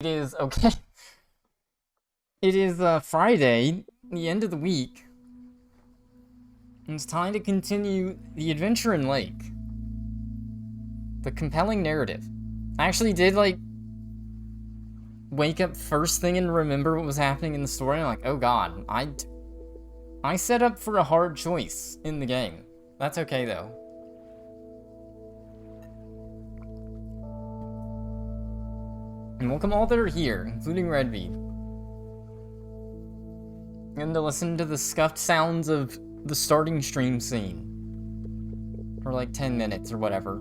is okay. It is Friday, the end of the week. And it's time to continue the adventure in Lake. The compelling narrative. I actually did like wake up first thing and remember what was happening in the story. And I'm like, oh god, I set up for a hard choice in the game. That's okay though. And welcome all that are here, including Redbead. And to listen to the scuffed sounds of the starting stream scene. For like 10 minutes or whatever.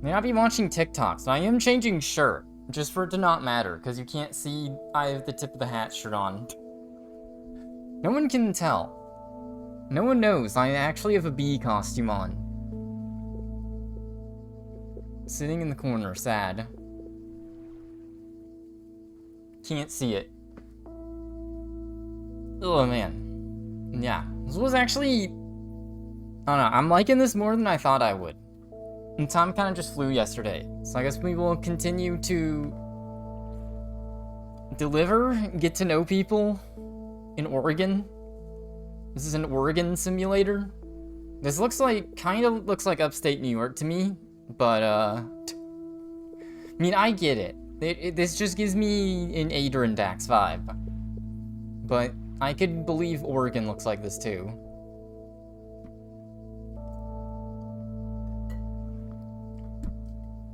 May not be watching TikToks, I am changing shirt. Just for it to not matter, because you can't see I have the tip of the hat shirt on. No one can tell. No one knows I actually have a bee costume on. Sitting in the corner, sad. Can't see it. Oh man. Yeah, this was actually... I don't know, I'm liking this more than I thought I would. And time kind of just flew yesterday. So I guess we will continue to deliver, get to know people in Oregon. This is an Oregon simulator. This looks like, kind of looks like upstate New York to me. But, I mean, I get it. This just gives me an Adirondax vibe. But I could believe Oregon looks like this too.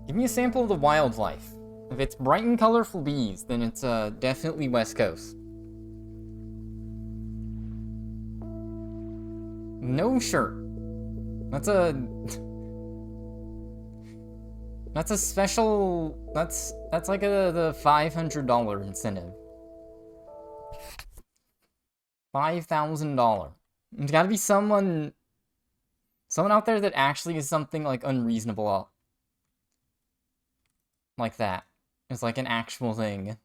Give me a sample of the wildlife. If it's bright and colorful bees, then it's definitely West Coast. No shirt. That's a special. That's like the $500 incentive. $5,000. There's got to be someone out there that actually is something like unreasonable. Like that. It's like an actual thing.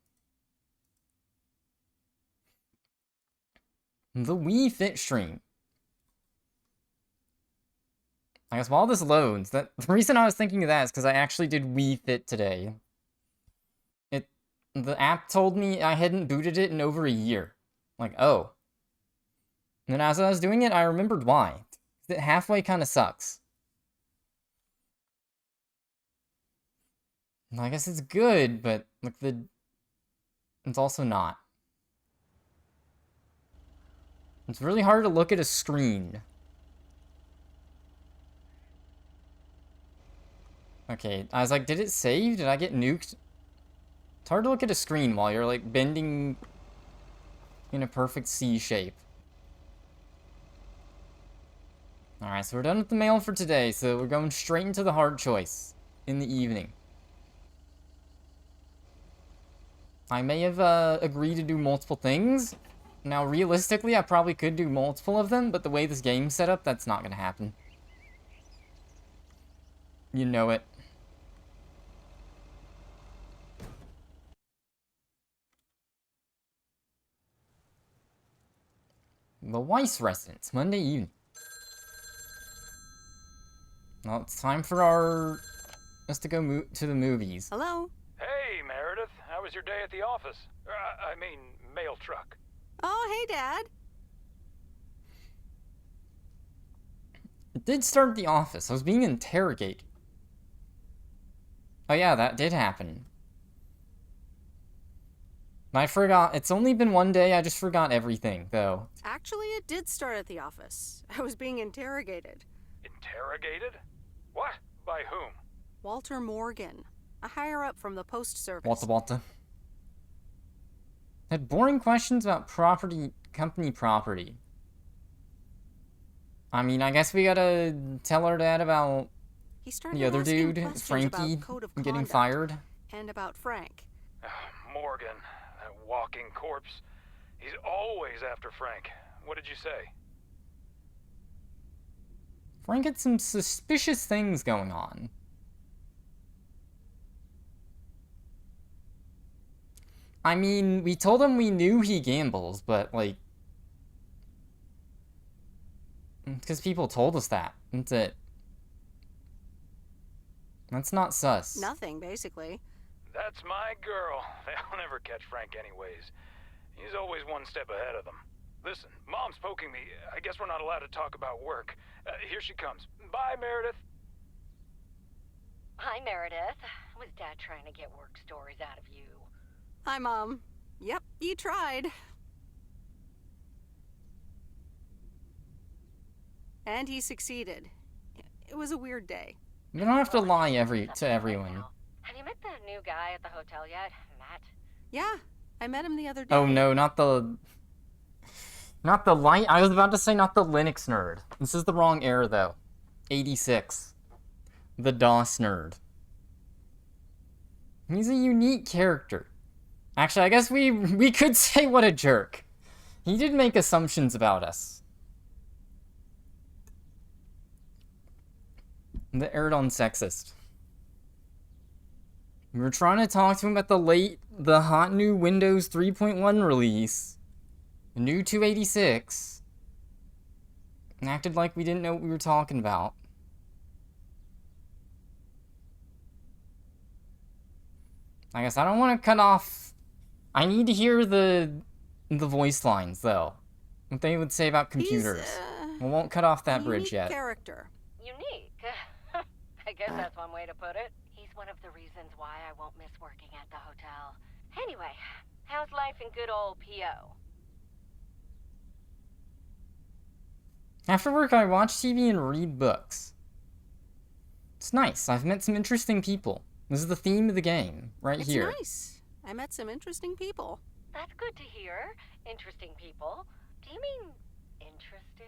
The Wii Fit stream. I guess while this loads, the reason I was thinking of that is because I actually did Wii Fit today. The app told me I hadn't booted it in over a year. Like, oh. And then as I was doing it, I remembered why. It halfway kind of sucks. I guess it's good, but like it's also not. It's really hard to look at a screen. Okay, I was like, did it save? Did I get nuked? It's hard to look at a screen while you're like bending in a perfect C shape. Alright, so we're done with the mail for today, so we're going straight into the hard choice in the evening. I may have agreed to do multiple things. Now, realistically, I probably could do multiple of them, but the way this game's set up, that's not gonna happen. You know it. The Weiss residence, Monday evening. Well, it's time for us to go to the movies. Hello? Hey, Meredith. How was your day at the office? I mean, mail truck. Oh, hey, Dad. It did start at the office. I was being interrogated. Oh yeah, that did happen. I forgot. It's only been one day. I just forgot everything, though. Actually, it did start at the office. I was being interrogated. Interrogated? What? By whom? Walter Morgan, a higher-up from the Post Service. Walter. Had boring questions about company property. I mean, I guess we gotta tell our dad about the other dude, Frankie, getting fired. And about Frank. Morgan, that walking corpse. He's always after Frank. What did you say? Frank had some suspicious things going on. I mean, we told him we knew he gambles, but, like... Because people told us that. That's it. That's not sus. Nothing, basically. That's my girl. They'll never catch Frank anyways. He's always one step ahead of them. Listen, Mom's poking me. I guess we're not allowed to talk about work. Here she comes. Bye, Meredith. Hi, Meredith. Was Dad trying to get work stories out of you? Hi, Mom. Yep, you tried. And he succeeded. It was a weird day. You don't have to lie to everyone. Have you met the new guy at the hotel yet, Matt? Yeah, I met him the other day. Oh no, not the light. I was about to say not the Linux nerd. This is the wrong era though. 86. The DOS nerd. He's a unique character. Actually, I guess we could say what a jerk. He did make assumptions about us. The aired on sexist. We were trying to talk to him about the hot new Windows 3.1 release. The new 286. And acted like we didn't know what we were talking about. I guess I don't want to cut off. I need to hear the voice lines though. What they would say about computers. We won't cut off that bridge yet. Character. Unique. I guess that's one way to put it. He's one of the reasons why I won't miss working at the hotel. Anyway, how's life in good old PO? After work, I watch TV and read books. It's nice. I've met some interesting people. This is the theme of the game, right here. It's nice. I met some interesting people. That's good to hear. Interesting people. Do you mean interesting,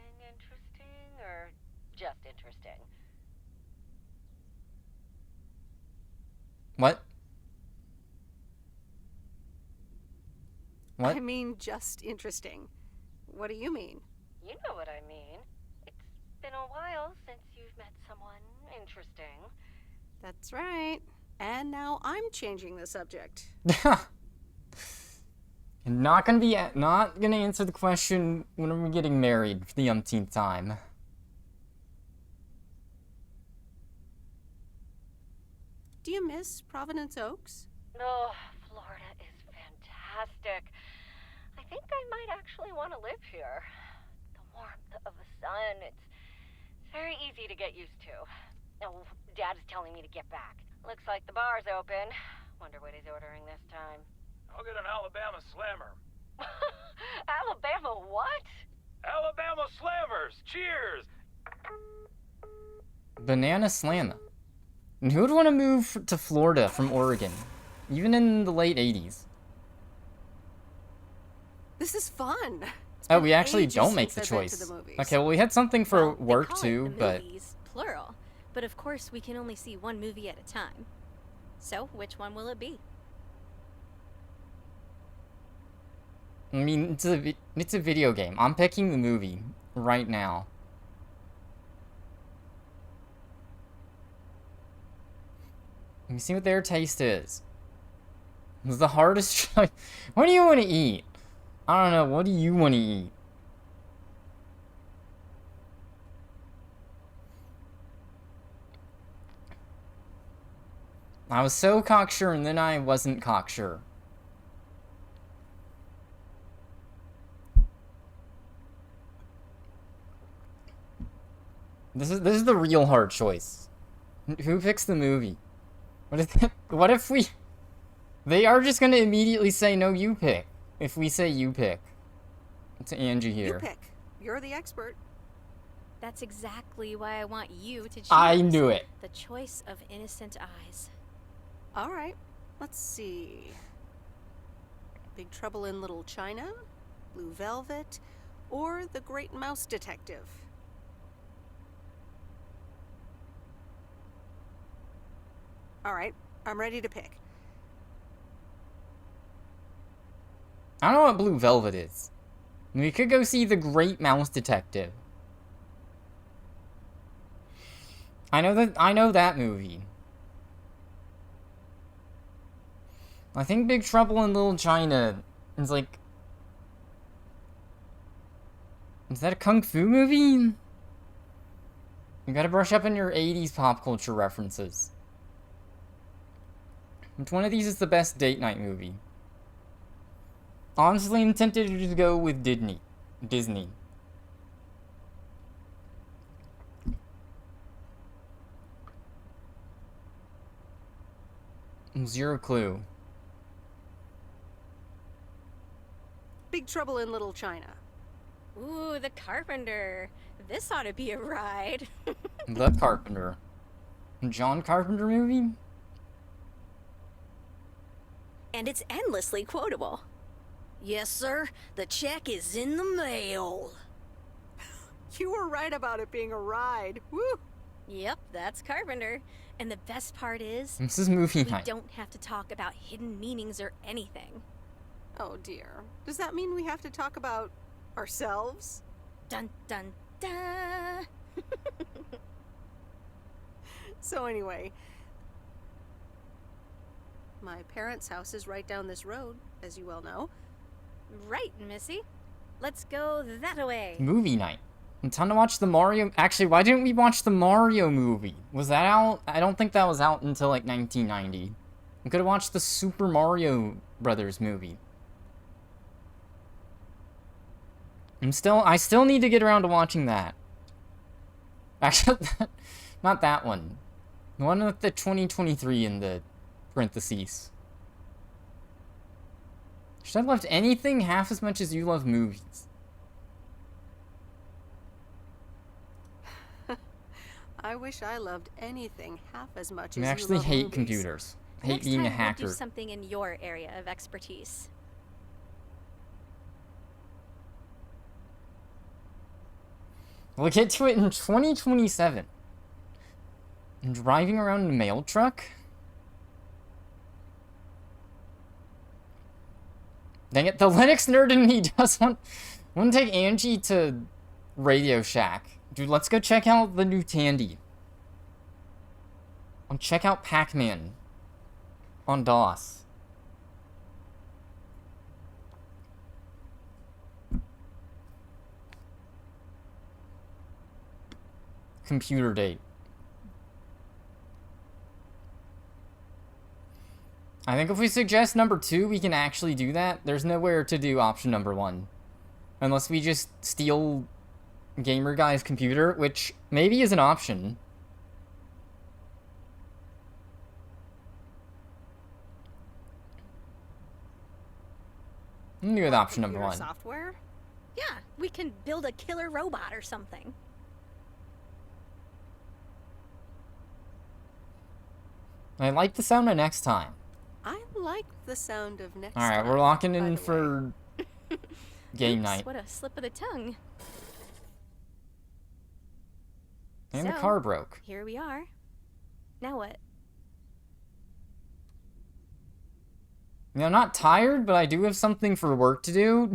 or just interesting? What? What? I mean, just interesting. What do you mean? You know what I mean. It's been a while since you've met someone interesting. That's right. And now I'm changing the subject. not gonna answer the question when are we getting married for the umpteenth time. Do you miss Providence Oaks? Oh, Florida is fantastic. I think I might actually want to live here. The warmth of the sun, it's very easy to get used to. Oh, Dad is telling me to get back. Looks like the bar's open. Wonder what he's ordering this time. I'll get an Alabama Slammer. Alabama what? Alabama Slammers! Cheers! Banana Slammer. And who would want to move to Florida from Oregon? Even in the late 80s. This is fun. Oh, we actually don't make the choice. Okay, well, we had something for work too, but... Movies, plural. But of course, we can only see one movie at a time. So, which one will it be? I mean, it's a video game. I'm picking the movie right now. Let me see what their taste is. It was the hardest choice. What do you want to eat? I don't know. What do you want to eat? I was so cocksure and then I wasn't cocksure. This is the real hard choice. Who picks the movie? What if we... They are just gonna immediately say, no, you pick. If we say you pick. It's Angie here. You pick. You're the expert. That's exactly why I want you to choose. I knew it. The choice of innocent eyes. All right. Let's see. Big Trouble in Little China, Blue Velvet, or The Great Mouse Detective. All right. I'm ready to pick. I don't know what Blue Velvet is. We could go see The Great Mouse Detective. I know that movie. I think Big Trouble in Little China is like... Is that a kung fu movie? You gotta brush up on your 80s pop culture references. Which one of these is the best date night movie? Honestly, I'm tempted to just go with Disney. Zero clue. Big Trouble in Little China. Ooh, The Carpenter. This ought to be a ride. The Carpenter. John Carpenter movie? And it's endlessly quotable. Yes, sir. The check is in the mail. You were right about it being a ride. Woo! Yep, that's Carpenter. And the best part is, This is movie we night. don't have to talk about hidden meanings or anything. Oh dear. Does that mean we have to talk about ourselves? Dun dun dun! So anyway, my parents' house is right down this road, as you well know. Right, Missy. Let's go that-a-way. Movie night. And time to watch the Mario... Actually, why didn't we watch the Mario movie? Was that out? I don't think that was out until, like, 1990. We could have watched the Super Mario Brothers movie. I still need to get around to watching that. Actually, not that one. The one with the 2023 in the parentheses. Should I have loved anything half as much as you love movies? I wish I loved anything half as much I as you actually love hate movies. computers. I hate Next being a time, hacker. we'll do something in your area of expertise. We'll get to it in 2027. And driving around in a mail truck? Dang it, the Linux nerd in me does want to take Angie to Radio Shack. Dude, let's go check out the new Tandy. I'll check out Pac-Man on DOS. Computer date. I think if we suggest number 2, we can actually do that. There's nowhere to do option number 1. Unless we just steal Gamer Guy's computer, which maybe is an option. I'm gonna go with option number Computer 1. Software? Yeah, we can build a killer robot or something. I like the sound of next time. I like the sound of next Alright, time, we're locking by in the for game Oops, night. What a slip of the tongue. And the So, car broke. Here we are. Now what? I mean, I'm not tired, but I do have something for work to do.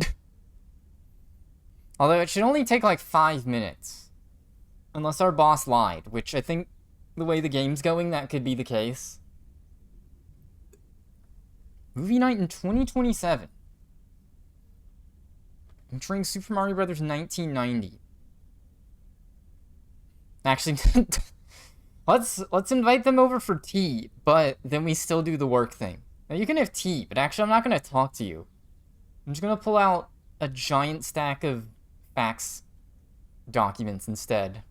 Although it should only take like 5 minutes. Unless our boss lied, which I think the way the game's going, that could be the case. Movie night in 2027. Featuring Super Mario Brothers 1990. Actually, let's invite them over for tea, but then we still do the work thing. Now you can have tea, but actually I'm not going to talk to you. I'm just going to pull out a giant stack of fax documents instead.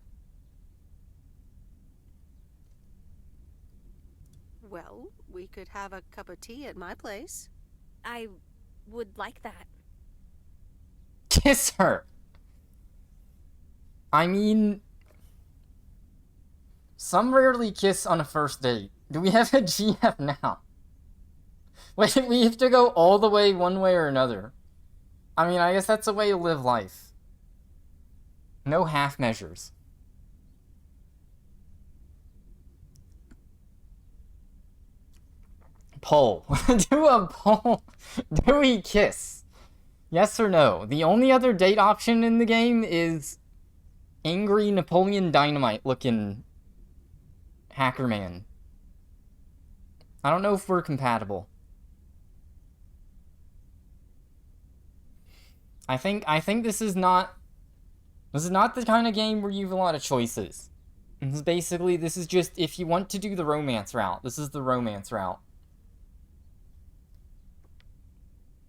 Well, we could have a cup of tea at my place. I would like that. Kiss her! I mean... Some rarely kiss on a first date. Do we have a GF now? Wait, we have to go all the way one way or another. I mean, I guess that's a way to live life. No half measures. Poll. Do a poll. Do we kiss? Yes or no? The only other date option in the game is angry Napoleon Dynamite looking hacker man. I don't know if we're compatible. I think this is not the kind of game where you have a lot of choices. This is just if you want to do the romance route, this is the romance route.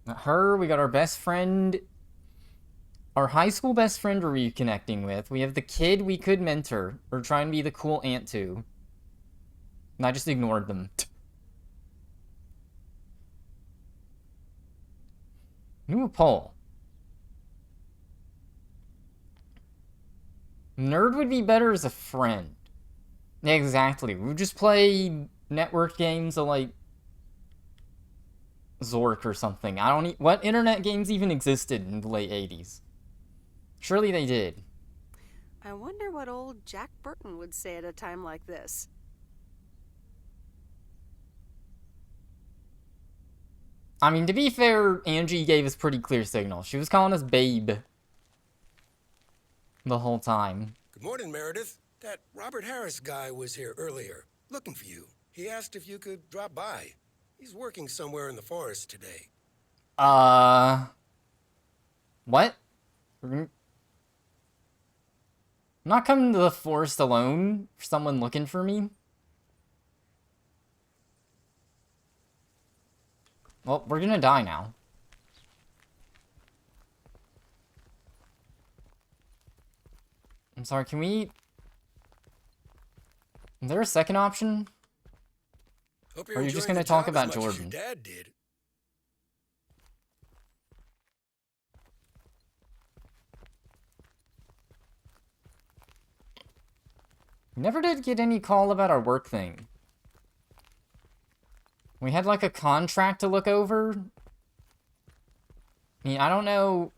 Her, we got our best friend, our high school best friend we're reconnecting with. We have the kid we could mentor, or try and be the cool aunt to. And I just ignored them. New poll. Nerd would be better as a friend. Exactly. We would just play network games of, like, Zork or something. I don't what internet games even existed in the late 80s? Surely they did. I wonder what old Jack Burton would say at a time like this. I mean, to be fair, Angie gave us pretty clear signals. She was calling us babe the whole time. Good morning, Meredith. That Robert Harris guy was here earlier, looking for you. He asked if you could drop by. He's working somewhere in the forest today. What? I'm not coming to the forest alone for someone looking for me. Well, we're gonna die now. I'm sorry, can we... Is there a second option? Hope Or are you just gonna talk about Jordan? Your dad did. We never did get any call about our work thing. We had, like, a contract to look over. I mean, I don't know...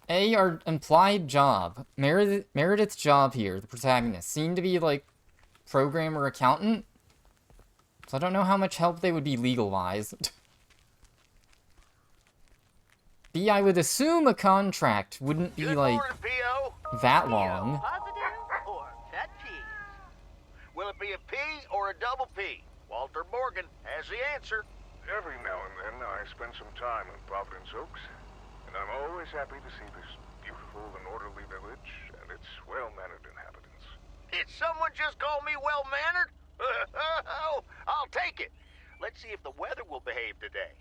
Our implied job, Meredith's job here, the protagonist, seemed to be, like, programmer accountant. So I don't know how much help they would be legal-wise. B, I would assume a contract wouldn't be, like, that long. Positive or pet peeve? Will it be a P or a double P? Walter Morgan has the answer. Every now and then I spend some time in Providence Oaks, and I'm always happy to see this beautiful and orderly village and its well-mannered inhabitants. Did someone just call me well-mannered? I'll take it. Let's see if the weather will behave today.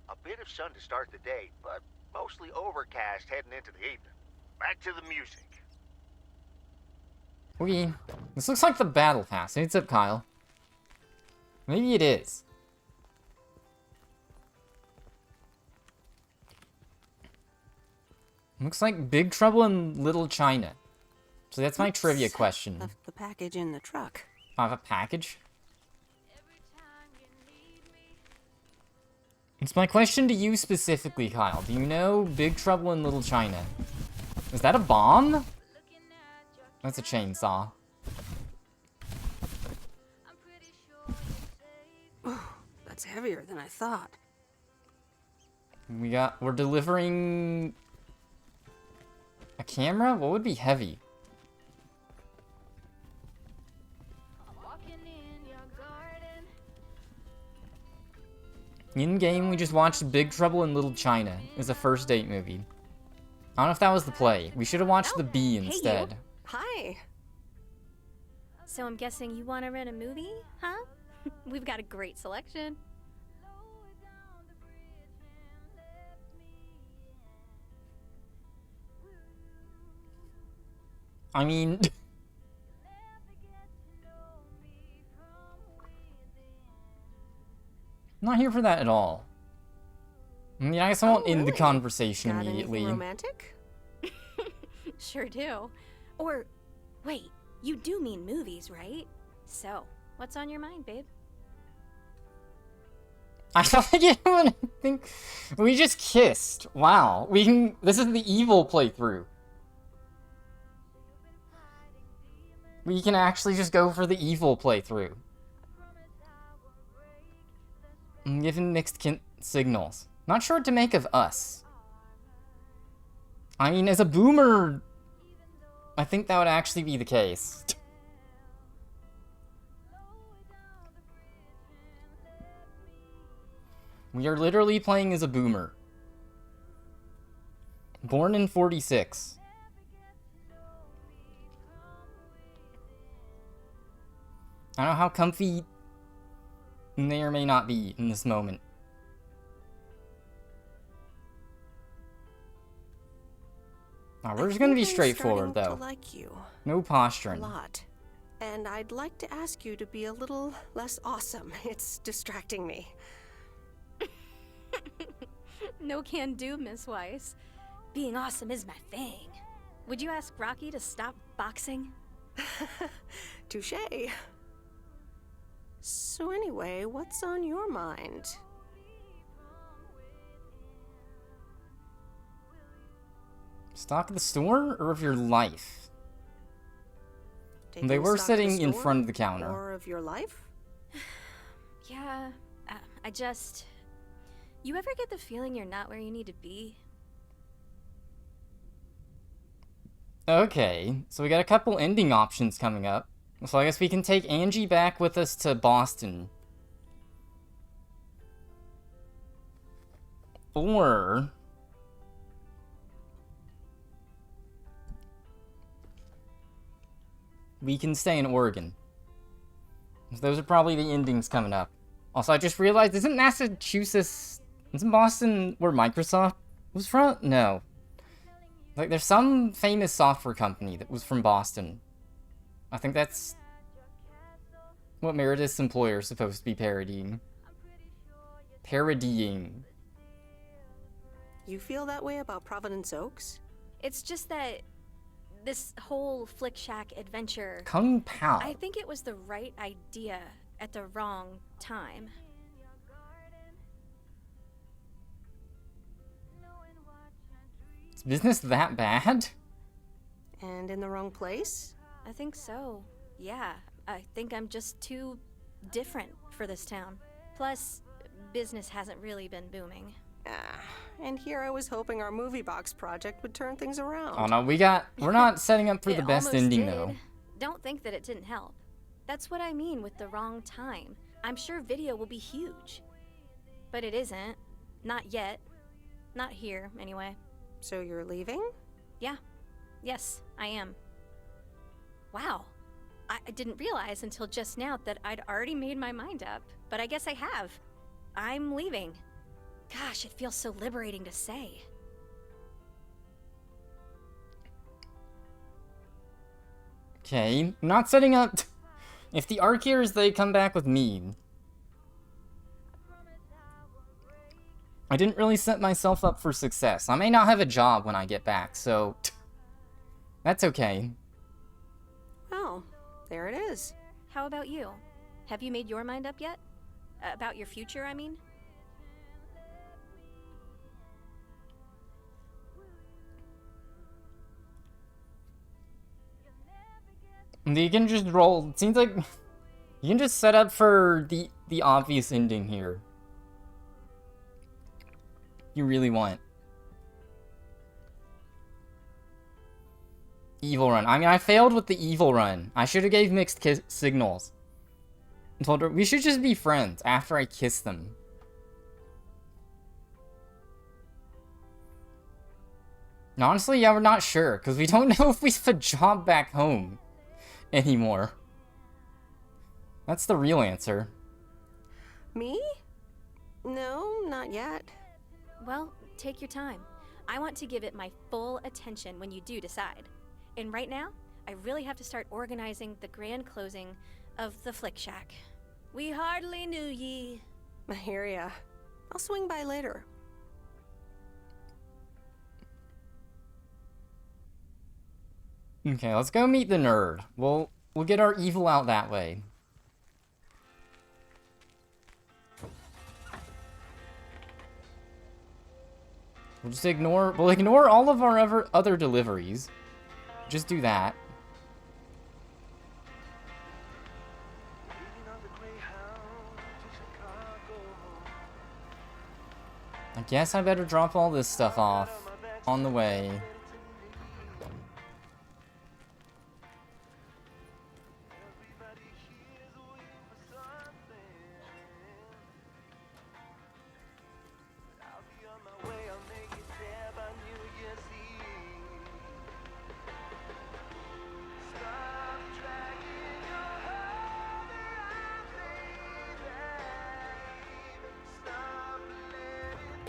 A bit of sun to start the day, but mostly overcast heading into the evening. Back to the music. This looks like the battle pass. Hey, what's up, Kyle? Maybe it is. Looks like Big Trouble in Little China. So that's my trivia question. Left the package in the truck. I have a package? It's my question to you specifically, Kyle. Do you know Big Trouble in Little China? Is that a bomb? That's a chainsaw. Oh, that's heavier than I thought. We're delivering a camera? What would be heavy? In-game, we just watched Big Trouble in Little China. It was a first date movie. I don't know if that was the play. We should have watched the B instead. Hey, you. Hi. So I'm guessing you want to rent a movie, huh? We've got a great selection. I mean... I'm not here for that at all. I mean, I guess I won't end the conversation Got immediately. anything romantic? Sure do. Or, wait, you do mean movies, right? So, what's on your mind, babe? I don't even think... We just kissed. Wow. We can... This is the evil playthrough. We can actually just go for the evil playthrough. I'm giving mixed signals. Not sure what to make of us. I mean, as a boomer, I think that would actually be the case. We are literally playing as a boomer. Born in 46. I don't know how comfy may or may not be in this moment. We're just I gonna be think I'm straightforward, starting though. to like you No a posturing. lot. And I'd like to ask you to be a little less awesome. It's distracting me. No can do, Miss Weiss. Being awesome is my thing. Would you ask Rocky to stop boxing? Touché. So anyway, what's on your mind? Stock of the store or of your life? Taking They were stock of sitting the in store front of the counter. Or of your life? Yeah, I just... You ever get the feeling you're not where you need to be? Okay, so we got a couple ending options coming up. So I guess we can take Angie back with us to Boston. Or... we can stay in Oregon. So those are probably the endings coming up. Also, I just realized, isn't Massachusetts... isn't Boston where Microsoft was from? No. Like, there's some famous software company that was from Boston. I think that's what Meredith's employer is supposed to be parodying. Parodying. You feel that way about Providence Oaks? It's just that this whole Flick Shack adventure... Kung Pao. I think it was the right idea at the wrong time. Is business that bad? And in the wrong place? I think so. Yeah, I think I'm just too different for this town. Plus, business hasn't really been booming. And here I was hoping our movie box project would turn things around. Oh no, we're not setting up for the It best almost ending did. though. Don't think that it didn't help. That's what I mean with the wrong time. I'm sure video will be huge. But it isn't. Not yet. Not here, anyway. So you're leaving? Yeah. Yes, I am. Wow. I didn't realize until just now that I'd already made my mind up. But I guess I have. I'm leaving. Gosh, it feels so liberating to say. Okay, not setting up... If the Arceers, they come back with me. I didn't really set myself up for success. I may not have a job when I get back, so... That's okay. Well, there it is. How about you? Have you made your mind up yet? About your future, I mean? You can just roll... It seems like... You can just set up for the obvious ending here. You really want. Evil run. I mean, I failed with the evil run. I should have gave mixed signals. I told her, we should just be friends after I kiss them. And honestly, yeah, we're not sure, because we don't know if we have a job back home anymore. That's the real answer. Me? No, not yet. Well, take your time. I want to give it my full attention when you do decide. And right now, I really have to start organizing the grand closing of the Flick Shack. We hardly knew ye. I hear ya. I'll swing by later. Okay, let's go meet the nerd. We'll get our evil out that way. We'll ignore all of our other deliveries. Just do that. I guess I better drop all this stuff off on the way.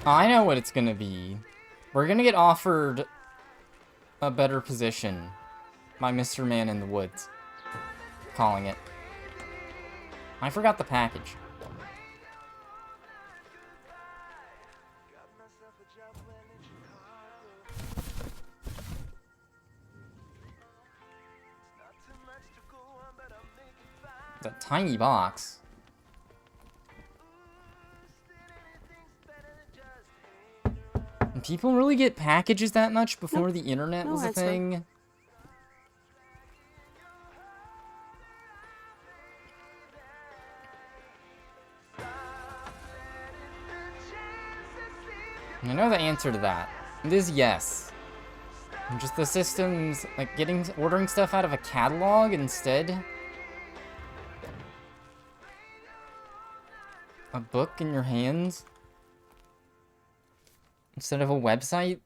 I know what it's gonna be. We're gonna get offered a better position by Mr. Man in the Woods. Calling it. I forgot the package. That tiny box. And people really get packages that much before the internet was a thing? I know the answer to that. It is yes. And just the systems, like ordering stuff out of a catalog instead. A book in your hands instead of a website.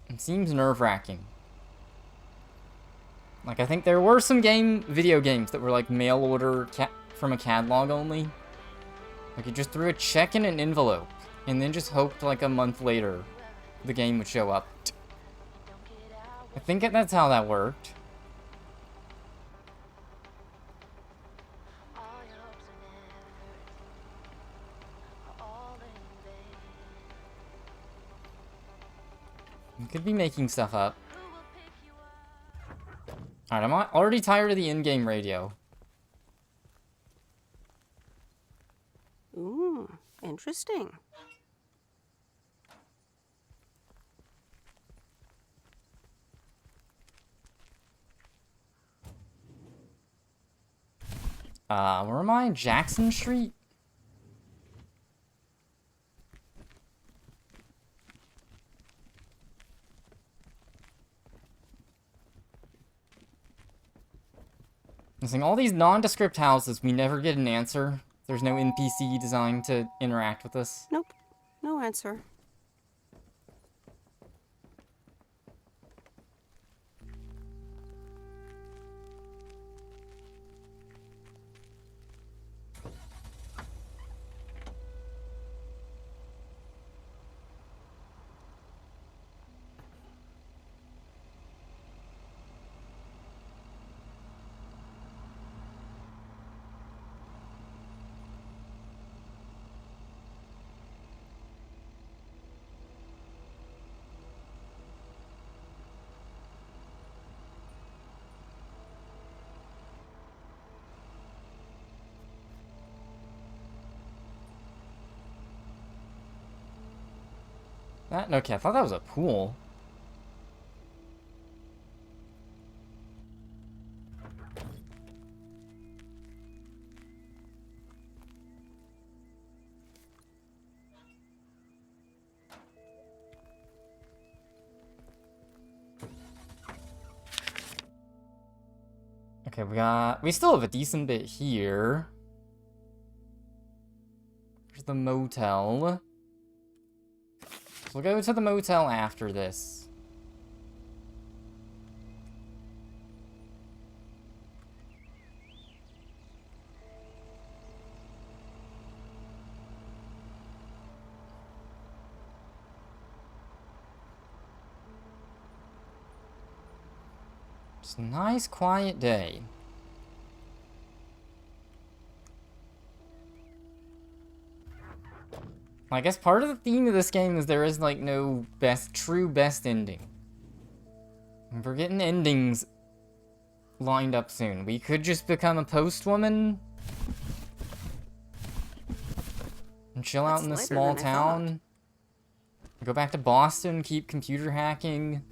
It seems nerve-wracking. Like, I think there were some video games that were like mail order from a catalog only. Like, you just threw a check in an envelope and then just hoped like a month later the game would show up. I think that's how that worked. You could be making stuff up. Alright, I'm already tired of the in-game radio. Ooh, interesting. Where am I? Jackson Street? I'm saying all these nondescript houses, we never get an answer. There's no NPC designed to interact with us. Nope, no answer. Okay, I thought that was a pool. Okay, we still have a decent bit here. There's the motel. We'll go to the motel after this. It's a nice, quiet day. I guess part of the theme of this game is there is, like, no true best ending. And we're getting endings lined up soon. We could just become a postwoman and chill out in this small town. Go back to Boston, keep computer hacking.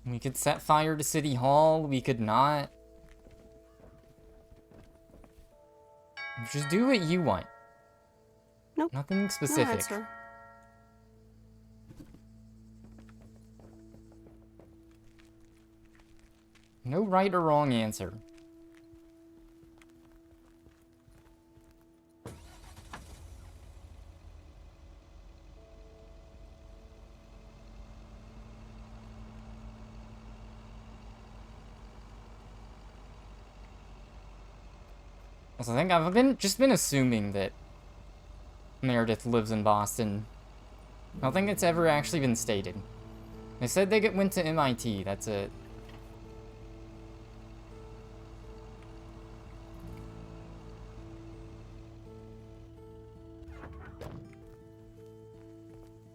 We could set fire to City Hall, we could not. Just do what you want. Nope. Nothing specific. No answer. No right or wrong answer. So I think I've just been assuming that Meredith lives in Boston. I don't think it's ever actually been stated. They said they went to MIT, that's it.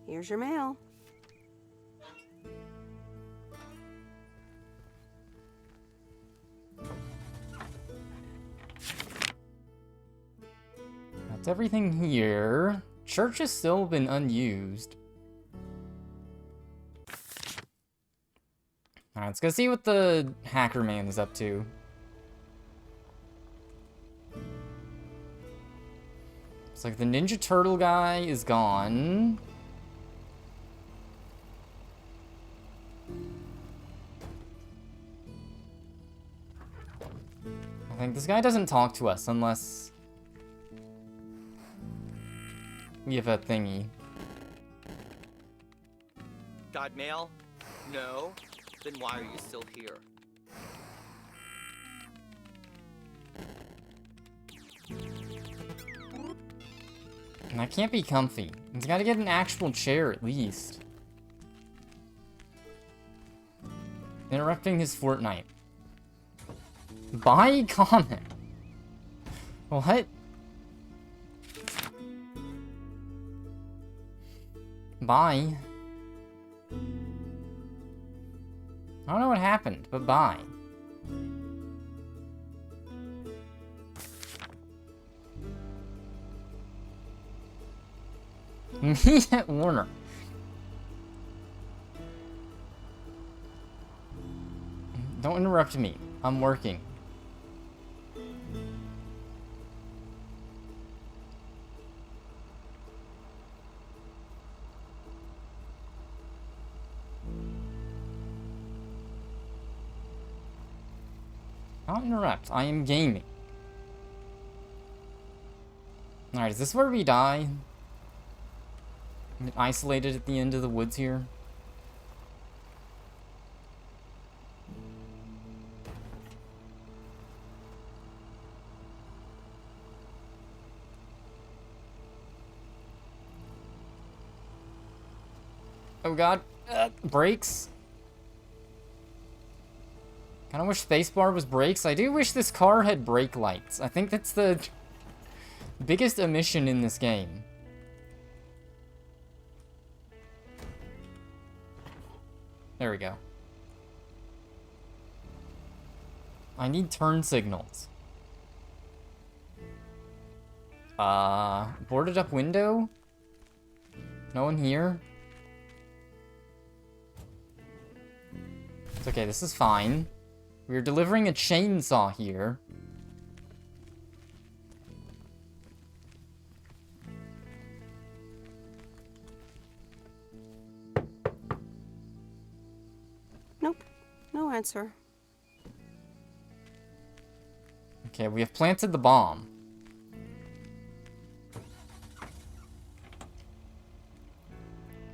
Here's your mail. That's everything here. Church has still been unused. Alright, let's go see what the hacker man is up to. It's like the Ninja Turtle guy is gone. I think this guy doesn't talk to us unless we have a thingy. Got mail? No? Then why are you still here? And that can't be comfy. He's gotta get an actual chair at least. Interrupting his Fortnite. Buy comment. What? Bye. I don't know what happened, but bye. Me at Warner. Don't interrupt me. I'm working. Don't interrupt. I am gaming. Alright, is this where we die? Isolated at the end of the woods here? Oh god. Brakes. Kinda wish spacebar was brakes. I do wish this car had brake lights. I think that's the biggest omission in this game. There we go. I need turn signals. Boarded up window? No one here? It's okay, this is fine. We're delivering a chainsaw here. Nope, no answer. Okay, we have planted the bomb.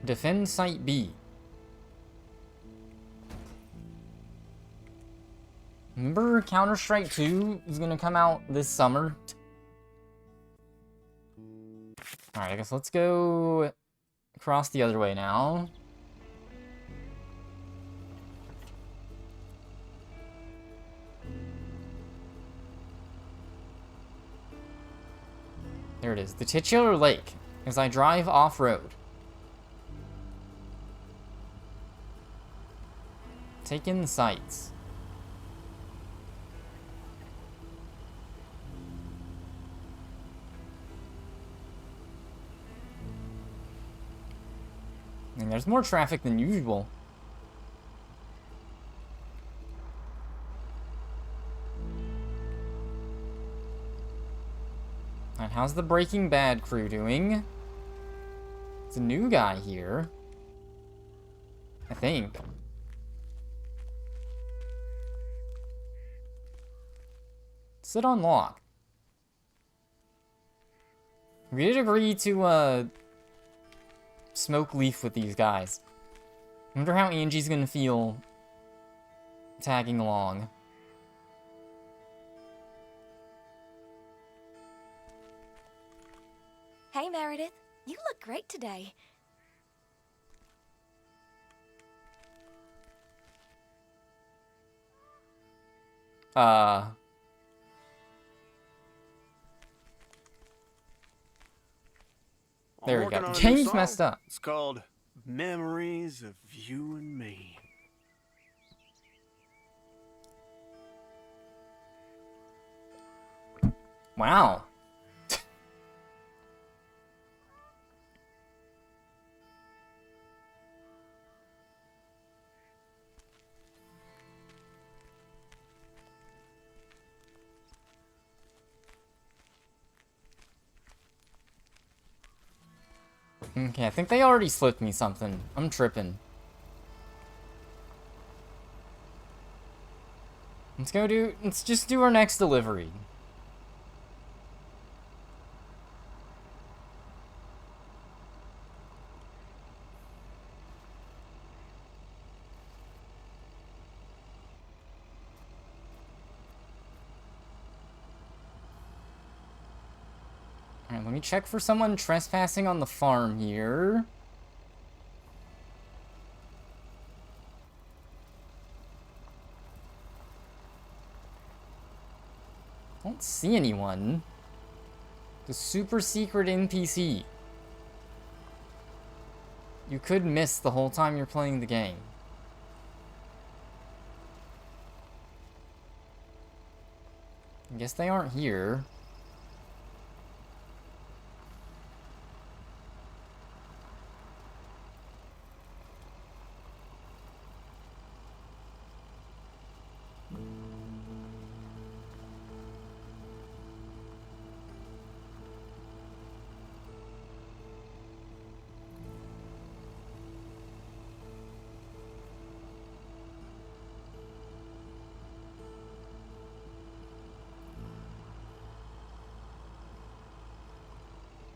Defend Site B. Remember Counter-Strike 2 is gonna come out this summer? Alright, I guess let's go across the other way now. There it is, the titular lake, as I drive off-road. Take in the sights. And there's more traffic than usual. And how's the Breaking Bad crew doing? It's a new guy here. I think. Sit on lock. We did agree to, smoke leaf with these guys. I wonder how Angie's gonna feel tagging along. Hey, Meredith. You look great today. There we working go. on a new Game's song. messed up. It's called Memories of You and Me. Wow. Okay, I think they already slipped me something. I'm tripping. Let's just do our next delivery. Alright, let me check for someone trespassing on the farm here. Don't see anyone. The super secret NPC. You could miss the whole time you're playing the game. I guess they aren't here.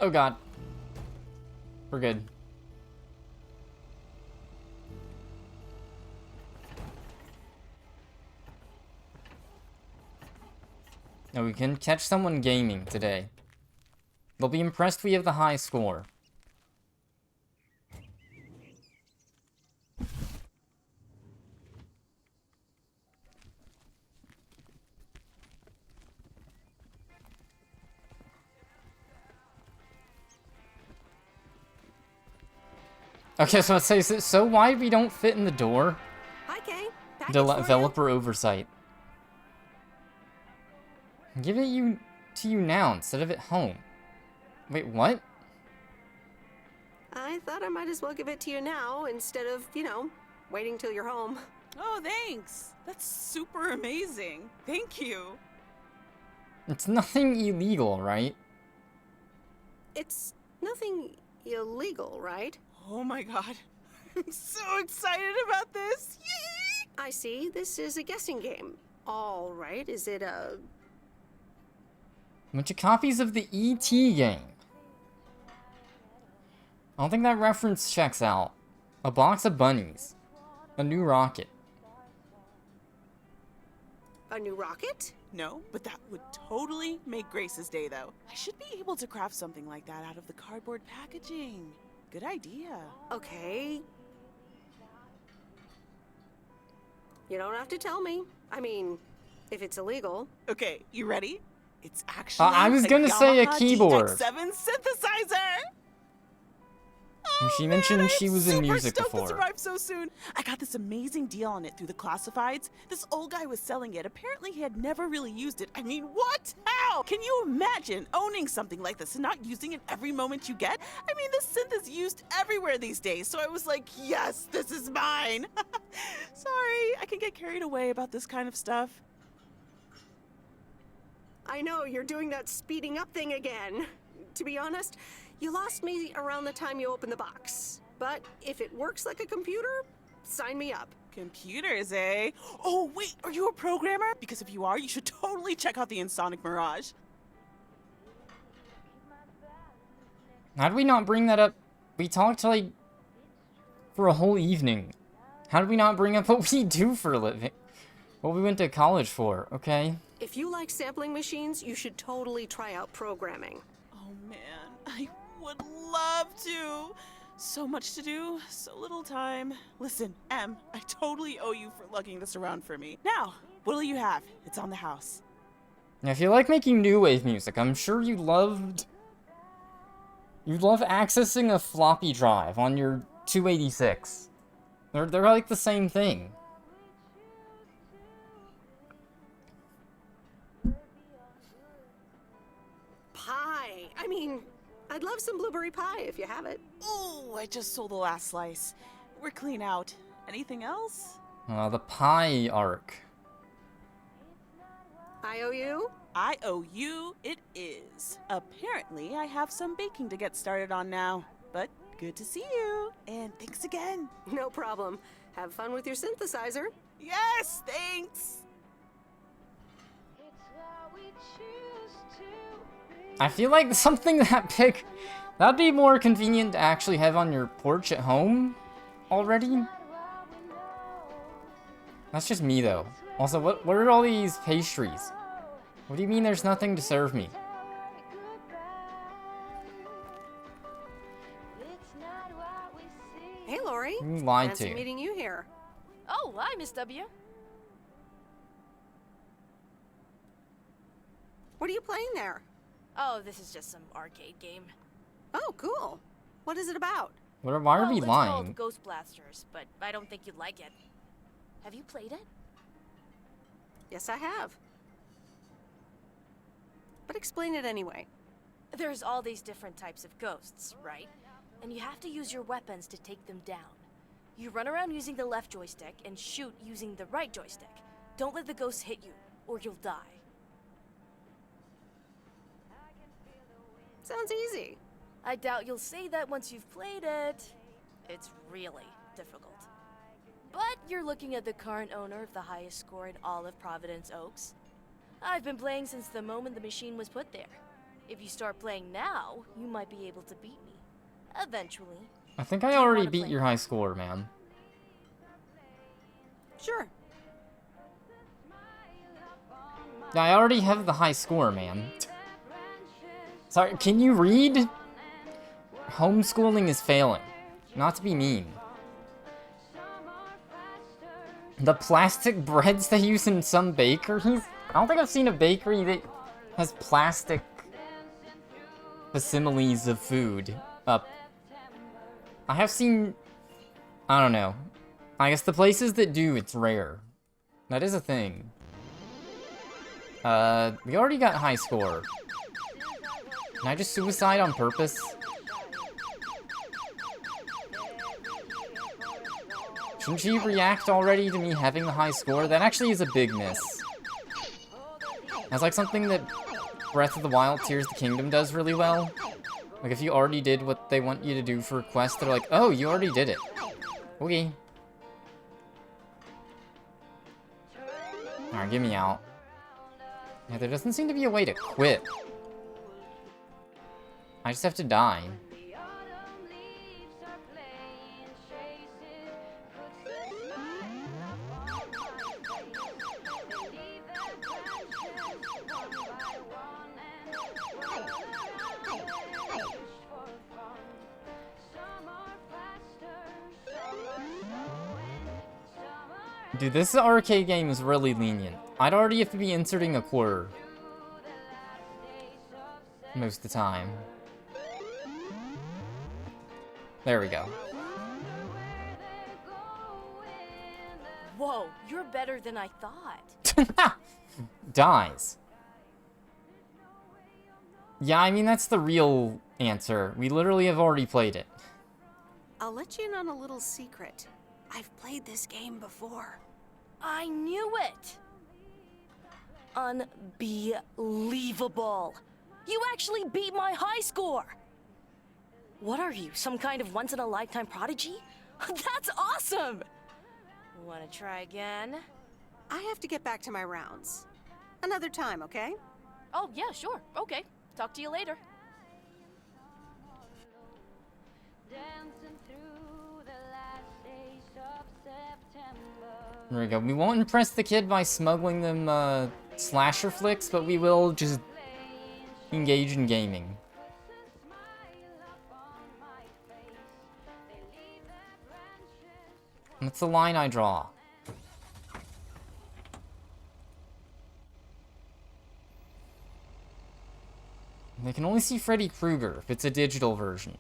Oh god. We're good. Now we can catch someone gaming today. They'll be impressed we have the high score. Okay, so let's say, so why we don't fit in the door? Hi, Kay. Package for you. Developer oversight. Give it to you now instead of at home. Wait, what? I thought I might as well give it to you now instead of, waiting till you're home. Oh, thanks. That's super amazing. Thank you. It's nothing illegal, right? It's nothing illegal, right? Oh my god. I'm so excited about this. Yay! I see. This is a guessing game. All right. Is it a... Bunch of copies of the E.T. game. I don't think that reference checks out. A box of bunnies. A new rocket. a new rocket? No, but that would totally make Grace's day, though. I should be able to craft something like that out of the cardboard packaging. Good idea. Okay. You don't have to tell me. I mean, if it's illegal. Okay, you ready? It's actually I was gonna say a Yamaha keyboard. DX7 synthesizer. She mentioned she was in super music stoked before. This arrived so soon. I got this amazing deal on it through the classifieds. This old guy was selling it. Apparently, he had never really used it. I mean, what? How? Can you imagine owning something like this and not using it every moment you get? I mean, this synth is used everywhere these days. So I was like, yes, this is mine. Sorry, I can get carried away about this kind of stuff. I know, you're doing that speeding up thing again. To be honest, you lost me around the time you opened the box. But if it works like a computer, sign me up. Computers, eh? Oh, wait, are you a programmer? Because if you are, you should totally check out the Insonic Mirage. How did we not bring that up? We talked like for a whole evening. How did we not bring up what we do for a living? What we went to college for, okay? If you like sampling machines, you should totally try out programming. Oh man, I would love to. So much to do, so little time. Listen, Em, I totally owe you for lugging this around for me. Now, what'll you have? It's on the house. Now, if you like making new wave music, I'm sure you'd love accessing a floppy drive on your 286. They're like the same thing. Pie. I mean, I'd love some blueberry pie if you have it. Oh, I just sold the last slice. We're clean out. Anything else? The pie arc. I owe you? I owe you, it is. Apparently, I have some baking to get started on now. But good to see you. And thanks again. No problem. Have fun with your synthesizer. Yes, thanks. I feel like something that big, that'd be more convenient to actually have on your porch at home already. That's just me though. Also, what are all these pastries? What do you mean there's nothing to serve me? Hey, Lori. You lied Fancy to. meeting you here. Oh, hi, Miss W. What are you playing there? Oh, this is just some arcade game. Oh, cool. What is it about? Why are we It's lying? called Ghost Blasters, but I don't think you'd like it. Have you played it? Yes, I have. But explain it anyway. There's all these different types of ghosts, right? And you have to use your weapons to take them down. You run around using the left joystick and shoot using the right joystick. Don't let the ghosts hit you, or you'll die. Sounds easy. I doubt you'll say that once you've played it. It's really difficult. But you're looking at the current owner of the highest score in all of Providence Oaks. I've been playing since the moment the machine was put there. If you start playing now, you might be able to beat me. Eventually. I think I already beat your high score, man. Sure. Yeah, I already have the high score, man. Sorry, can you read? Homeschooling is failing. Not to be mean. The plastic breads they use in some bakeries? I don't think I've seen a bakery that has plastic facsimiles of food up. I have seen... I don't know. I guess the places that do, it's rare. That is a thing. We already got high score. Can I just suicide on purpose? Shouldn't she react already to me having the high score? That actually is a big miss. That's like something that Breath of the Wild Tears of the Kingdom does really well. Like if you already did what they want you to do for a quest, they're like, oh, you already did it. Okay. Alright, get me out. Yeah, there doesn't seem to be a way to quit. I just have to die. Dude, this arcade game is really lenient. I'd already have to be inserting a quarter. Most of the time. There we go. Whoa, you're better than I thought. Dies. Yeah, I mean, that's the real answer. We literally have already played it. I'll let you in on a little secret. I've played this game before. I knew it! Unbelievable! You actually beat my high score! What are you, some kind of once-in-a-lifetime prodigy? That's awesome! Wanna try again? I have to get back to my rounds. Another time, okay? Oh, yeah, sure. Okay. Talk to you later. There we go. We won't impress the kid by smuggling them slasher flicks, but we will just engage in gaming. That's the line I draw. They can only see Freddy Krueger if it's a digital version.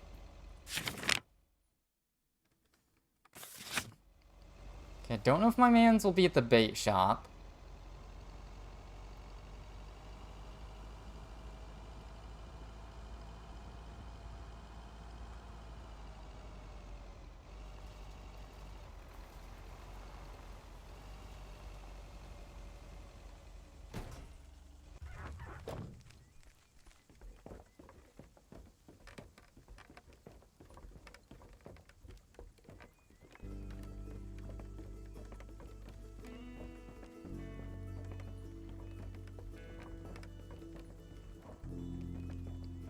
Okay, I don't know if my mans will be at the bait shop.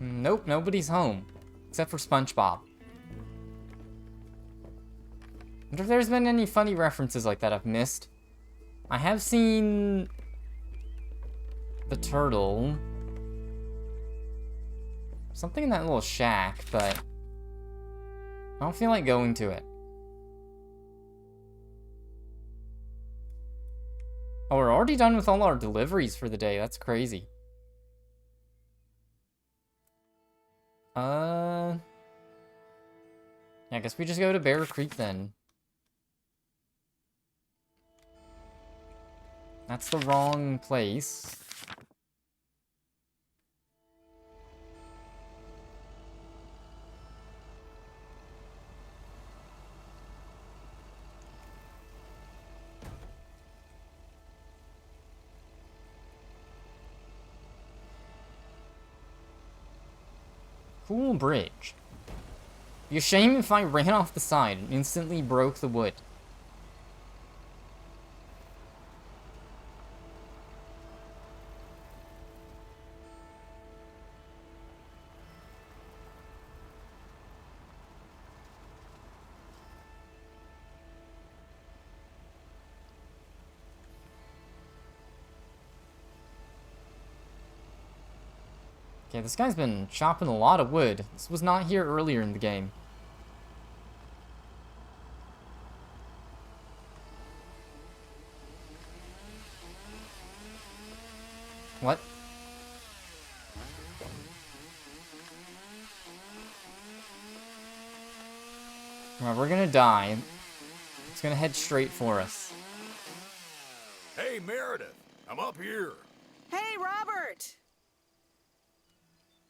Nope, nobody's home. Except for SpongeBob. Wonder if there's been any funny references like that I've missed. I have seen... the turtle. Something in that little shack, but... I don't feel like going to it. Oh, we're already done with all our deliveries for the day. That's crazy. I guess we just go to Bear Creek then. That's the wrong place. Cool bridge. Be a shame if I ran off the side and instantly broke the wood. Okay, this guy's been chopping a lot of wood. This was not here earlier in the game. What? Well, we're gonna die. It's gonna head straight for us. Hey, Meredith, I'm up here. Hey, Robert!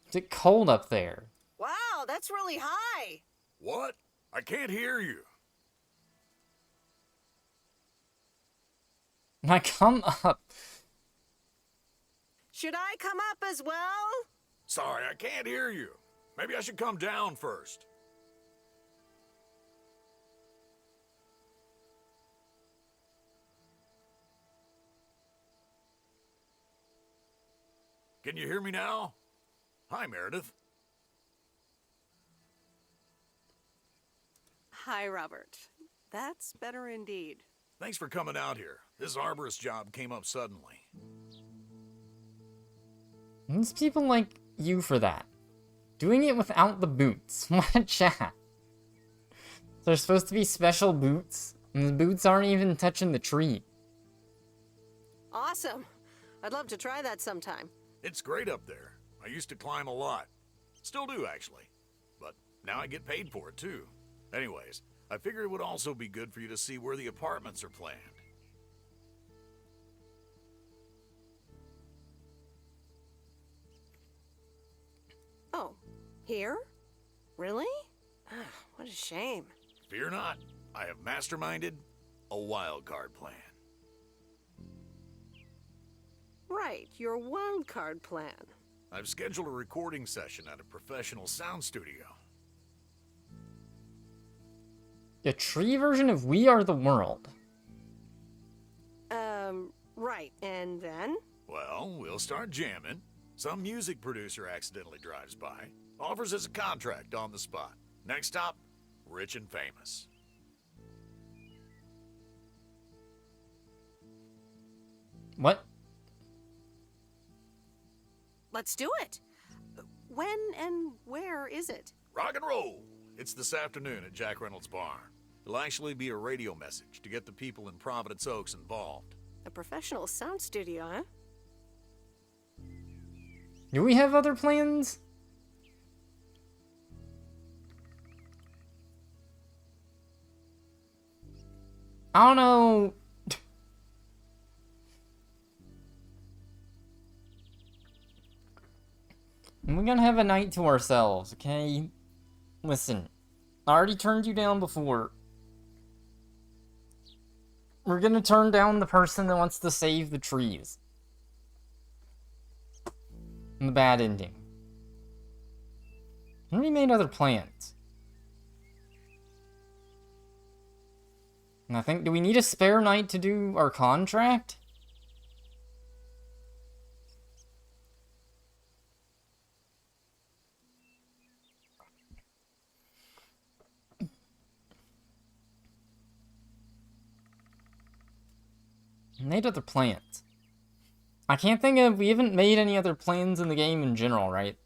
Is it cold up there? Wow, that's really high. What? I can't hear you. I come up. Should I come up as well? Sorry, I can't hear you. Maybe I should come down first. Can you hear me now? Hi, Meredith. Hi, Robert. That's better indeed. Thanks for coming out here. This arborist job came up suddenly. There's people like you for that. Doing it without the boots. What a chat. There's supposed to be special boots, and the boots aren't even touching the tree. Awesome. I'd love to try that sometime. It's great up there. I used to climb a lot. Still do, actually. But now I get paid for it, too. Anyways, I figured it would also be good for you to see where the apartments are planned. Oh, here? Really? What a shame. Fear not. I have masterminded a wild card plan. Right, your wild card plan. I've scheduled a recording session at a professional sound studio. A tree version of We Are the World. Right, and then? Well, we'll start jamming. Some music producer accidentally drives by, offers us a contract on the spot. Next stop, rich and famous. What? Let's do it. When and where is it? Rock and roll. It's this afternoon at Jack Reynolds' barn. It'll actually be a radio message to get the people in Providence Oaks involved. A professional sound studio, huh? Do we have other plans? I don't know. We're gonna have a night to ourselves, okay? Listen, I already turned you down before. We're gonna turn down the person that wants to save the trees. And the bad ending. And we made other plans. And I think, do we need a spare night to do our contract? Made other plans. I can't think of, we haven't made any other plans in the game in general, right?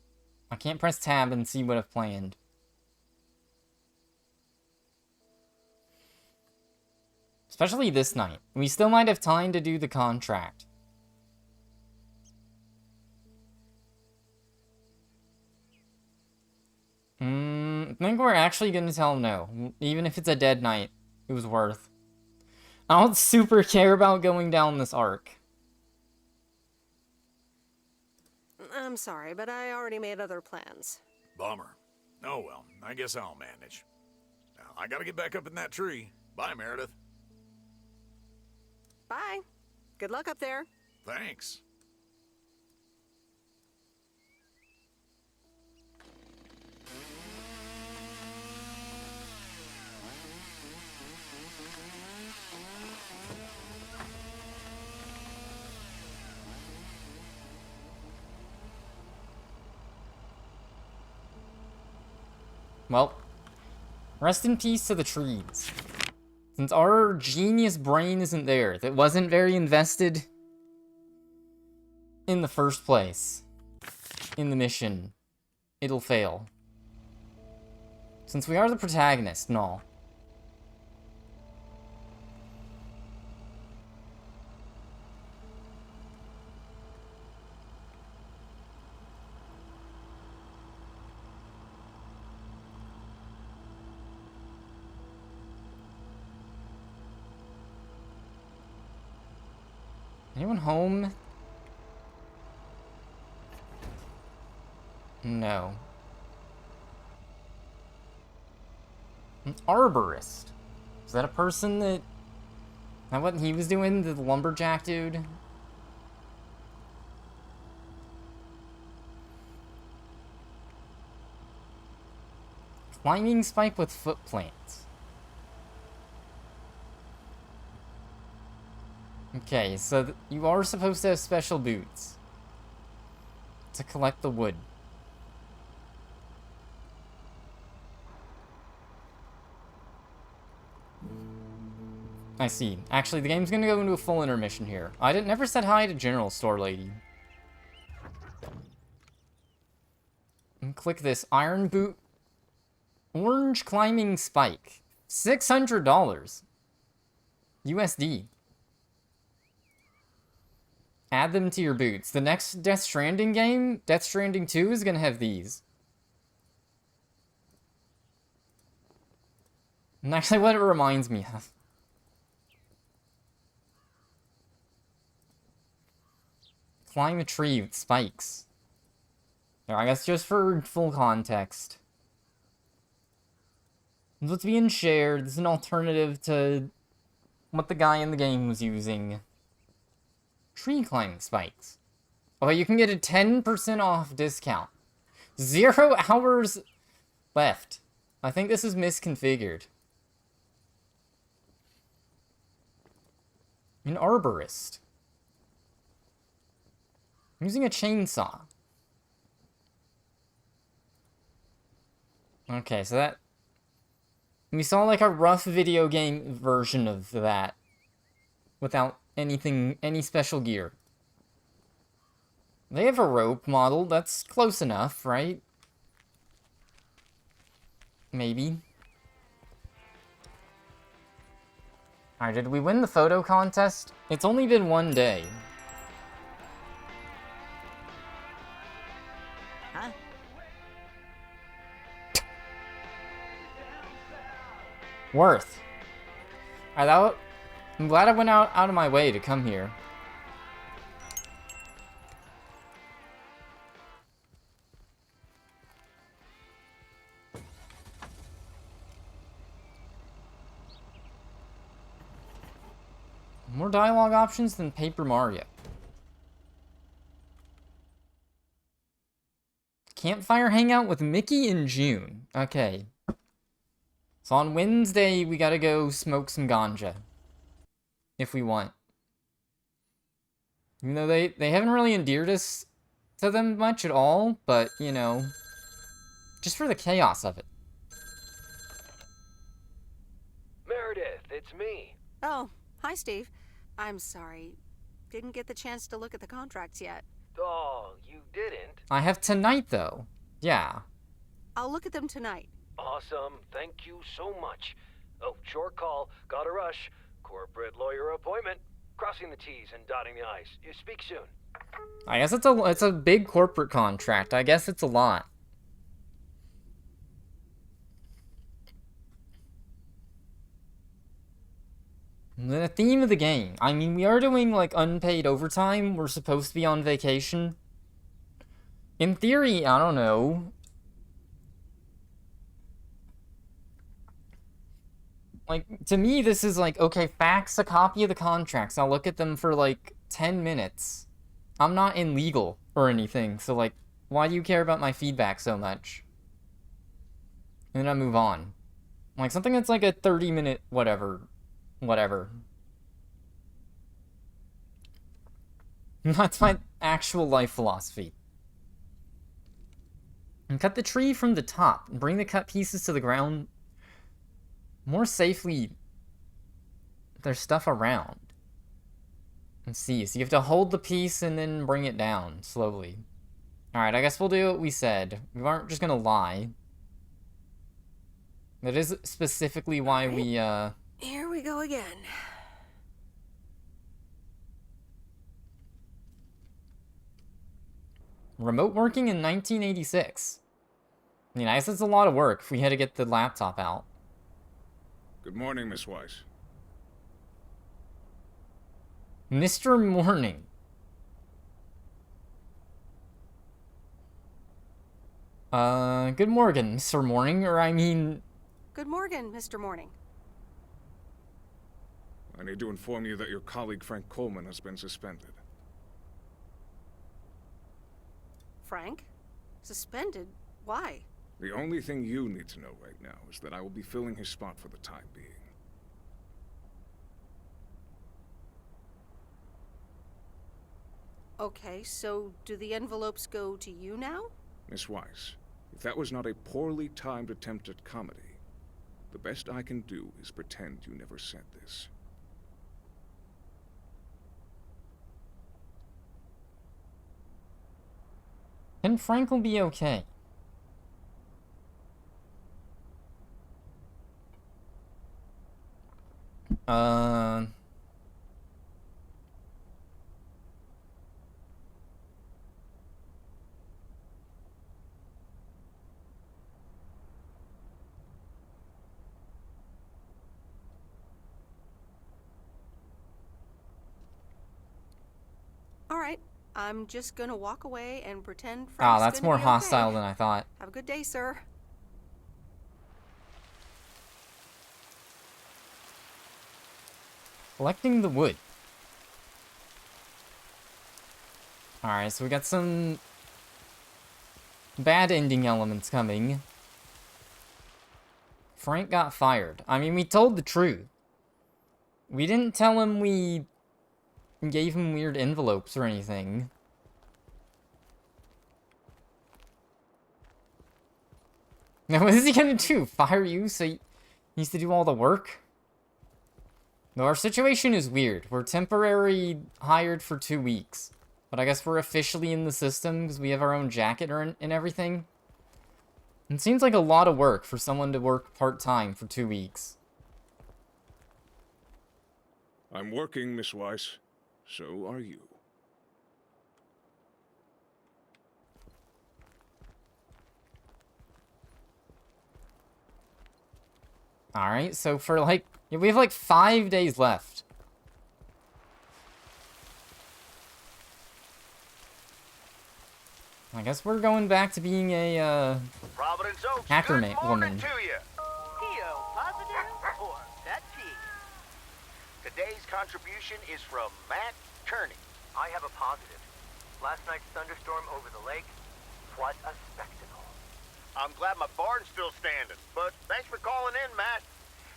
I can't press tab and see what I've planned. Especially this night. We still might have time to do the contract. I think we're actually gonna tell him no. Even if it's a dead night, it was worth. I don't super care about going down this arc. I'm sorry, but I already made other plans. Bummer. Oh well, I guess I'll manage. Now, I gotta get back up in that tree. Bye, Meredith. Bye. Good luck up there. Thanks. Well, rest in peace to the trees. Since our genius brain isn't there, that wasn't very invested in the first place, in the mission, it'll fail. Since we are the protagonist and all. Anyone home? No. An arborist. Is that a person that... That what he was doing? The lumberjack dude? Climbing spike with foot plants. Okay, so you are supposed to have special boots to collect the wood. I see. Actually, the game's gonna go into a full intermission here. I never said hi to General Store Lady. And click this iron boot. Orange climbing spike. $600. USD. Add them to your boots. The next Death Stranding game, Death Stranding 2, is gonna have these. And actually what it reminds me of. Climb a tree with spikes. Now, I guess just for full context. What's being shared is an alternative to what the guy in the game was using. Tree climbing spikes. Oh, you can get a 10% off discount. 0 hours left. I think this is misconfigured. An arborist. I'm using a chainsaw. Okay, so that... We saw like a rough video game version of that. Without anything, any special gear. They have a rope model, that's close enough, right? Maybe. Alright, did we win the photo contest? It's only been one day. Huh? Worth. I'm glad I went out of my way to come here. More dialogue options than Paper Mario. Campfire hangout with Mickey in June. Okay. So on Wednesday, we gotta go smoke some ganja. If we want. Even though they haven't really endeared us to them much at all, but, you know, just for the chaos of it. Meredith, it's me. Oh, hi, Steve. I'm sorry. Didn't get the chance to look at the contracts yet. Oh, you didn't? I have tonight, though. Yeah. I'll look at them tonight. Awesome. Thank you so much. Oh, short call. Gotta rush. Corporate lawyer appointment. Crossing the T's and dotting the I's. You speak soon. I guess it's a big corporate contract. I guess it's a lot. The theme of the game. I mean, we are doing, like, unpaid overtime. We're supposed to be on vacation. In theory, I don't know. Like, to me, this is like, okay, fax a copy of the contracts. I'll look at them for, like, 10 minutes. I'm not in legal or anything, so, like, why do you care about my feedback so much? And then I move on. Like, something that's like a 30-minute whatever. That's my actual life philosophy. And cut the tree from the top. And bring the cut pieces to the ground more safely. There's stuff around. Let's see. So you have to hold the piece and then bring it down slowly. Alright, I guess we'll do what we said. We aren't just gonna lie. That is specifically why we, Here we go again. Remote working in 1986. I mean, I guess it's a lot of work if we had to get the laptop out. Good morning, Miss Weiss. Mr. Morning. Good morning, Mr. Morning, or I mean... Good morning, Mr. Morning. I need to inform you that your colleague Frank Coleman has been suspended. Frank? Suspended? Why? The only thing you need to know right now is that I will be filling his spot for the time being. Okay, so do the envelopes go to you now? Miss Weiss, if that was not a poorly timed attempt at comedy, the best I can do is pretend you never said this. And Frank will be okay. All right, I'm just gonna walk away and pretend Frank's Ah, that's gonna more be hostile okay. than I thought. Have a good day, sir. Collecting the wood. Alright, so we got some bad ending elements coming. Frank got fired. I mean, we told the truth. We didn't tell him we gave him weird envelopes or anything. Now, what is he gonna do? Fire you so he needs to do all the work? No, our situation is weird. We're temporary hired for 2 weeks. But I guess we're officially in the system because we have our own jacket and everything. It seems like a lot of work for someone to work part-time for 2 weeks. I'm working, Miss Weiss. So are you. Alright, so for like... yeah, we have like 5 days left. I guess we're going back to being a, Providence Oaks, hacker good woman. morning to you. P.O. positive or pet peeve? Today's contribution is from Matt Kearney. I have a positive. Last night's thunderstorm over the lake, what a spectacle. I'm glad my barn's still standing, but thanks for calling in, Matt.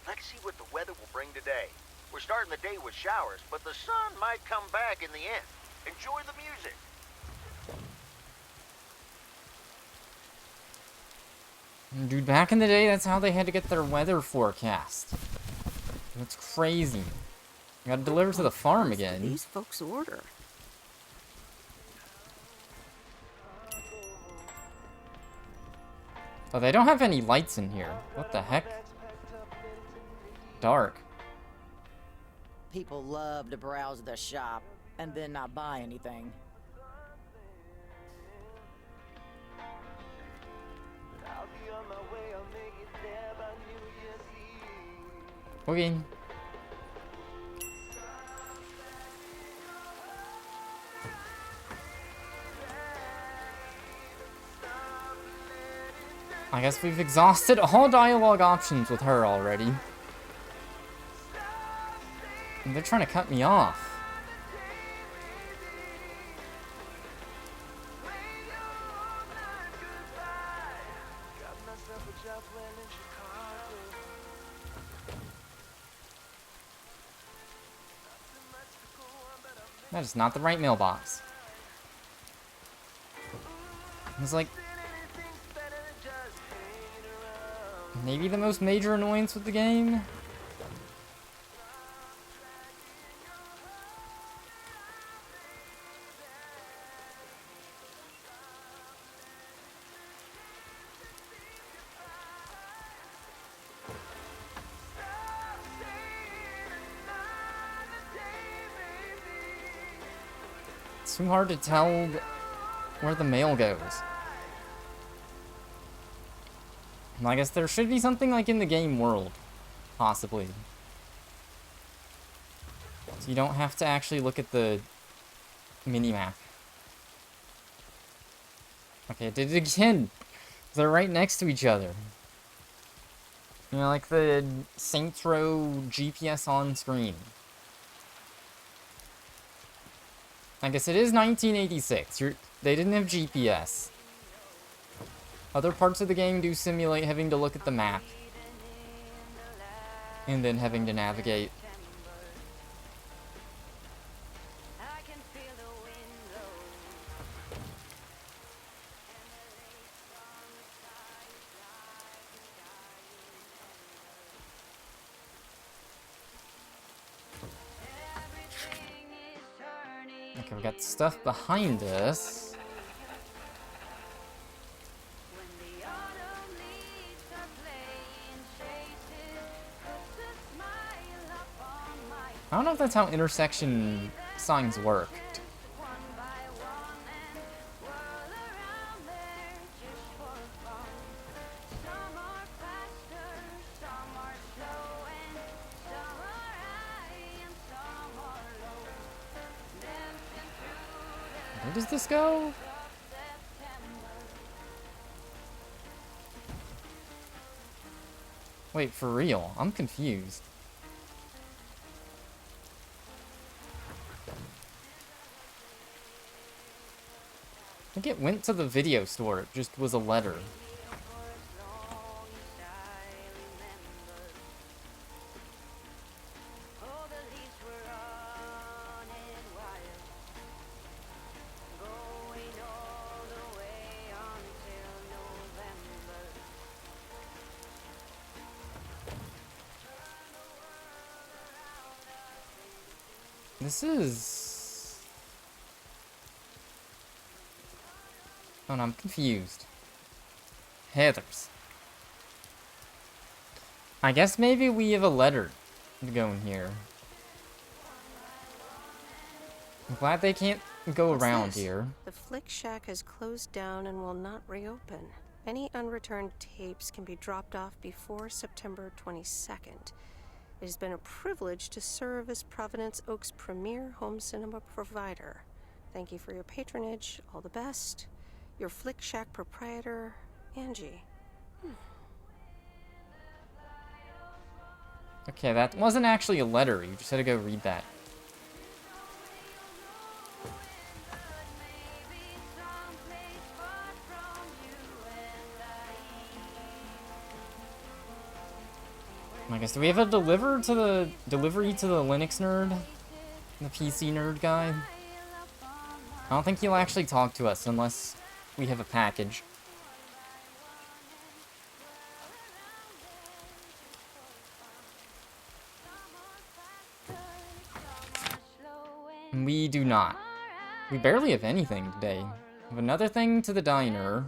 Let's see what the weather will bring today. We're starting the day with showers, but the sun might come back in the end. Enjoy the music. Dude, back in the day, that's how they had to get their weather forecast. That's crazy. You gotta deliver to the farm again. These folks order. Oh, they don't have any lights in here. What the heck? Dark. People love to browse the shop and then not buy anything. Okay. I guess we've exhausted all dialogue options with her already. And they're trying to cut me off. That is not the right mailbox. It's like... maybe the most major annoyance with the game? It's too hard to tell where the mail goes. I guess there should be something like in the game world, possibly. So you don't have to actually look at the mini-map. Okay, I did it again. They're right next to each other. You know, like the Saints Row GPS on screen. I guess it is 1986. They didn't have GPS. Other parts of the game do simulate having to look at the map. And then having to navigate. Okay, we got stuff behind us. I don't know if that's how intersection signs worked. Where does this go? Wait, for real? I'm confused. I think it went to the video store. It just was a letter. This is... oh no, I'm confused. Heathers. I guess maybe we have a letter to go in here. I'm glad they can't go What's around this? here. The Flick Shack has closed down and will not reopen. Any unreturned tapes can be dropped off before September 22nd. It has been a privilege to serve as Providence Oak's premier home cinema provider. Thank you for your patronage. All the best. Your Flick Shack proprietor, Angie. Okay, that wasn't actually a letter. You just had to go read that. I guess, do we have a delivery to the Linux nerd? The PC nerd guy? I don't think he'll actually talk to us unless we have a package. We do not. We barely have anything today. We have another thing to the diner.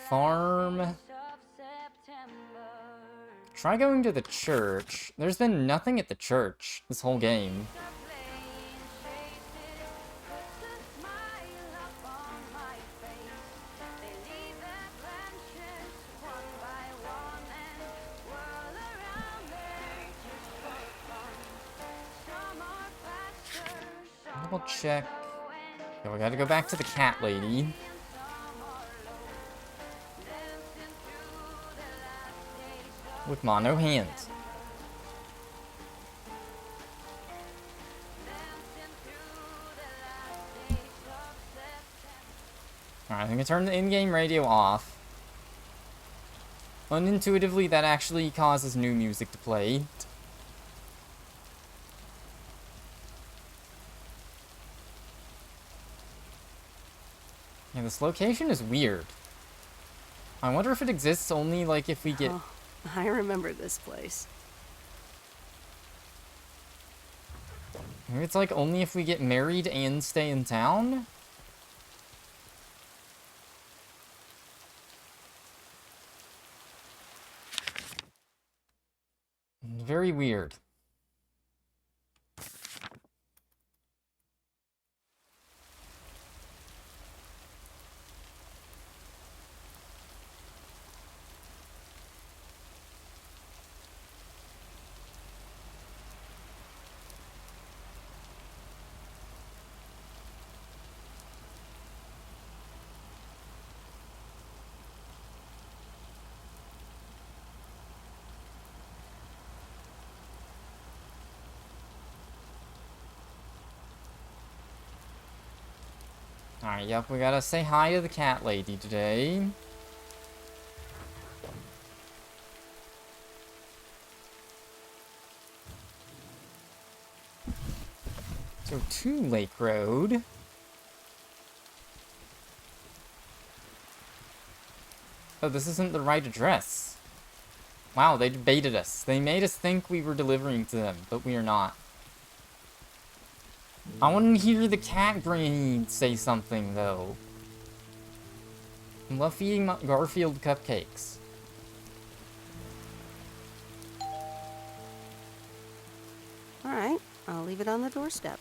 Farm. Try going to the church. There's been nothing at the church this whole game. Double check. Okay, we gotta go back to the cat lady. With mono hands. Alright, I'm gonna turn the in-game radio off. Unintuitively, that actually causes new music to play. Yeah, this location is weird. I wonder if it exists only, like, if we get... Oh, I remember this place. Maybe it's, like, only if we get married and stay in town? Very weird. Alright, yep, we gotta say hi to the cat lady today. So, to Lake Road. Oh, this isn't the right address. Wow, they baited us. They made us think we were delivering to them, but we are not. I want to hear the cat granny say something, though. I love eating Garfield cupcakes. Alright, I'll leave it on the doorstep.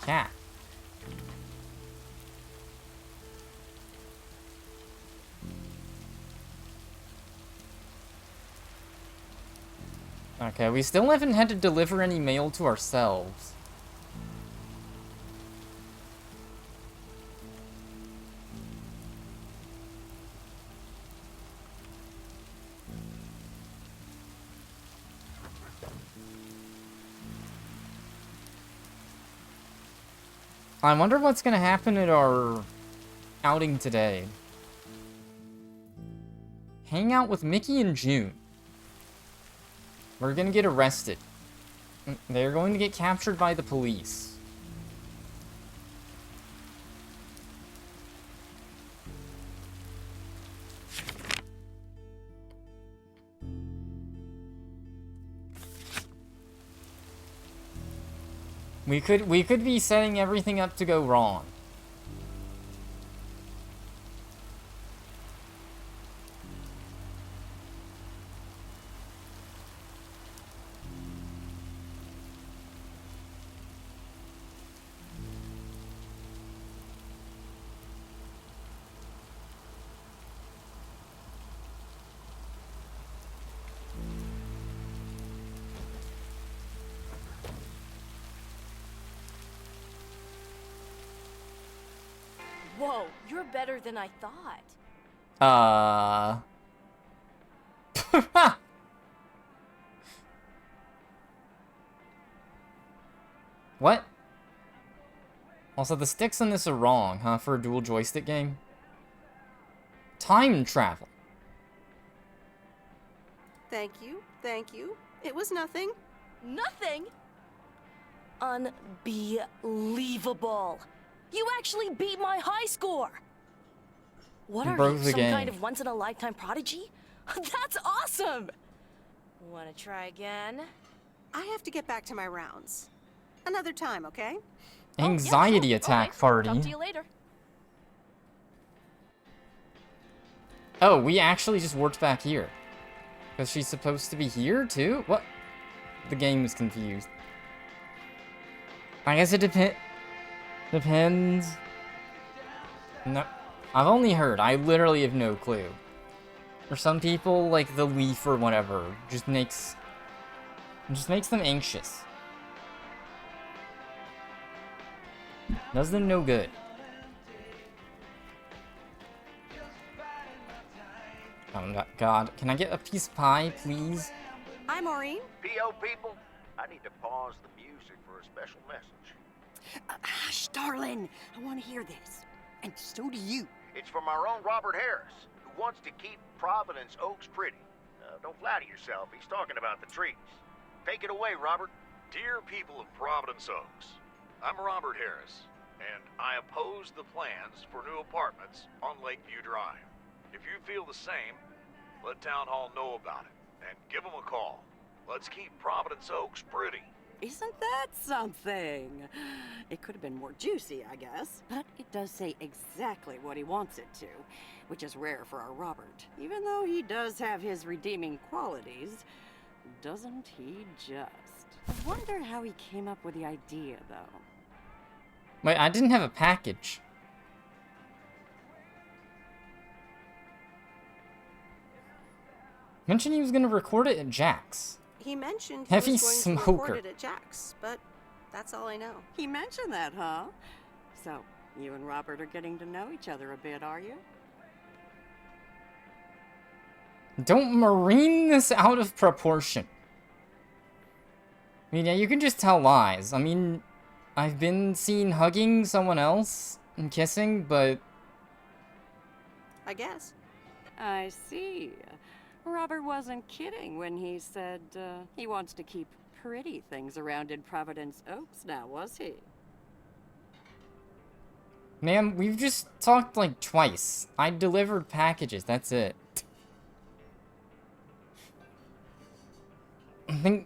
Cat. Okay, we still haven't had to deliver any mail to ourselves. I wonder what's gonna happen at our outing today. Hang out with Mickey and June. We're gonna get arrested. They're going to get captured by the police. We could be setting everything up to go wrong. Whoa, you're better than I thought. What? Also, the sticks on this are wrong, huh, for a dual joystick game? Time travel. Thank you, thank you. It was nothing. Nothing? Unbelievable. You actually beat my high score. What are you, some kind of once-in-a-lifetime prodigy? That's awesome! Wanna try again? I have to get back to my rounds. Another time, okay? Anxiety attack party. Talk to you later. Oh, we actually just worked back here. Because she's supposed to be here, too? What? The game is confused. I guess it depends. No, I've only heard. I literally have no clue. For some people, like the leaf or whatever, just makes them anxious. Does them no good. Oh God, can I get a piece of pie, please? Hi, Maureen. P.O. people, I need to pause the music for a special message. Hush, darling. I want to hear this. And so do you. It's from our own Robert Harris, who wants to keep Providence Oaks pretty. Don't flatter yourself. He's talking about the trees. Take it away, Robert. Dear people of Providence Oaks, I'm Robert Harris, and I oppose the plans for new apartments on Lakeview Drive. If you feel the same, let Town Hall know about it, and give them a call. Let's keep Providence Oaks pretty. Isn't that something? It could have been more juicy, I guess. But it does say exactly what he wants it to, which is rare for our Robert. Even though he does have his redeeming qualities, doesn't he just? I wonder how he came up with the idea, though. Wait, I didn't have a package. Mentioned he was gonna record it at Jack's. He mentioned he Heavy was going to smoker. record it at Jack's, but that's all I know. He mentioned that, huh? So, you and Robert are getting to know each other a bit, are you? Don't marine this out of proportion. I mean, yeah, you can just tell lies. I mean, I've been seen hugging someone else and kissing, but... I guess. I see. Robert wasn't kidding when he said he wants to keep pretty things around in Providence Oaks now, was he? Ma'am, we've just talked like twice. I delivered packages, that's it. I think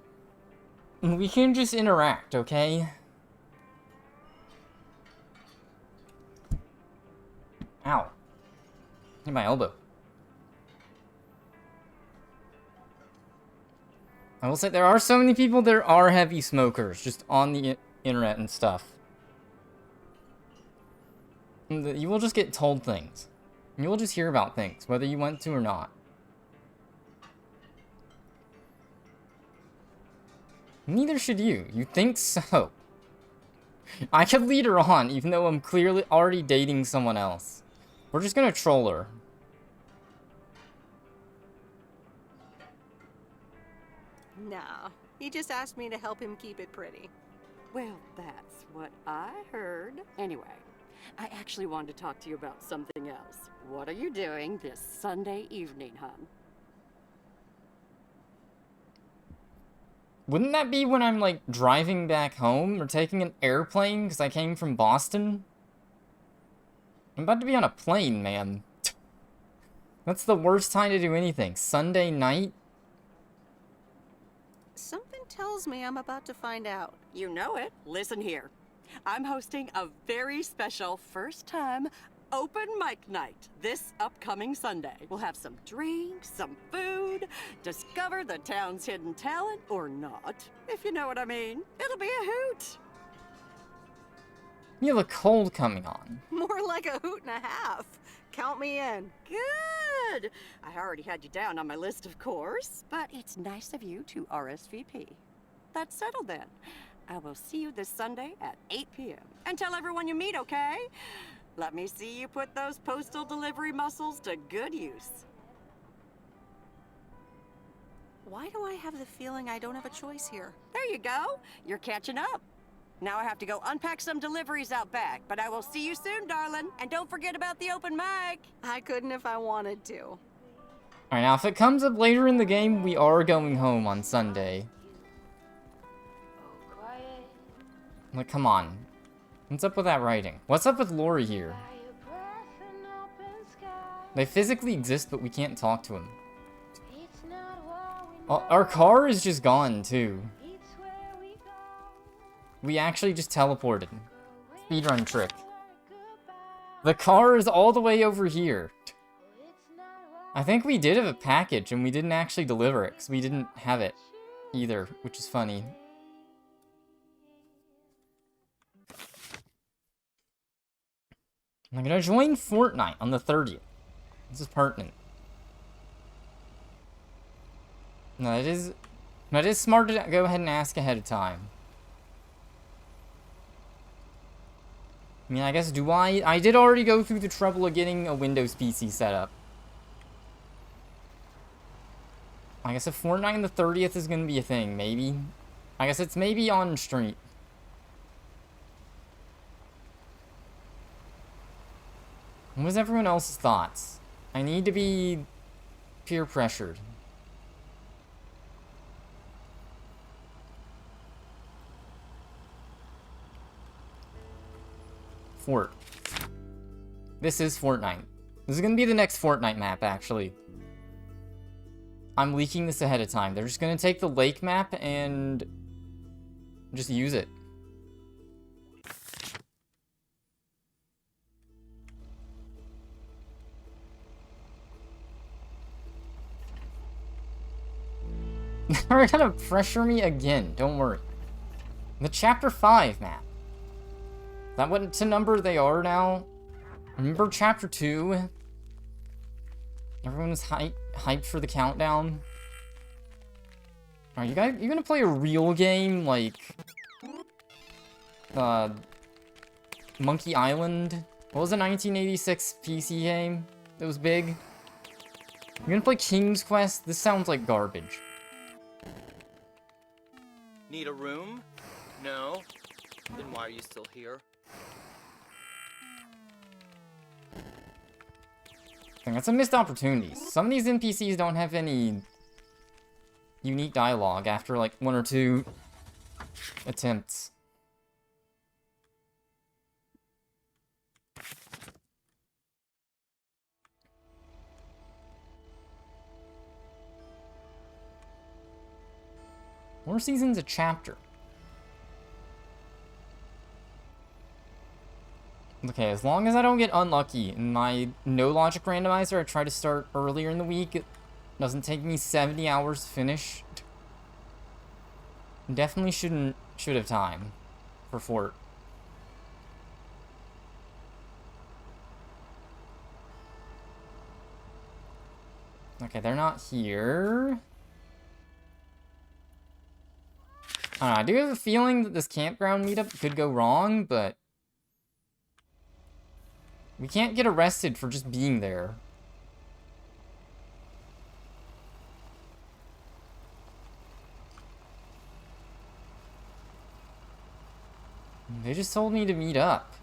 we can just interact, okay? Ow. Hit my elbow. I will say there are so many people that are heavy smokers just on the internet and stuff. You will just get told things. You will just hear about things, whether you want to or not. Neither should you. You think so. I could lead her on, even though I'm clearly already dating someone else. We're just gonna troll her. Nah, he just asked me to help him keep it pretty. Well, that's what I heard. Anyway, I actually wanted to talk to you about something else. What are you doing this Sunday evening, hon? Wouldn't that be when I'm, like, driving back home or taking an airplane because I came from Boston? I'm about to be on a plane, man. That's the worst time to do anything. Sunday night? Something tells me I'm about to find out. You know it. Listen here. I'm hosting a very special first-time open mic night this upcoming Sunday. We'll have some drinks, some food, discover the town's hidden talent, or not, if you know what I mean. It'll be a hoot. You have a cold coming on. More like a hoot and a half. Count me in. Good. I already had you down on my list, of course, but it's nice of you to RSVP. That's settled then. I will see you this Sunday at 8 p.m. And tell everyone you meet, okay? Let me see you put those postal delivery muscles to good use. Why do I have the feeling I don't have a choice here? There you go. You're catching up. Now I have to go unpack some deliveries out back, but I will see you soon, darling. And don't forget about the open mic. I couldn't if I wanted to. Alright, now if it comes up later in the game, we are going home on Sunday. Like, come on. What's up with that writing? What's up with Lori here? They physically exist, but we can't talk to them. Our car is just gone, too. We actually just teleported. Speedrun trick. The car is all the way over here. I think we did have a package, and we didn't actually deliver it, because we didn't have it either, which is funny. I'm gonna join Fortnite on the 30th. This is pertinent. No, it is smart to go ahead and ask ahead of time. I mean, I guess, I did already go through the trouble of getting a Windows PC set up. I guess if Fortnite on the 30th is gonna be a thing, maybe. I guess it's maybe on street. What is everyone else's thoughts? I need to be peer pressured. Fort. This is Fortnite. This is gonna be the next Fortnite map, actually. I'm leaking this ahead of time. They're just gonna take the lake map and just use it. They're gonna pressure me again, don't worry. The Chapter 5 map. Is that what to number they are now? Remember Chapter 2? Everyone was hyped for the countdown. Are you gonna play a real game like Monkey Island? What was the 1986 PC game that was big? You're gonna play King's Quest? This sounds like garbage. Need a room? No? Then why are you still here? I think that's a missed opportunity. Some of these NPCs don't have any unique dialogue after like 1 or 2 attempts. More seasons a chapter. Okay, as long as I don't get unlucky in my no logic randomizer, I try to start earlier in the week. It doesn't take me 70 hours to finish. Definitely should have time for Fort. Okay, they're not here. I don't know, I do have a feeling that this campground meetup could go wrong, but we can't get arrested for just being there. They just told me to meet up.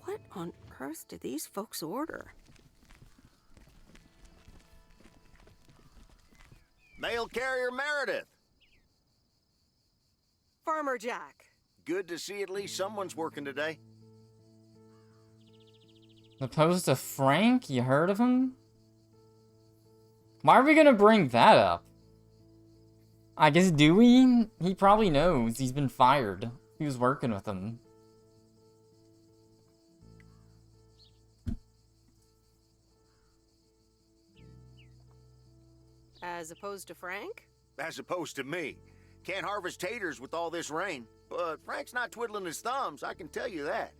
What on earth did these folks order? Mail carrier Meredith. Farmer Jack. Good to see at least someone's working today. Opposed to Frank? You heard of him? Why are we gonna bring that up? I guess Dewey? He probably knows. He's been fired. He was working with him. As opposed to Frank? As opposed to me. Can't harvest taters with all this rain. But Frank's not twiddling his thumbs, I can tell you that.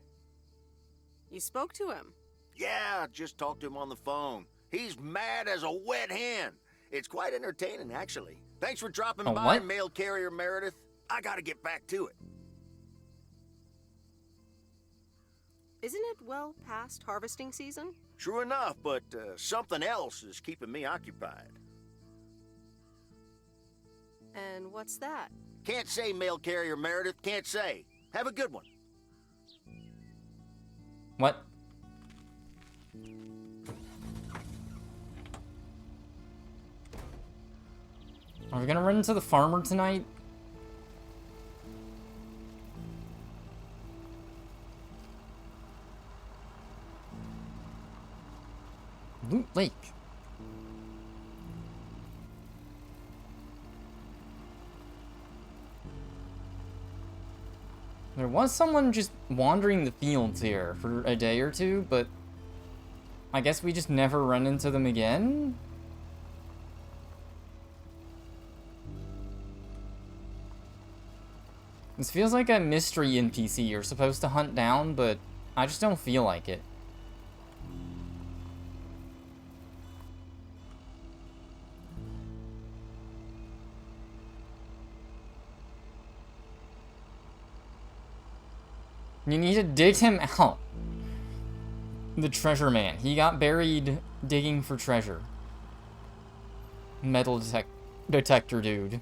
You spoke to him? Yeah, just talked to him on the phone. He's mad as a wet hen. It's quite entertaining, actually. Thanks for dropping by, what? mail carrier Meredith. I gotta get back to it. Isn't it well past harvesting season? True enough, but something else is keeping me occupied. And what's that? Can't say, mail carrier Meredith, can't say. Have a good one. What? Are we gonna run into the farmer tonight? Loot Lake. There was someone just wandering the fields here for a day or two, but I guess we just never run into them again? This feels like a mystery NPC you're supposed to hunt down, but I just don't feel like it. You need to dig him out. The treasure man. He got buried digging for treasure. Metal detector dude.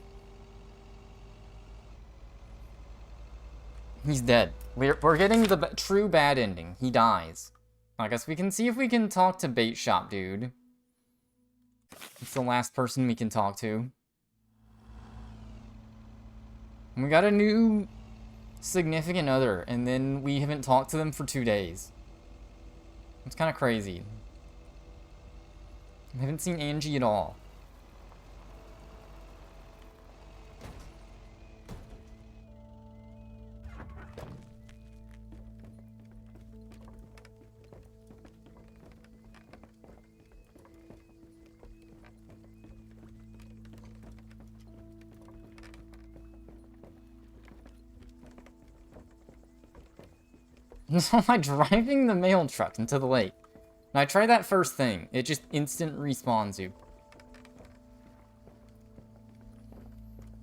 He's dead. We're getting the true bad ending. He dies. I guess we can see if we can talk to Bait Shop dude. It's the last person we can talk to. And we got a new significant other, and then we haven't talked to them for 2 days. It's kind of crazy. I haven't seen Angie at all. So am I driving the mail truck into the lake? Now I try that first thing. It just instant respawns you.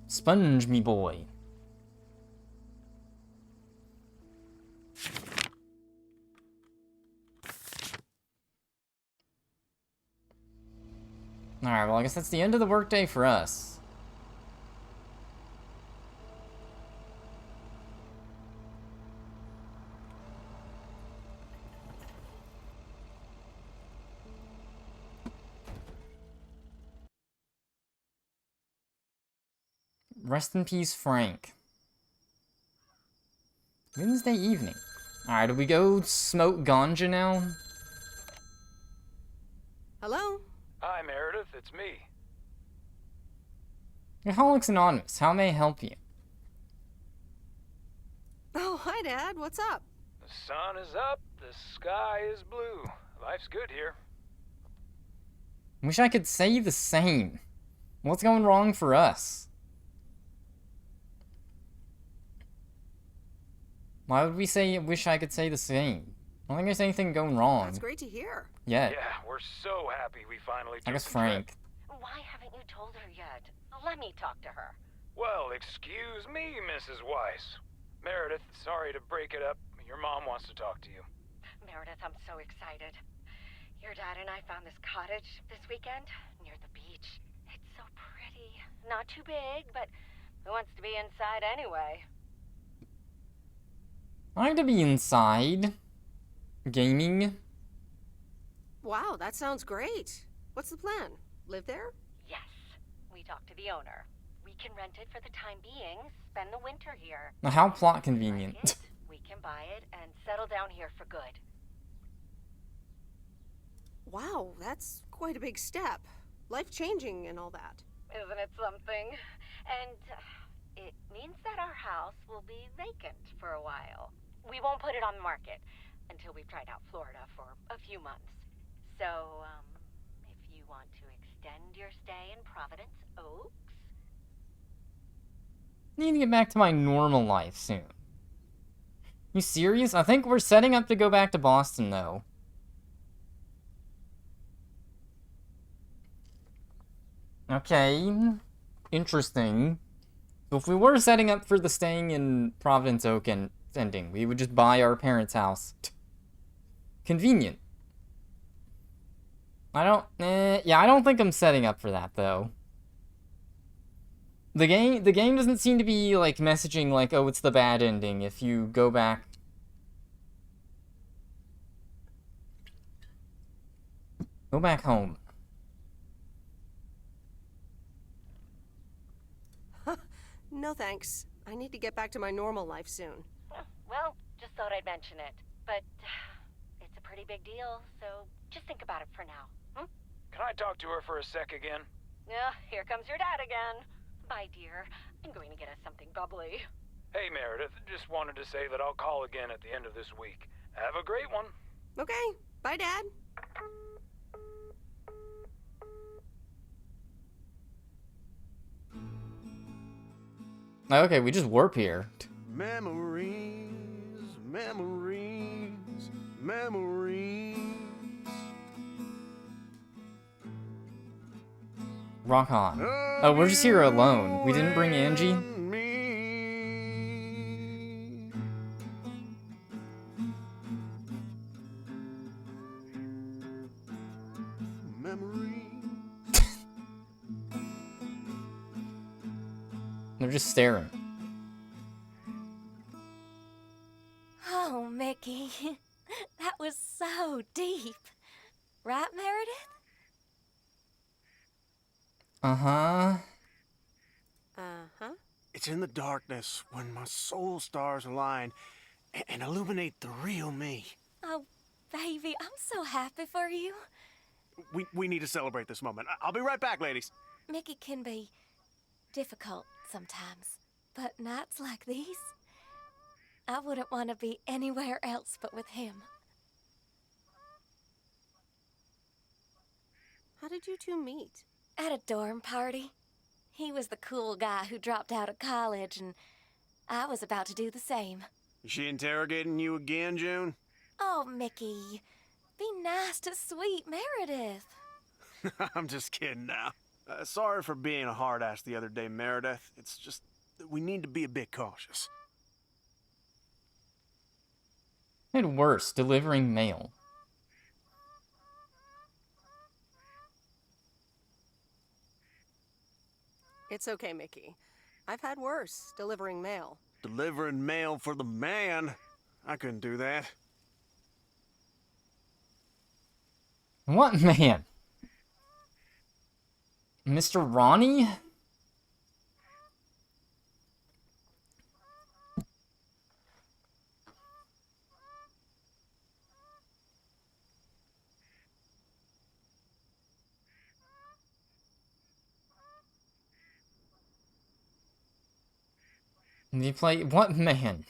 Sponge me boy. Alright, well I guess that's the end of the workday for us. Rest in peace, Frank. Wednesday evening. Alright, do we go smoke ganja now? Hello? Hi, Meredith. It's me. Alcoholics Anonymous. How may I help you? Oh, hi, Dad. What's up? The sun is up. The sky is blue. Life's good here. Wish I could say the same. What's going wrong for us? Why would we say wish I could say the same? I don't think there's anything going wrong. That's great to hear. Yeah. Yeah, we're so happy we finally took I guess the Frank. trip. Why haven't you told her yet? Let me talk to her. Well, excuse me, Mrs. Weiss. Meredith, sorry to break it up. Your mom wants to talk to you. Meredith, I'm so excited. Your dad and I found this cottage this weekend near the beach. It's so pretty. Not too big, but who wants to be inside anyway? I like to be inside. Gaming? Wow, that sounds great. What's the plan? Live there? Yes. We talked to the owner. We can rent it for the time being, spend the winter here. Now, how plot Like convenient. it, we can buy it and settle down here for good. Wow, that's quite a big step. Life-changing and all that. Isn't it something? And it means that our house will be vacant for a while. We won't put it on the market until we've tried out Florida for a few months. So, if you want to extend your stay in Providence Oaks... Need to get back to my normal life soon. You serious? I think we're setting up to go back to Boston, though. Okay. Interesting. So if we were setting up for the staying in Providence Oak and ending, we would just buy our parents' house. Convenient. Yeah, I don't think I'm setting up for that, though. The game doesn't seem to be, like, messaging, like, oh, it's the bad ending if you go back. Go back home. No thanks. I need to get back to my normal life soon. Well, just thought I'd mention it. But it's a pretty big deal, so just think about it for now. Can I talk to her for a sec again? Yeah, here comes your dad again. Bye, dear. I'm going to get us something bubbly. Hey, Meredith. Just wanted to say that I'll call again at the end of this week. Have a great one. Okay. Bye, Dad. Okay, we just warp here. Memories, memories, memories. Rock on. Oh, we're just here alone. We didn't bring Angie? They're just staring. Oh, Mickey. That was so deep. Right, Meredith? Uh-huh. Uh-huh. It's in the darkness when my soul stars align and illuminate the real me. Oh, baby, I'm so happy for you. We need to celebrate this moment. I'll be right back, ladies. Mickey can be difficult sometimes, but nights like these, I wouldn't want to be anywhere else but with him. How did you two meet? At a dorm party. He was the cool guy who dropped out of college, and I was about to do the same. Is she interrogating you again, June? Oh, Mickey, be nice to sweet Meredith. I'm just kidding now. Sorry for being a hard ass the other day, Meredith. It's just that we need to be a bit cautious. And worse, delivering mail. It's okay, Mickey. I've had worse, delivering mail. Delivering mail for the man? I couldn't do that. What man? Mr. Ronnie? You play what man?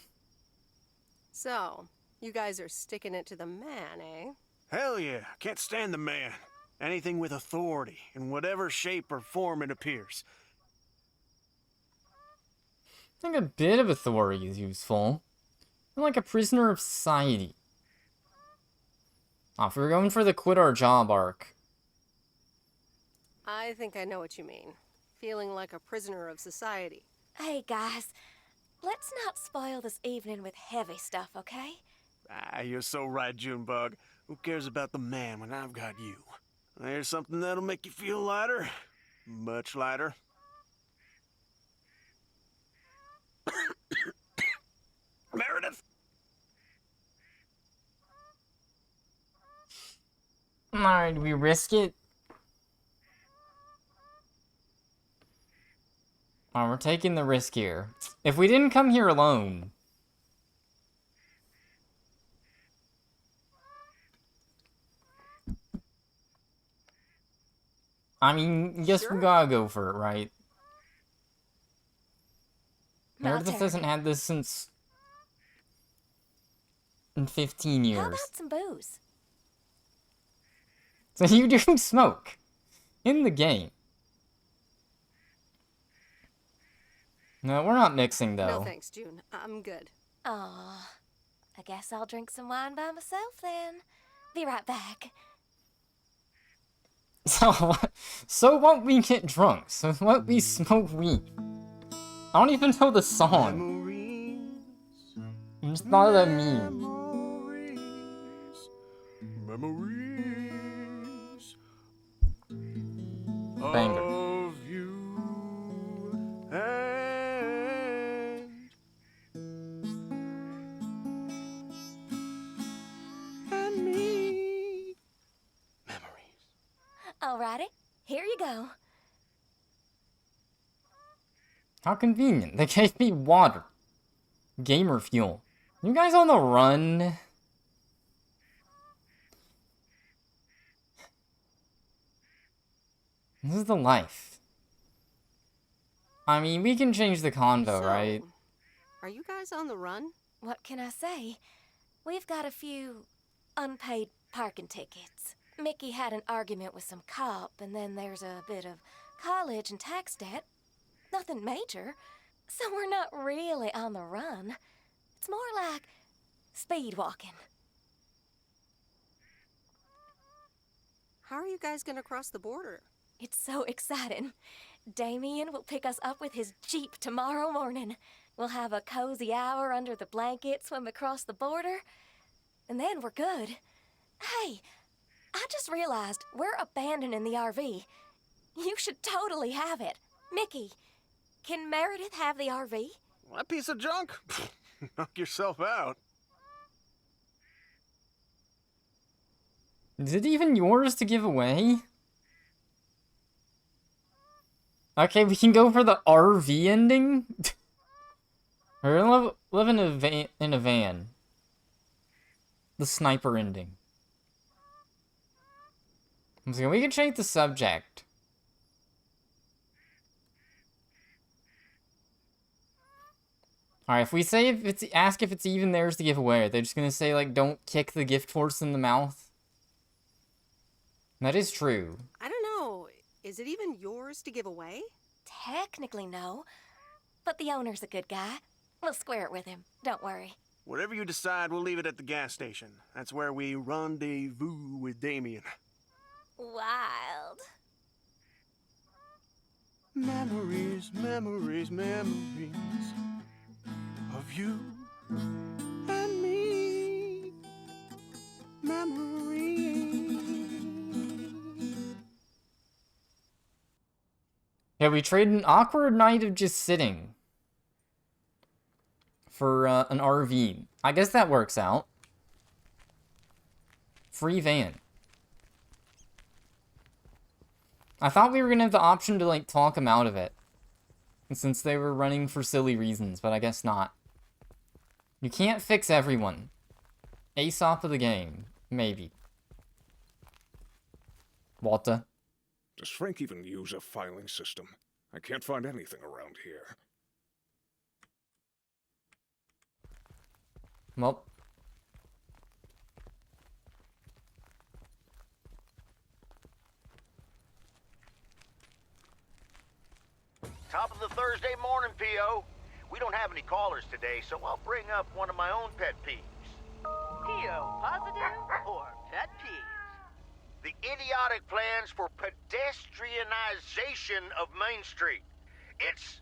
So, you guys are sticking it to the man, eh? Hell yeah, can't stand the man. Anything with authority, in whatever shape or form it appears. I think a bit of authority is useful. I'm like a prisoner of society. Oh, if we're going for the quit our job arc. I think I know what you mean. Feeling like a prisoner of society. Hey, guys, let's not spoil this evening with heavy stuff, okay? Ah, you're so right, Junebug. Who cares about the man when I've got you? There's something that'll make you feel lighter. Much lighter. Meredith! Alright, we risk it. Alright, we're taking the risk here. If we didn't come here alone... I mean, guess we gotta go for it, right? Meredith hasn't had this since... in 15 years. How about some booze? So you do smoke. In the game. No, we're not mixing, though. No thanks, June. I'm good. Aw, I guess I'll drink some wine by myself then. Be right back. So what we get drunk, so what we smoke weed. I don't even know the song. I just thought of that meme. Memories Banger. of you and me. Alrighty, here you go. How convenient. They gave me water. Gamer fuel. You guys on the run? This is the life. I mean, we can change the convo, right? Are you guys on the run? What can I say? We've got a few unpaid parking tickets. Mickey had an argument with some cop, and then there's a bit of college and tax debt. Nothing major. So we're not really on the run. It's more like speed walking. How are you guys gonna cross the border? It's so exciting. Damien will pick us up with his Jeep tomorrow morning. We'll have a cozy hour under the blankets when we cross the border, and then we're good. Hey, I just realized we're abandoning the RV. You should totally have it. Mickey, can Meredith have the RV? That piece of junk? Knock yourself out. Is it even yours to give away? Okay, we can go for the RV ending? We're gonna live in a van. The sniper ending. So we can change the subject. Alright, if we say ask if it's even theirs to give away, they're just gonna say, like, don't kick the gift horse in the mouth. That is true. I don't know. Is it even yours to give away? Technically, no. But the owner's a good guy. We'll square it with him. Don't worry. Whatever you decide, we'll leave it at the gas station. That's where we rendezvous with Damien. Wild. Memories, memories, memories of you and me. Memories. Yeah, we trade an awkward night of just sitting for an RV. I guess that works out. Free van. I thought we were gonna have the option to, like, talk them out of it, since they were running for silly reasons, but I guess not. You can't fix everyone. Aesop of the game. Maybe. Walter. Does Frank even use a filing system? I can't find anything around here. Well. Top of the Thursday morning, P.O. We don't have any callers today, so I'll bring up one of my own pet peeves. P.O. positive or pet peeves? The idiotic plans for pedestrianization of Main Street. It's...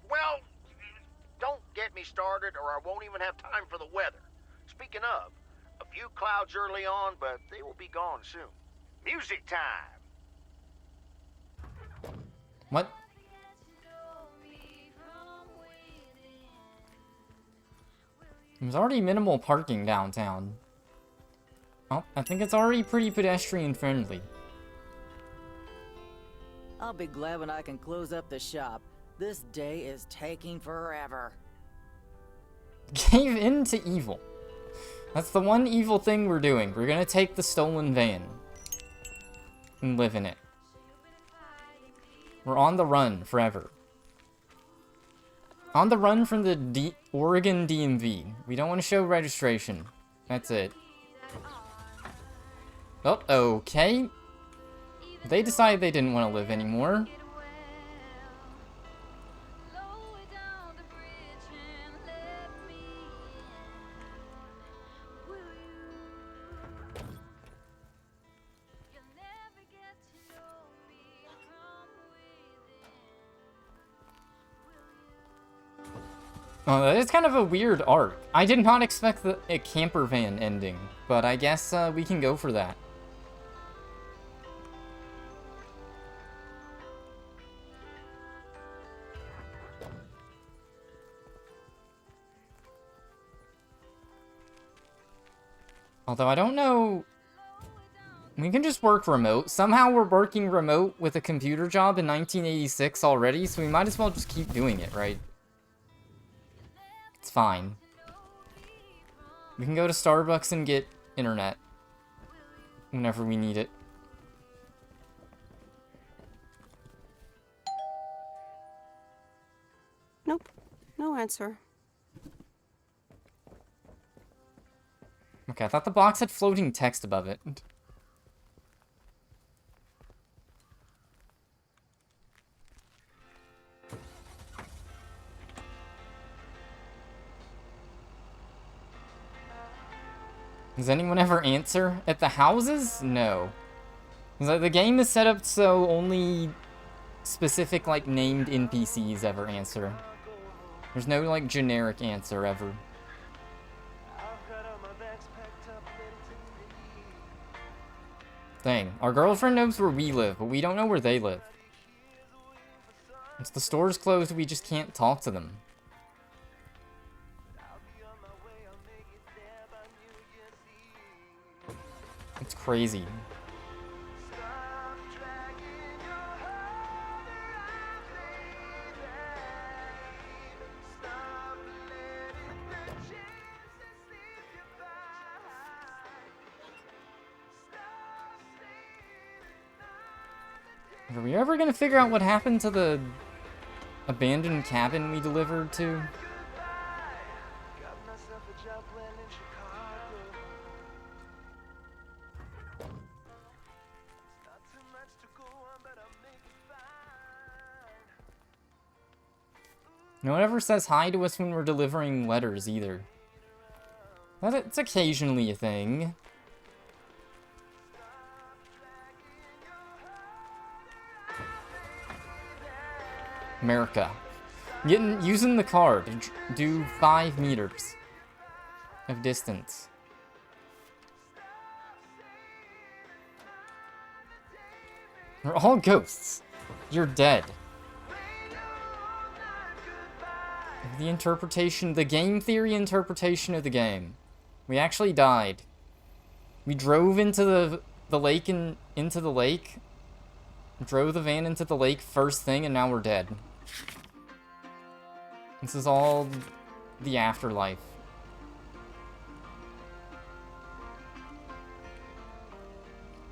Well, don't get me started or I won't even have time for the weather. Speaking of, a few clouds early on, but they will be gone soon. Music time! What? There's already minimal parking downtown. Oh, I think it's already pretty pedestrian friendly. I'll be glad when I can close up the shop. This day is taking forever. Gave in to evil. That's the one evil thing we're doing. We're gonna take the stolen van and live in it. We're on the run forever. On the run from the Oregon DMV. We don't want to show registration. That's it. Oh, okay. They decided they didn't want to live anymore. That is kind of a weird arc. I did not expect a camper van ending, but I guess we can go for that. Although I don't know... We can just work remote. Somehow we're working remote with a computer job in 1986 already, so we might as well just keep doing it, right? It's fine. We can go to Starbucks and get internet whenever we need it. Nope. No answer. Okay, I thought the box had floating text above it. Does anyone ever answer at the houses? No. The game is set up so only specific, like, named NPCs ever answer. There's no, like, generic answer ever. Dang, our girlfriend knows where we live, but we don't know where they live. Since the store's closed, we just can't talk to them. It's crazy. Are we ever gonna figure out what happened to the abandoned cabin we delivered to? No one ever says hi to us when we're delivering letters, either. It's occasionally a thing. America. Using the car to do 5 meters of distance. We're all ghosts. You're dead. The interpretation, the game theory interpretation of the game. We actually died. We drove into the lake and into the lake. Drove the van into the lake first thing, and now we're dead. This is all the afterlife.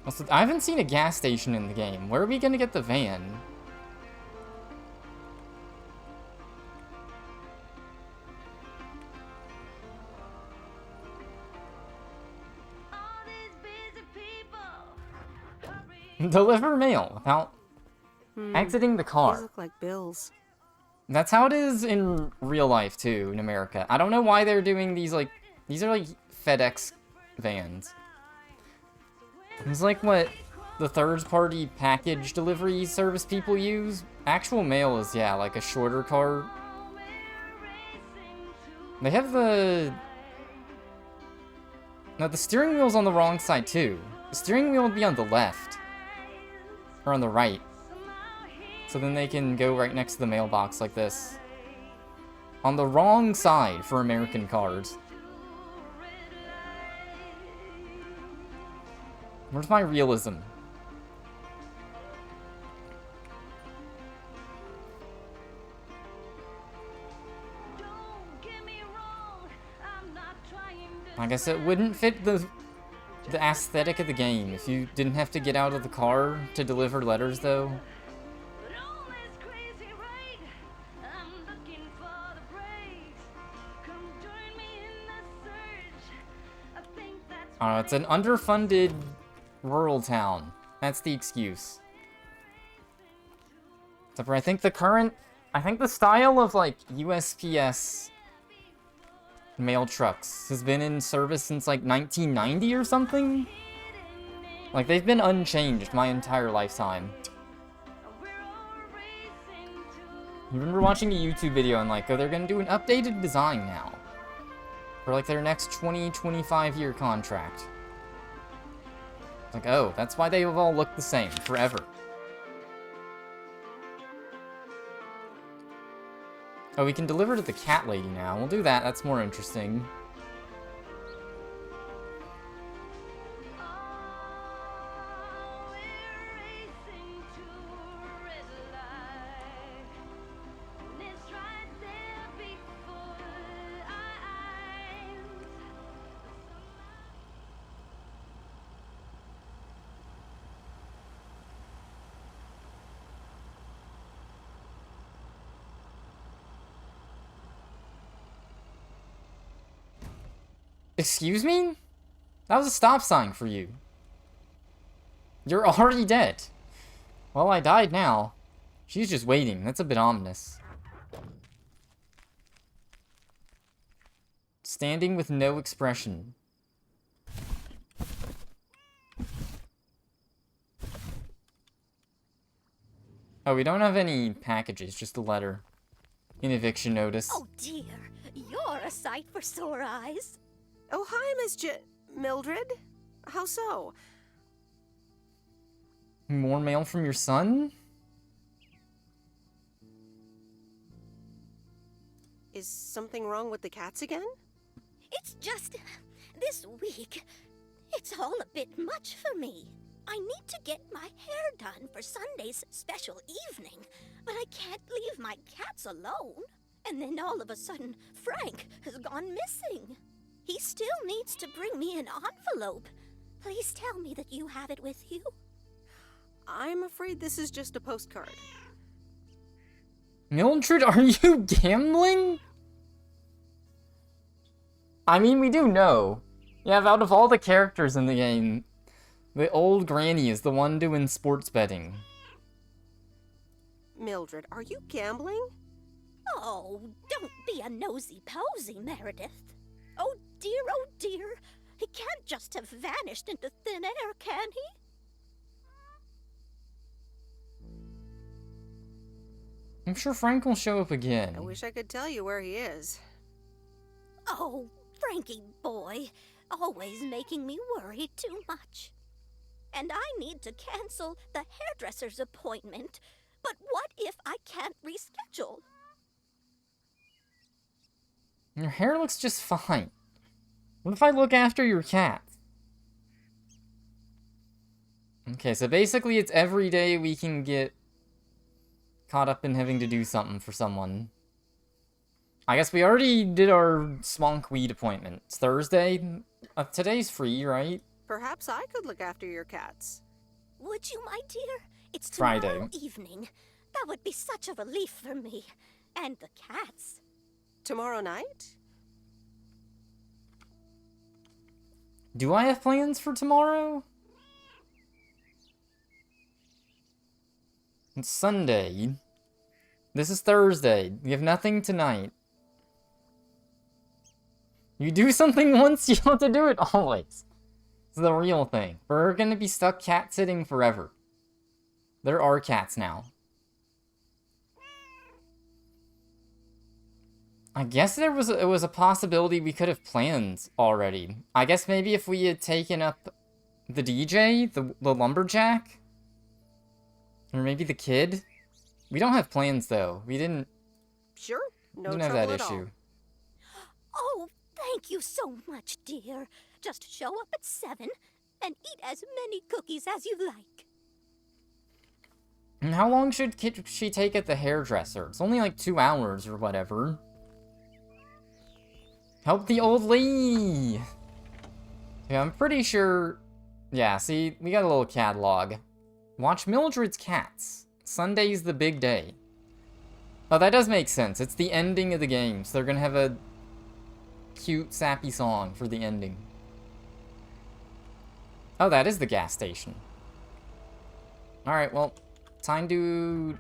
Also, I haven't seen a gas station in the game. Where are we gonna get the van? Deliver mail without exiting the car. These look like bills. That's how it is in real life, too, in America. I don't know why they're doing these, like... These are, like, FedEx vans. It's like what the third-party package delivery service people use. Actual mail is, yeah, like a shorter car. They have the... No, the steering wheel's on the wrong side, too. The steering wheel would be on the left. Or on the right. So then they can go right next to the mailbox like this. On the wrong side for American cars. Where's my realism? I guess it wouldn't fit the aesthetic of the game if you didn't have to get out of the car to deliver letters, though. It's an underfunded rural town. That's the excuse. Except for I think the style of, like, USPS mail trucks has been in service since, like, 1990 or something? Like, they've been unchanged my entire lifetime. I remember watching a YouTube video and, like, oh, they're gonna do an updated design now. For, like, their next 25 year contract. Like, oh, that's why they've all looked the same forever. Oh, we can deliver to the cat lady now. We'll do that. That's more interesting. Excuse me? That was a stop sign for you. You're already dead. Well, I died now. She's just waiting. That's a bit ominous. Standing with no expression. Oh, we don't have any packages, just a letter. An eviction notice. Oh dear, you're a sight for sore eyes. Oh, hi, Miss Mildred. How so? More mail from your son? Is something wrong with the cats again? It's just this week. It's all a bit much for me. I need to get my hair done for Sunday's special evening, but I can't leave my cats alone. And then all of a sudden, Frank has gone missing. He still needs to bring me an envelope. Please tell me that you have it with you. I'm afraid this is just a postcard. Mildred, are you gambling? I mean, we do know. Yeah, out of all the characters in the game, the old granny is the one doing sports betting. Mildred, are you gambling? Oh, don't be a nosy-posy, Meredith. Oh dear, he can't just have vanished into thin air, can he? I'm sure Frank will show up again. I wish I could tell you where he is. Oh, Frankie boy, always making me worry too much. And I need to cancel the hairdresser's appointment, but what if I can't reschedule? Your hair looks just fine. What if I look after your cat? Okay, so basically it's every day we can get caught up in having to do something for someone. I guess we already did our Smonk Weed appointment. It's Thursday. Today's free, right? Perhaps I could look after your cats. Would you, my dear? It's tomorrow Friday. evening. That would be such a relief for me. And the cats. Tomorrow night? Do I have plans for tomorrow? It's Sunday. This is Thursday. We have nothing tonight. You do something once, you have to do it always. It's the real thing. We're gonna be stuck cat sitting forever. There are cats now. I guess it was a possibility we could have planned already. I guess maybe if we had taken up the DJ, the lumberjack, or maybe the kid. We don't have plans though. We didn't. Sure, no didn't have trouble that at issue. Oh, thank you so much, dear. Just show up at 7, and eat as many cookies as you like. And how long should she take at the hairdresser? It's only like 2 hours or whatever. Help the old lady! Yeah, I'm pretty sure... Yeah, see, we got a little catalog. Watch Mildred's Cats. Sunday's the big day. Oh, that does make sense. It's the ending of the game, so they're gonna have a cute, sappy song for the ending. Oh, that is the gas station. Alright, well, time to...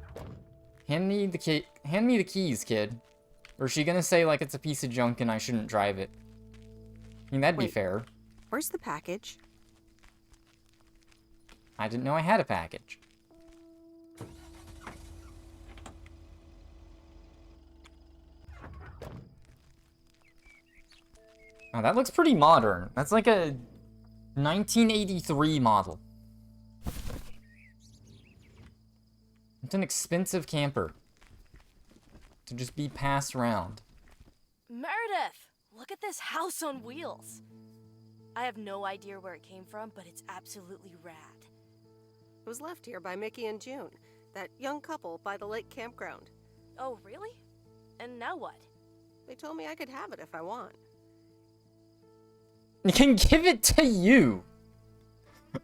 Hand me the keys, kid. Or is she gonna say, like, it's a piece of junk and I shouldn't drive it? I mean, that'd be fair. Where's the package? I didn't know I had a package. Oh, that looks pretty modern. That's like a 1983 model. It's an expensive camper to just be passed around. Meredith, look at this house on wheels. I have no idea where it came from, but it's absolutely rad. It was left here by Mickey and June, that young couple by the lake campground. Oh, really? And now what? They told me I could have it if I want. You can give it to you.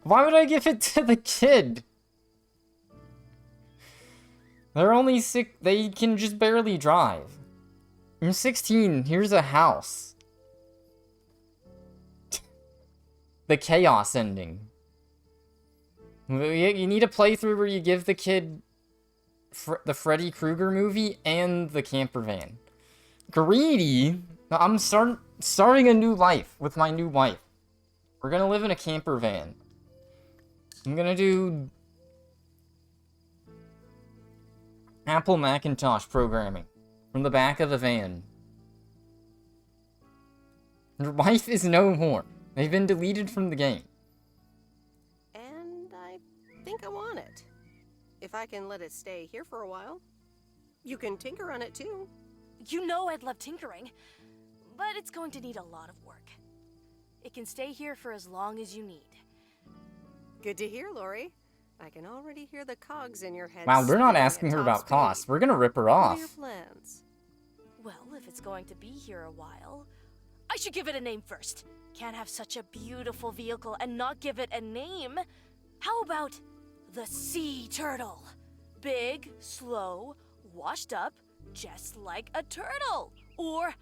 Why would I give it to the kid? They're only 6. They can just barely drive. I'm 16. Here's a house. The chaos ending. You need a playthrough where you give the kid the Freddy Krueger movie and the camper van. Greedy? I'm starting a new life with my new wife. We're gonna live in a camper van. I'm gonna do Apple Macintosh programming from the back of a van. Your wife is no more. They've been deleted from the game. And I think I want it. If I can let it stay here for a while. You can tinker on it too. You know I'd love tinkering, but it's going to need a lot of work. It can stay here for as long as you need. Good to hear, Lori. I can already hear the cogs in your head. Wow, we're not spinning asking at her top about speed. costs. We're gonna rip her What are off. your plans? Well, if it's going to be here a while, I should give it a name first. Can't have such a beautiful vehicle and not give it a name. How about the sea turtle? Big, slow, washed up, just like a turtle. Or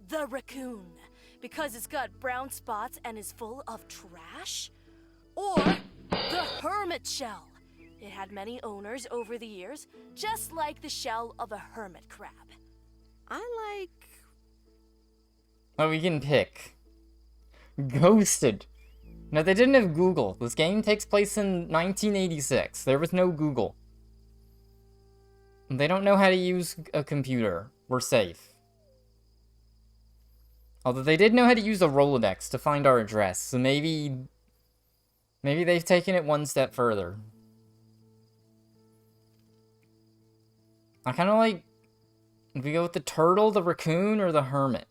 the raccoon, because it's got brown spots and is full of trash. Or the hermit shell. It had many owners over the years, just like the shell of a hermit crab. I like... Oh, we can pick. Ghosted. No, they didn't have Google. This game takes place in 1986. There was no Google. They don't know how to use a computer. We're safe. Although they did know how to use a Rolodex to find our address, so maybe they've taken it one step further. I kind of like... If we go with the turtle, the raccoon, or the hermit.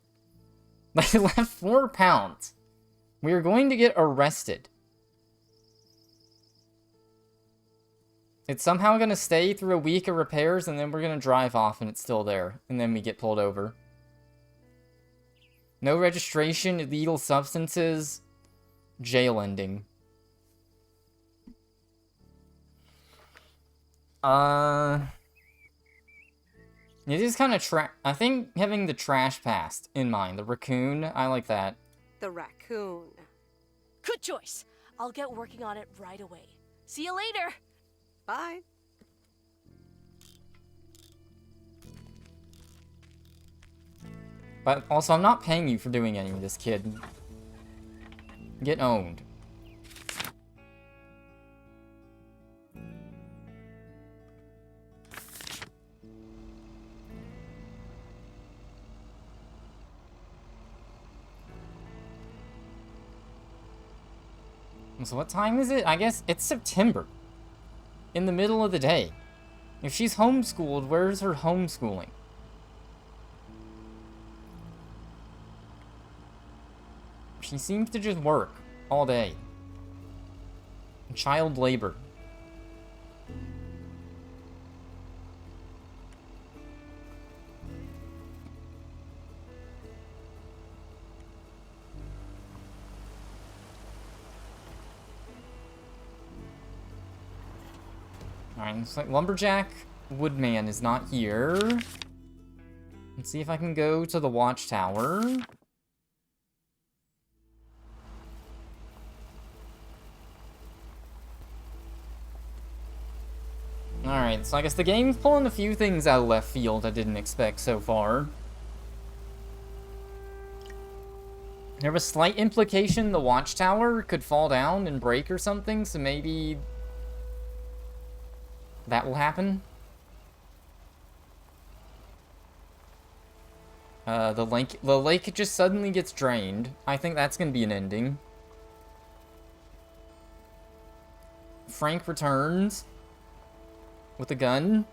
They left 4 pounds. We are going to get arrested. It's somehow going to stay through a week of repairs, and then we're going to drive off and it's still there. And then we get pulled over. No registration, illegal substances, jail ending. It is kind of I think having the trash past in mind. The raccoon, I like that. The raccoon. Good choice. I'll get working on it right away. See you later. Bye. But also, I'm not paying you for doing any of this, kid. Get owned. So what time is it? I guess it's September. In the middle of the day. If she's homeschooled, where's her homeschooling? She seems to just work all day. Child labor. Alright, looks like Lumberjack Woodman is not here. Let's see if I can go to the watchtower. Alright, so I guess the game's pulling a few things out of left field I didn't expect so far. There was slight implication the watchtower could fall down and break or something, so maybe that will happen. The lake just suddenly gets drained. I think that's gonna be an ending. Frank returns with a gun.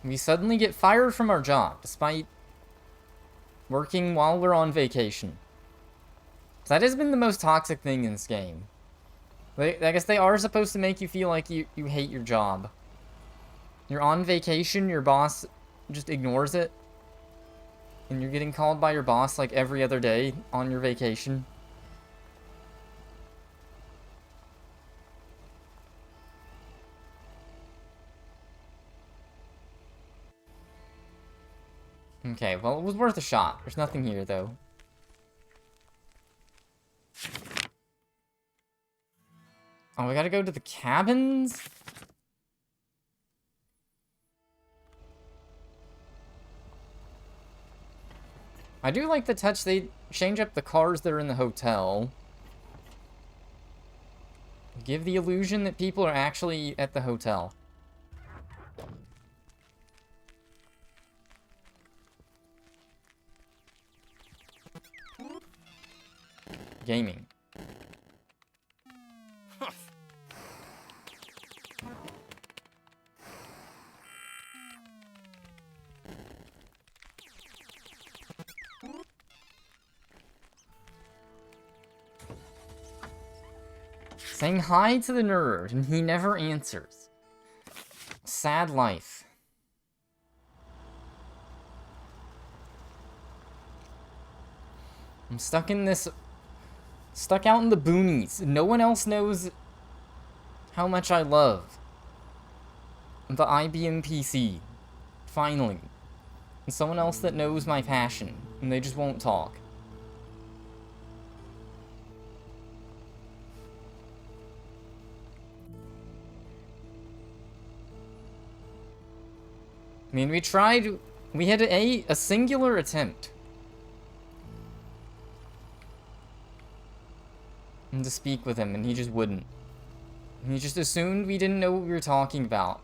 We suddenly get fired from our job, despite working while we're on vacation. So that has been the most toxic thing in this game. I guess they are supposed to make you feel like you hate your job. You're on vacation, your boss just ignores it. And you're getting called by your boss like every other day on your vacation. Okay, well, it was worth a shot. There's nothing here, though. Oh, we gotta go to the cabins? I do like the touch they change up the cars that are in the hotel. Give the illusion that people are actually at the hotel. Gaming. Saying hi to the nerd, and he never answers. Sad life. I'm stuck out in the boonies. No one else knows how much I love the IBM PC. Finally. And someone else that knows my passion, and they just won't talk. I mean, we had a singular attempt. And to speak with him, and he just wouldn't. He just assumed we didn't know what we were talking about.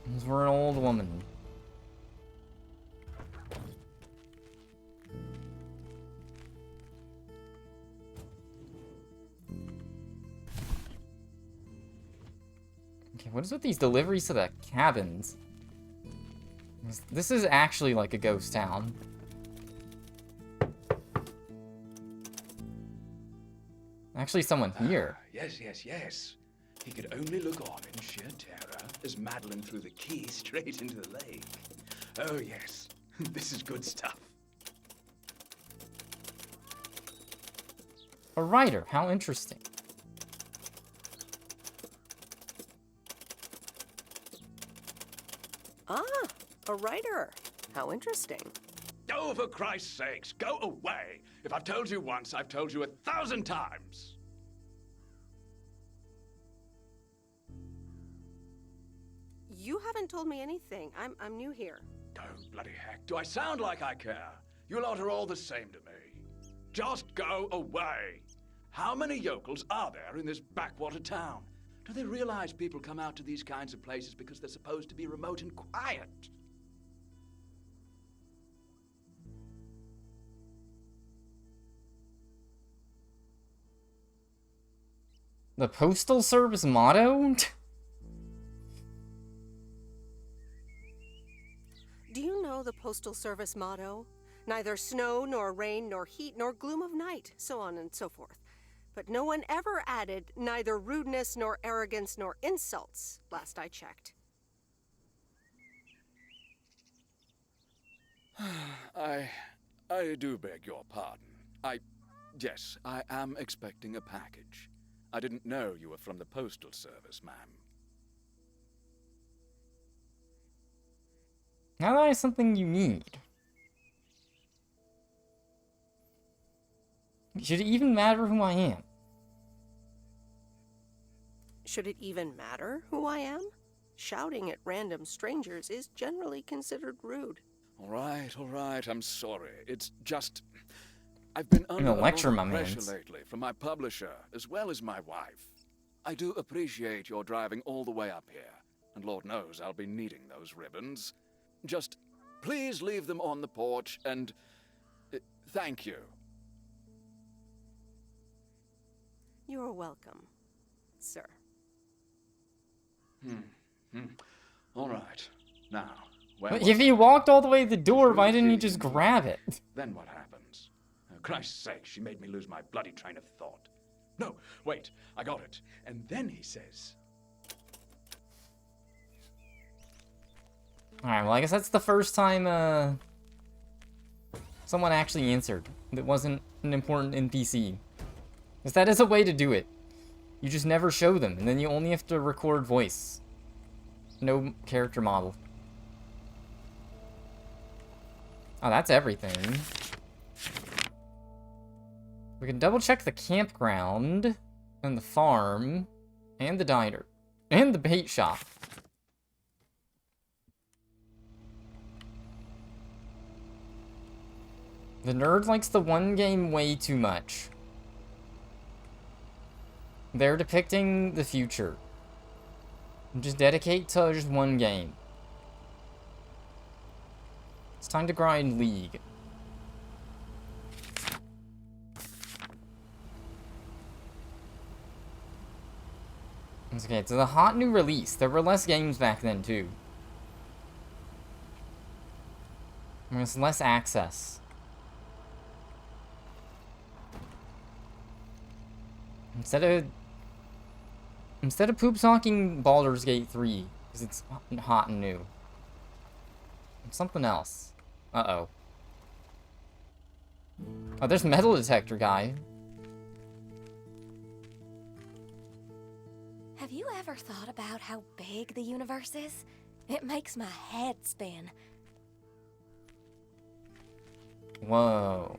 'Cause we're an old woman. Okay, what is with these deliveries to the cabins? This is actually like a ghost town. Actually, someone here. Yes, yes, yes. He could only look on in sheer terror as Madeline threw the key straight into the lake. Oh, yes. This is good stuff. A writer, how interesting. Ah, a writer. How interesting. Oh, for Christ's sakes, go away! If I've told you once, I've told you 1,000 times! You haven't told me anything. I'm new here. Oh, bloody heck, do I sound like I care? You lot are all the same to me. Just go away! How many yokels are there in this backwater town? Do they realize people come out to these kinds of places because they're supposed to be remote and quiet? The Postal Service motto? Do you know the Postal Service motto? Neither snow, nor rain, nor heat, nor gloom of night, so on and so forth. But no one ever added neither rudeness, nor arrogance, nor insults, last I checked. I do beg your pardon. Yes, I am expecting a package. I didn't know you were from the Postal Service, ma'am. Now that is something you need. Should it even matter who I am? Should it even matter who I am? Shouting at random strangers is generally considered rude. All right, I'm sorry. It's just... I've been I'm under gonna a lecture lot of my pressure mans. lately from my publisher, as well as my wife. I do appreciate your driving all the way up here, and Lord knows I'll be needing those ribbons. Just please leave them on the porch, and thank you. You're welcome, sir. All right. Now, where But was if he walked all the way to the door, why didn't he just grab it? Then what happens? Oh, Christ's sake, she made me lose my bloody train of thought. No, wait, I got it. And then he says... Alright, well I guess that's the first time, someone actually answered. That wasn't an important NPC. Because that is a way to do it. You just never show them, and then you only have to record voice. No character model. Oh, that's everything. We can double check the campground, and the farm, and the diner, and the bait shop. The nerd likes the one game way too much. They're depicting the future. Just dedicate to just one game. It's time to grind League. Okay, it's a hot new release. There were less games back then, too. There's less access. Instead of poop talking Baldur's Gate 3, because it's hot and new. It's something else. Uh-oh. Oh, there's metal detector guy. Have you ever thought about how big the universe is? It makes my head spin. Whoa.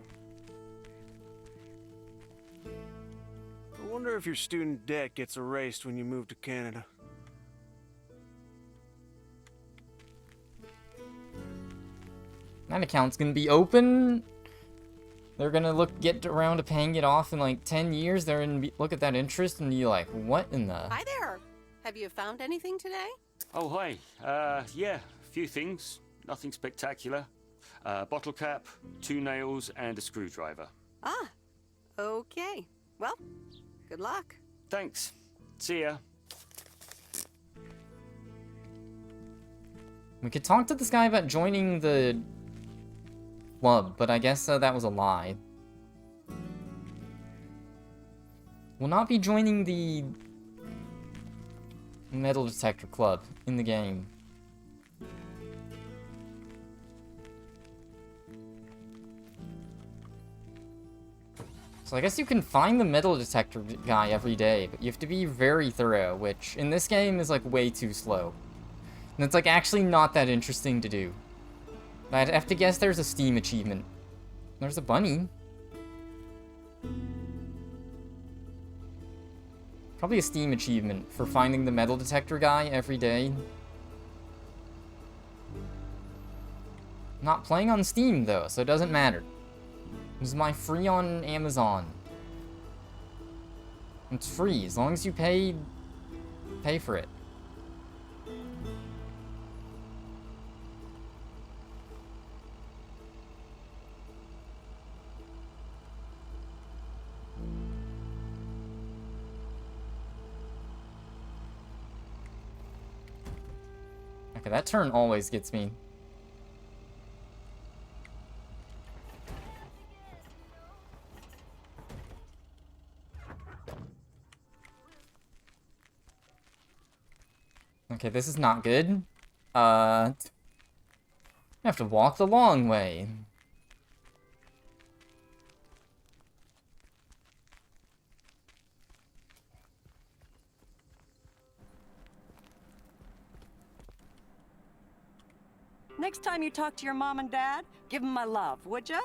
I wonder if your student debt gets erased when you move to Canada. That account's gonna be open. They're gonna get around to paying it off in like 10 years. They're gonna look at that interest and be like, what in the... Hi there. Have you found anything today? Oh, hi. Yeah, a few things. Nothing spectacular. Bottle cap, 2 nails, and a screwdriver. Ah, okay. Well, good luck. Thanks. See ya. We could talk to this guy about joining the club, but I guess that was a lie. We'll not be joining the metal detector club in the game. So I guess you can find the metal detector guy every day, but you have to be very thorough, which in this game is like way too slow. And it's like actually not that interesting to do. I'd have to guess there's a Steam achievement. There's a bunny. Probably a Steam achievement for finding the metal detector guy every day. I'm not playing on Steam though, so it doesn't matter. This is my free on Amazon. It's free, as long as you pay for it. Okay, that turn always gets me. Okay, this is not good. I have to walk the long way. Next time you talk to your mom and dad, give them my love, would ya?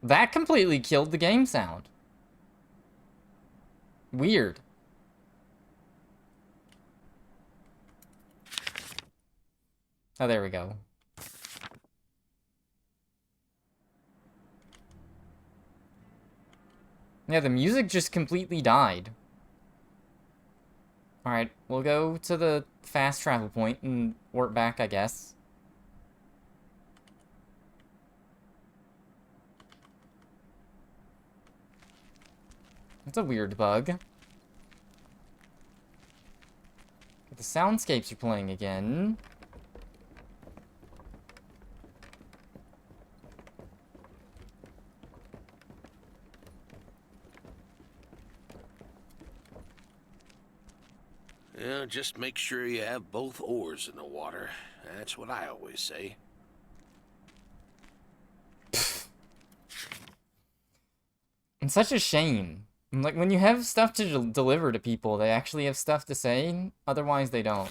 That completely killed the game sound. Weird. Oh, there we go. Yeah, the music just completely died. Alright, we'll go to the fast travel point and work back, I guess. That's a weird bug. The soundscapes are playing again. Yeah, just make sure you have both oars in the water. That's what I always say. It's such a shame. Like, when you have stuff to deliver to people, they actually have stuff to say. Otherwise, they don't.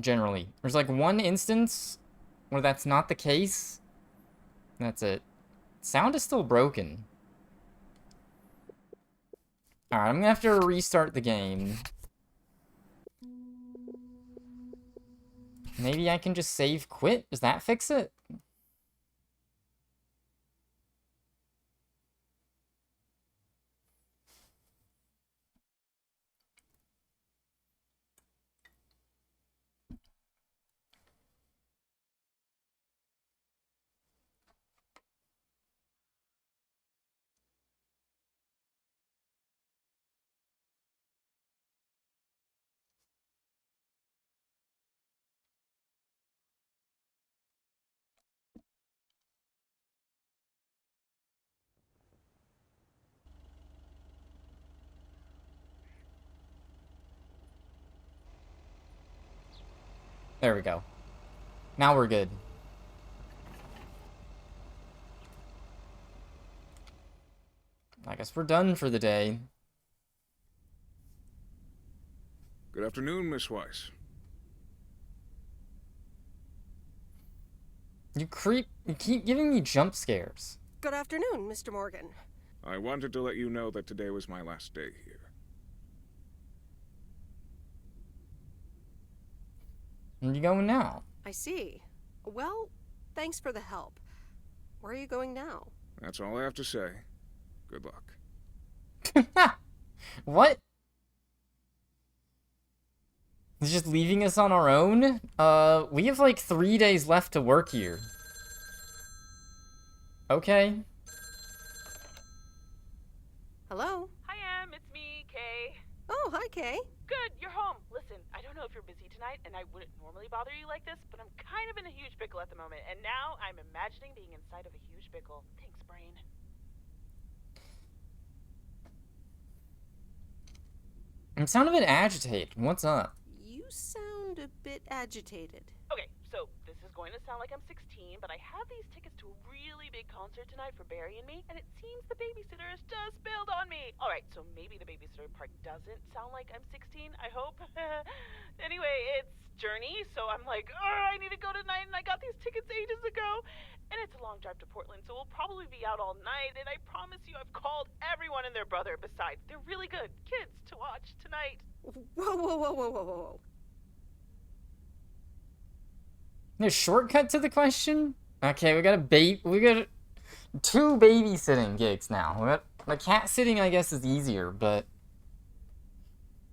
Generally. There's like one instance where that's not the case. That's it. Sound is still broken. Alright, I'm gonna have to restart the game. Maybe I can just save quit? Does that fix it? There we go. Now we're good. I guess we're done for the day. Good afternoon, Miss Weiss. You keep giving me jump scares. Good afternoon, Mr. Morgan. I wanted to let you know that today was my last day here. Where are you going now? I see. Well, thanks for the help. Where are you going now? That's all I have to say. Good luck. What? He's just leaving us on our own? We have like 3 days left to work here. Okay. Hello? Hi, Em. It's me, Kay. Oh, hi, Kay. Good, you're home. Listen, I don't know if you're busy tonight, and I wouldn't normally bother you like this, but I'm kind of in a huge pickle at the moment, and now I'm imagining being inside of a huge pickle. Thanks, brain. You sound a bit agitated. What's up? You sound a bit agitated. Okay, so this is going to sound like I'm 16, but I have these tickets to a really big concert tonight for Barry and me, and it seems the babysitter has just bailed on me. All right, so maybe the babysitter part doesn't sound like I'm 16, I hope. Anyway, it's Journey, so I'm like, I need to go tonight, and I got these tickets ages ago. And it's a long drive to Portland, so we'll probably be out all night, and I promise you I've called everyone and their brother. Besides, they're really good kids to watch tonight. Whoa, whoa, whoa, whoa, whoa, whoa. No shortcut to the question? Okay, we got two babysitting gigs now. The cat sitting, I guess, is easier, but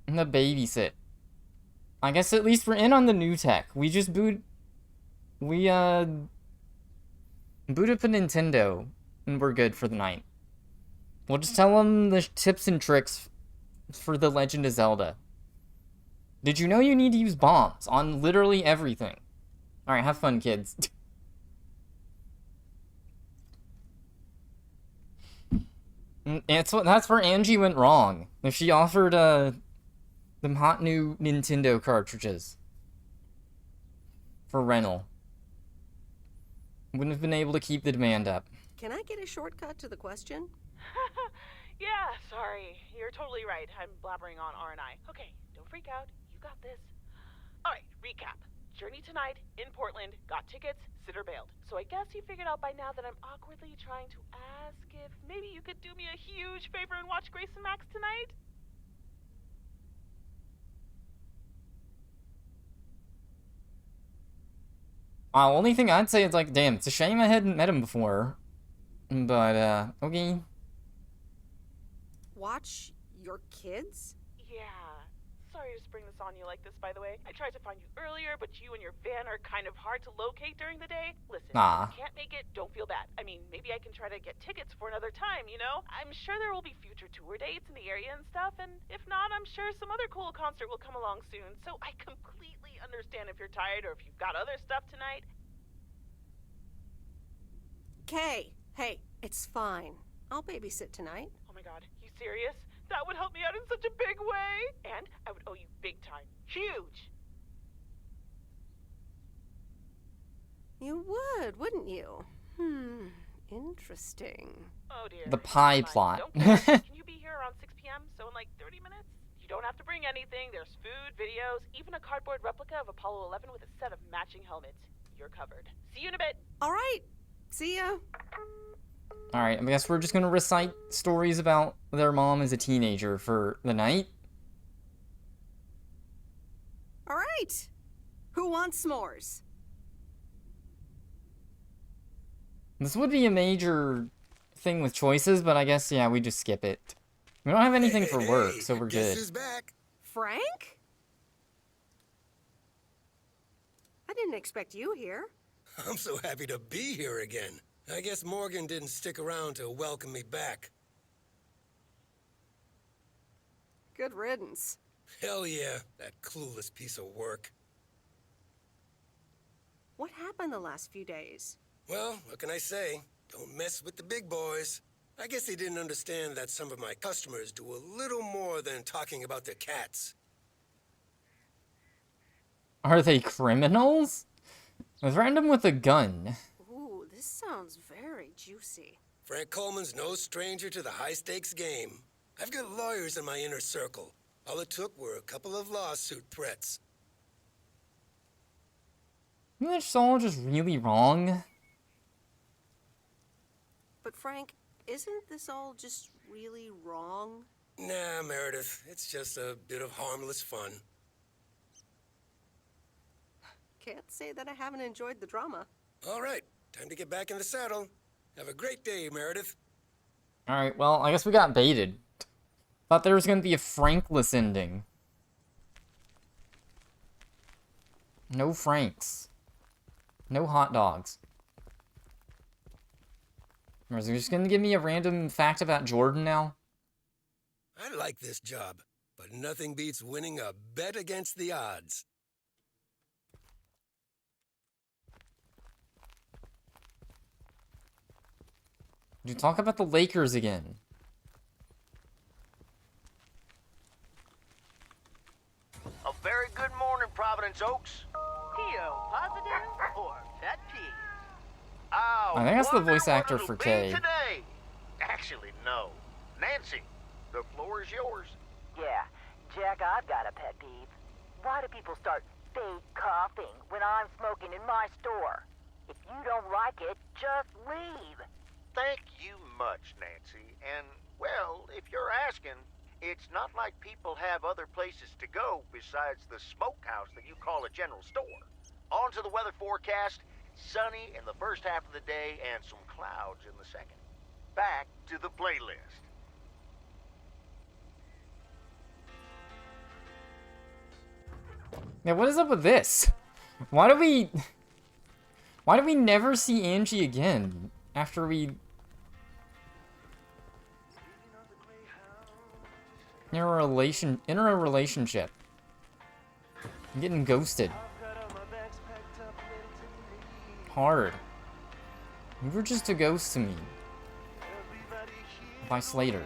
the babysit. I guess at least we're in on the new tech. We just booted. We, boot up a Nintendo, and we're good for the night. We'll just tell them the tips and tricks for The Legend of Zelda. Did you know you need to use bombs on literally everything? Alright, have fun, kids. That's where Angie went wrong. If she offered, them hot new Nintendo cartridges for rental, wouldn't have been able to keep the demand up. Can I get a shortcut to the question? Yeah, sorry. You're totally right. I'm blabbering on R&I. Okay, don't freak out. You got this. Alright, recap. Journey tonight, in Portland, got tickets, sitter bailed. So I guess you figured out by now that I'm awkwardly trying to ask if maybe you could do me a huge favor and watch Grace and Max tonight? Only thing I'd say is like, damn, it's a shame I hadn't met him before. But, okay. Watch your kids? Yeah. Sorry to spring this on you like this, by the way. I tried to find you earlier, but you and your van are kind of hard to locate during the day. Listen, if you can't make it, don't feel bad. I mean, maybe I can try to get tickets for another time, you know? I'm sure there will be future tour dates in the area and stuff, and if not, I'm sure some other cool concert will come along soon. So I completely understand if you're tired or if you've got other stuff tonight. Kay, hey, it's fine. I'll babysit tonight. Oh my god, you serious? That would help me out in such a big way! And I would owe you big time. Huge! You would, wouldn't you? Interesting. Oh dear. The pie plot. Can you be here around 6 p.m., so in like 30 minutes? You don't have to bring anything. There's food, videos, even a cardboard replica of Apollo 11 with a set of matching helmets. You're covered. See you in a bit. All right. See ya. Alright, I guess we're just gonna recite stories about their mom as a teenager for the night. All right. Who wants s'mores? This would be a major thing with choices, but I guess, yeah, we just skip it. We don't have anything for work, so we're good. Who's back? Frank? I didn't expect you here. I'm so happy to be here again. I guess Morgan didn't stick around to welcome me back. Good riddance. Hell yeah, that clueless piece of work. What happened the last few days? Well, what can I say? Don't mess with the big boys. I guess they didn't understand that some of my customers do a little more than talking about their cats. Are they criminals? I threatened him with a gun. Ooh, this sounds very juicy. Frank Coleman's no stranger to the high-stakes game. I've got lawyers in my inner circle. All it took were a couple of lawsuit threats. Isn't this all just really wrong? But Frank, isn't this all just really wrong? Nah, Meredith. It's just a bit of harmless fun. Can't say that I haven't enjoyed the drama. All right, time to get back in the saddle. Have a great day, Meredith. Alright, well, I guess we got baited. Thought there was gonna be a Frankless ending. No Franks. No hot dogs. Or is he just gonna give me a random fact about Jordan now? I like this job, but nothing beats winning a bet against the odds. You talk about the Lakers again. A very good morning, Providence Oaks. PO positive or pet peeve? Oh, I think that's the wonder voice what actor it'll for be Kay. Today. Actually, no. Nancy, the floor is yours. Yeah, Jack, I've got a pet peeve. Why do people start fake coughing when I'm smoking in my store? If you don't like it, just leave. Thank you much, Nancy. And, well, if you're asking, it's not like people have other places to go besides the smokehouse that you call a general store. On to the weather forecast. Sunny in the first half of the day and some clouds in the second. Back to the playlist. Yeah, what is up with this? Why do we... Why do we never see Angie again after we... in a relationship? I'm getting ghosted. Hard. You were just a ghost to me. By Slater.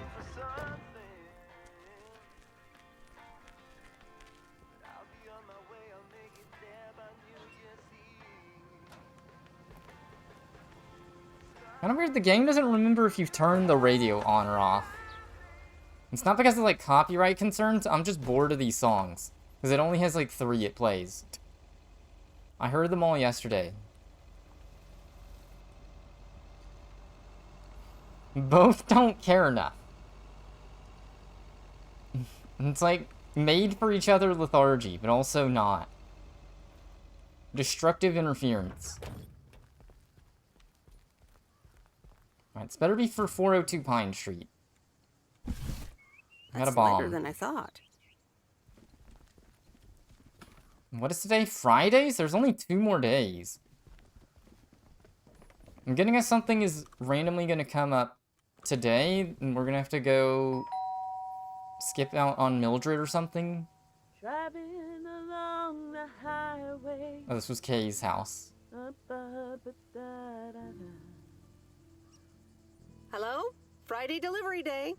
Kinda weird, the game doesn't remember if you've turned the radio on or off. It's not because of, like, copyright concerns, I'm just bored of these songs. Because it only has, like, 3 it plays. I heard them all yesterday. Both don't care enough. It's like, made for each other lethargy, but also not. Destructive interference. Alright, it's better be for 402 Pine Street. Got a bomb. That's later than I thought. What is today? Fridays? There's only 2 more days. I'm getting us something is randomly gonna come up today, and we're gonna have to go skip out on Mildred or something. Driving along the highway. Oh, this was Kay's house. Hello? Friday delivery day.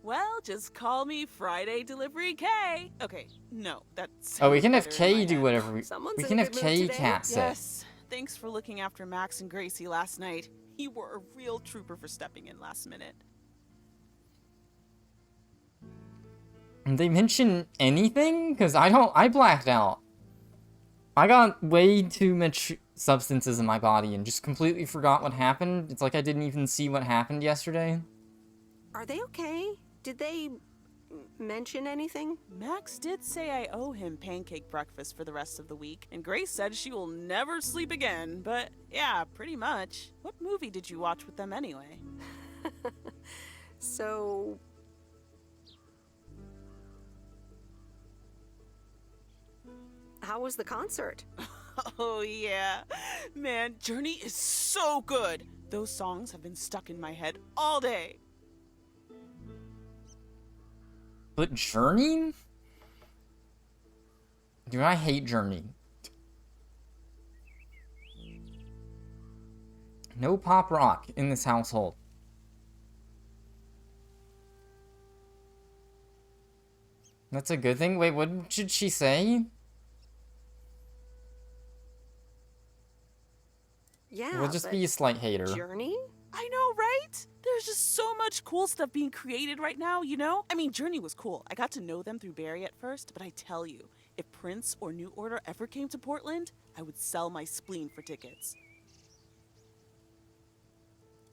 Well, just call me Friday Delivery K. Okay, no, that's. Oh, we can have Kay do whatever we can have Kay cat sit. Yes. Thanks for looking after Max and Gracie last night. You were a real trooper for stepping in last minute. Did they mention anything? Because I blacked out. I got way too much substances in my body and just completely forgot what happened. It's like I didn't even see what happened yesterday. Are they okay? Did they mention anything? Max did say I owe him pancake breakfast for the rest of the week, and Grace said she will never sleep again, but yeah, pretty much. What movie did you watch with them anyway? So... how was the concert? Oh yeah. Man, Journey is so good. Those songs have been stuck in my head all day. But Journey? Dude, I hate Journey. No pop rock in this household. That's a good thing? Wait, what should she say? Yeah, We'll just be a slight hater. Journey? I know, right? There's just so much cool stuff being created right now, you know? I mean, Journey was cool. I got to know them through Barry at first, but I tell you, if Prince or New Order ever came to Portland, I would sell my spleen for tickets.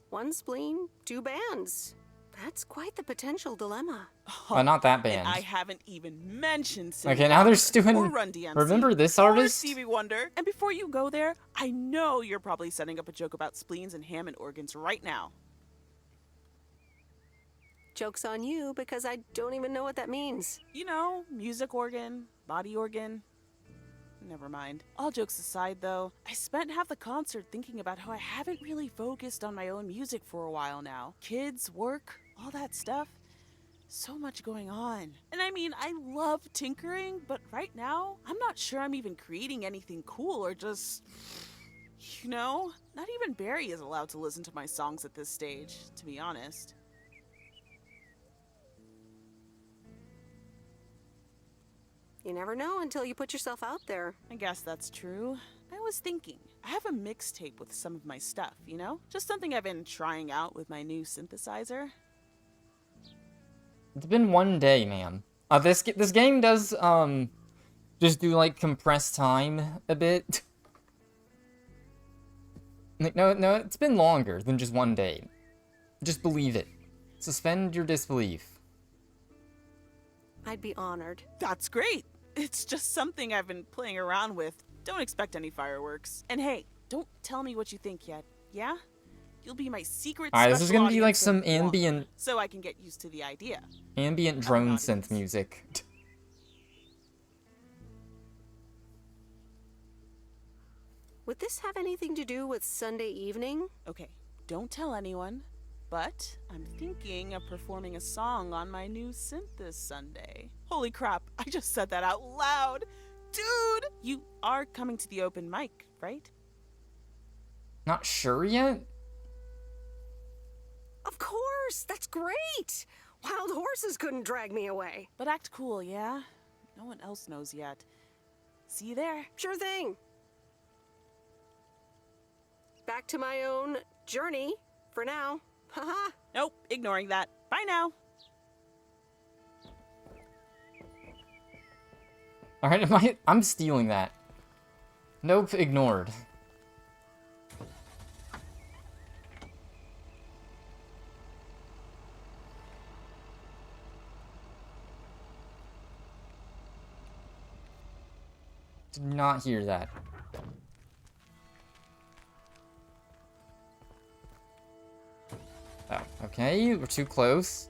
1 spleen, 2 bands. That's quite the potential dilemma. Not that band. And I haven't even mentioned Okay, now they're doing... or Run DMC, remember this or artist? Stevie Wonder. And before you go there, I know you're probably setting up a joke about spleens and Hammond organs right now. Joke's on you, because I don't even know what that means. You know, music organ, body organ. Never mind. All jokes aside, though, I spent half the concert thinking about how I haven't really focused on my own music for a while now. Kids, work, all that stuff. So much going on. And I mean, I love tinkering, but right now, I'm not sure I'm even creating anything cool or just... you know? Not even Barry is allowed to listen to my songs at this stage, to be honest. You never know until you put yourself out there. I guess that's true. I was thinking, I have a mixtape with some of my stuff, you know? Just something I've been trying out with my new synthesizer. It's been 1 day, man. This game does, just do, like, compressed time a bit. Like, no, it's been longer than just 1 day. Just believe it. Suspend your disbelief. I'd be honored. That's great. It's just something I've been playing around with. Don't expect any fireworks. And hey, don't tell me what you think yet, yeah? You'll be my secret Alright, this is gonna be like some special audience ambient... so I can get used to the idea. Ambient drone synth music. Would this have anything to do with Sunday evening? Okay, don't tell anyone, but I'm thinking of performing a song on my new synth this Sunday. Holy crap, I just said that out loud! Dude! You are coming to the open mic, right? Not sure yet? Of course! That's great! Wild horses couldn't drag me away. But act cool, yeah? No one else knows yet. See you there. Sure thing. Back to my own journey for now. Haha. Nope, ignoring that. Bye now. Alright, I'm stealing that. Nope, ignored. Did not hear that. Oh, okay, we're too close.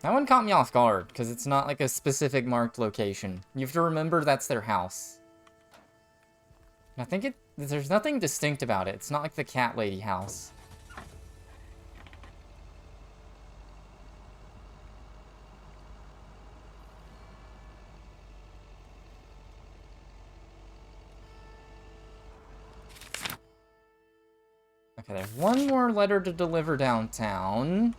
That one caught me off guard, because it's not like a specific marked location. You have to remember that's their house. And I think there's nothing distinct about it. It's not like the cat lady house. Okay, there's one more letter to deliver downtown.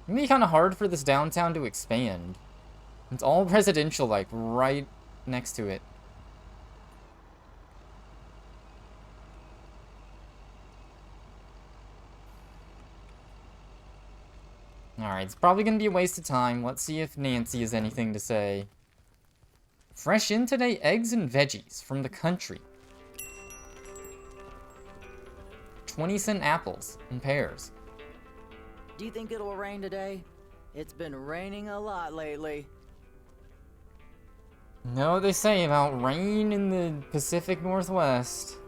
It'd be kind of hard for this downtown to expand. It's all residential, like, right next to it. Alright, it's probably gonna be a waste of time. Let's see if Nancy has anything to say. Fresh in today, eggs and veggies from the country. 20-cent apples and pears. Do you think it'll rain today? It's been raining a lot lately. Know what they say about rain in the Pacific Northwest.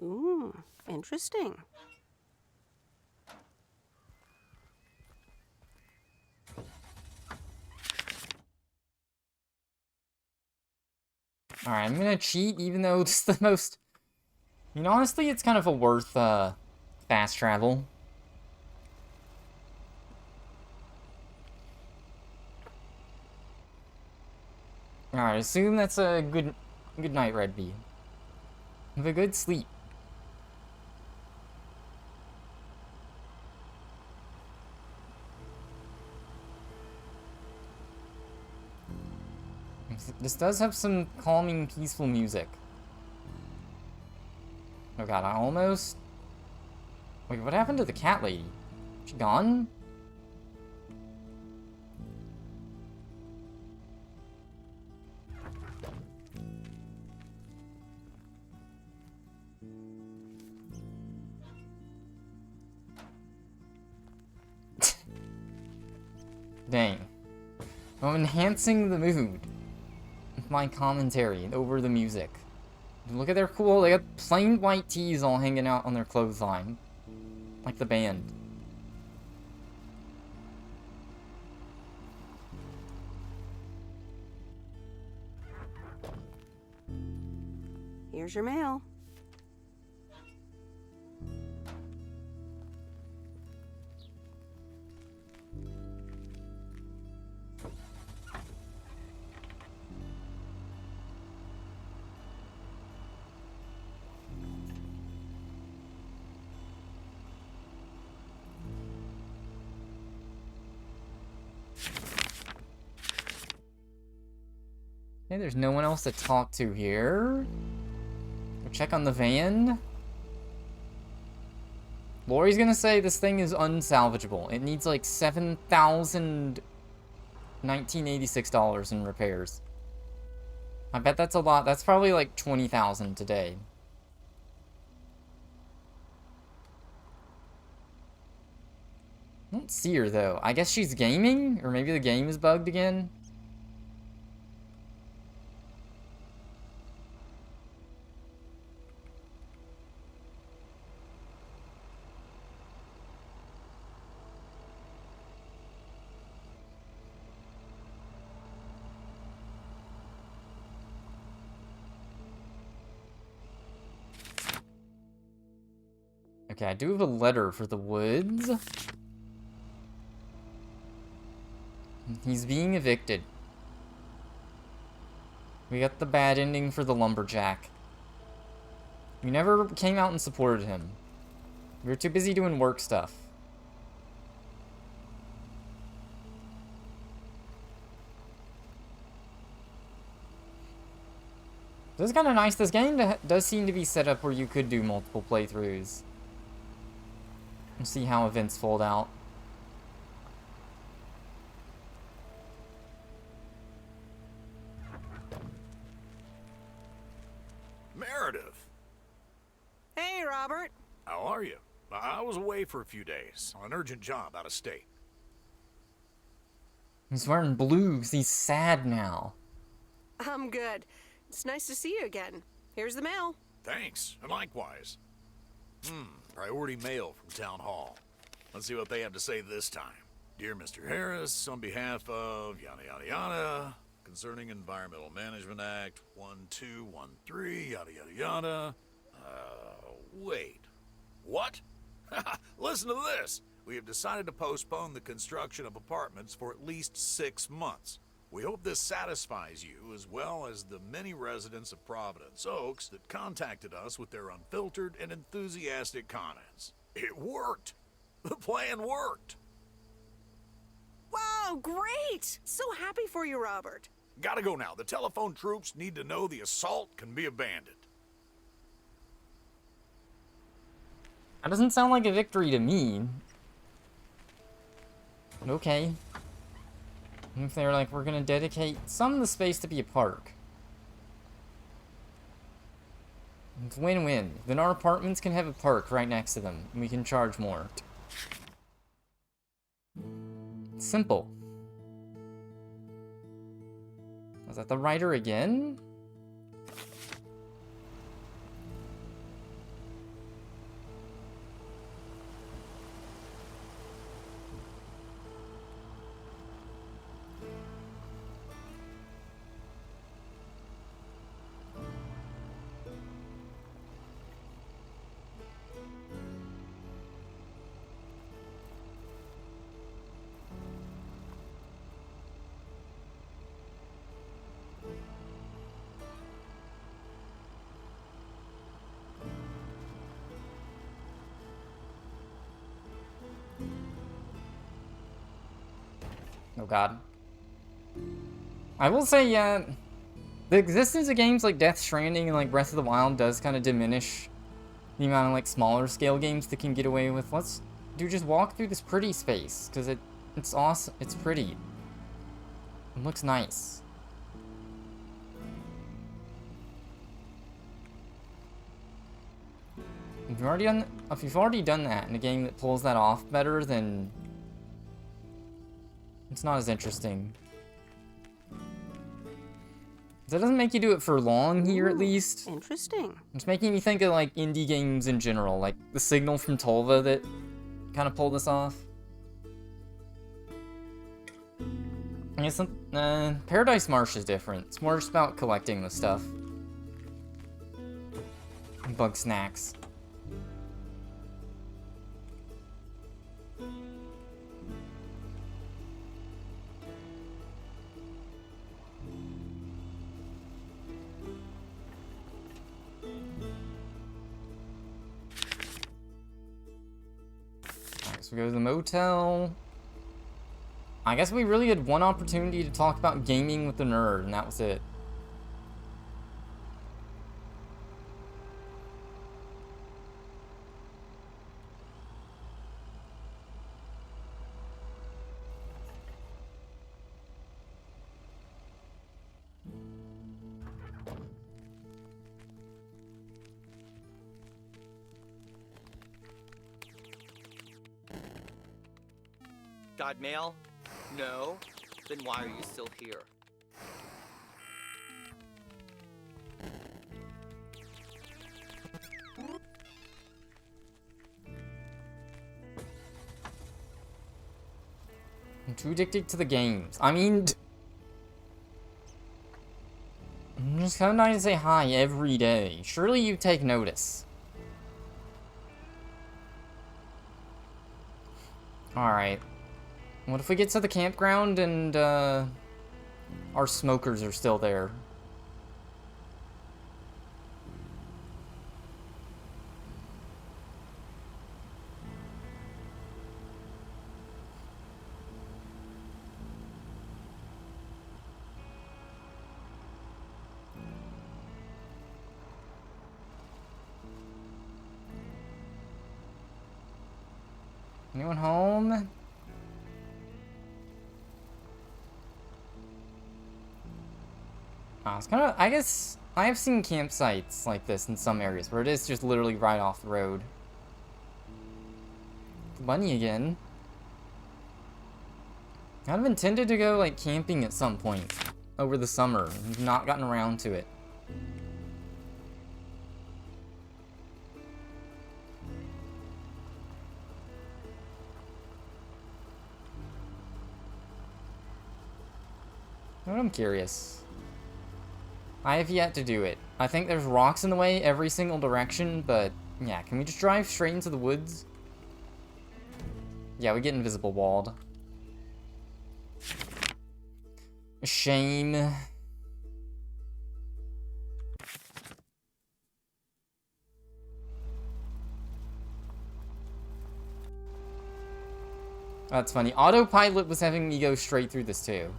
Ooh, interesting. Alright, I'm gonna cheat even though it's the most... I mean, honestly, it's kind of a worth, fast travel. Alright, assume that's a good night, Red Bee. Have a good sleep. This does have some calming, peaceful music. Oh god, I almost... Wait, what happened to the cat lady? She gone? Dang. I'm enhancing the mood with my commentary over the music. Look at their cool, they got plain white tees all hanging out on their clothesline. Like the band. Here's your mail. Okay, there's no one else to talk to here. We'll check on the van. Lori's gonna say this thing is unsalvageable. It needs like $7,1986 in repairs. I bet that's a lot. That's probably like 20,000 today. don't see her, though. I guess she's gaming? Or maybe the game is bugged again? Okay, I do have a letter for the woods. He's being evicted. We got the bad ending for the lumberjack. We never came out and supported him. We were too busy doing work stuff. This is kind of nice. This game does seem to be set up where you could do multiple playthroughs. And see how events fold out. Meredith! Hey, Robert. How are you? I was away for a few days on an urgent job out of state. He's wearing blue 'cause he's sad now. I'm good. It's nice to see you again. Here's the mail. Thanks, and likewise. Priority mail from Town Hall. Let's see what they have to say this time. Dear Mr. Harris, on behalf of yada yada yada, concerning Environmental Management Act 1213, yada yada yada. Wait. What? Listen to this. We have decided to postpone the construction of apartments for at least 6 months. We hope this satisfies you as well as the many residents of Providence Oaks that contacted us with their unfiltered and enthusiastic comments. It worked. The plan worked. Wow, great! So happy for you, Robert. Gotta go now. The telephone troops need to know the assault can be abandoned. That doesn't sound like a victory to me. But okay. If they're like, we're gonna dedicate some of the space to be a park. It's win-win. Then our apartments can have a park right next to them, and we can charge more. It's simple. Was that the writer again? Oh god. I will say, yeah, the existence of games like Death Stranding and like Breath of the Wild does kind of diminish the amount of like smaller scale games that can get away with. Let's just walk through this pretty space, because it's awesome. It's pretty. It looks nice. If you've already done that in a game that pulls that off better, then it's not as interesting. That doesn't make you do it for long here, at least. Interesting. It's making me think of like indie games in general, like The Signal from Tolva that kind of pulled this off. I guess Paradise Marsh is different. It's more just about collecting the stuff. And bug snacks. We go to the motel. I guess we really had one opportunity to talk about gaming with the nerd, and that was it. Got mail? No? Then why are you still here? I'm too addicted to the games. I mean, I'm just coming down to say hi every day. Surely you take notice. Alright. What if we get to the campground and, our smokers are still there? Anyone home? It's kind of, I guess, I have seen campsites like this in some areas where it is just literally right off the road. The bunny again. Kind of intended to go, like, camping at some point over the summer. I've not gotten around to it. But I'm curious. I have yet to do it. I think there's rocks in the way every single direction, but yeah, can we just drive straight into the woods? Yeah, we get invisible walled. A shame. That's funny. Autopilot was having me go straight through this too.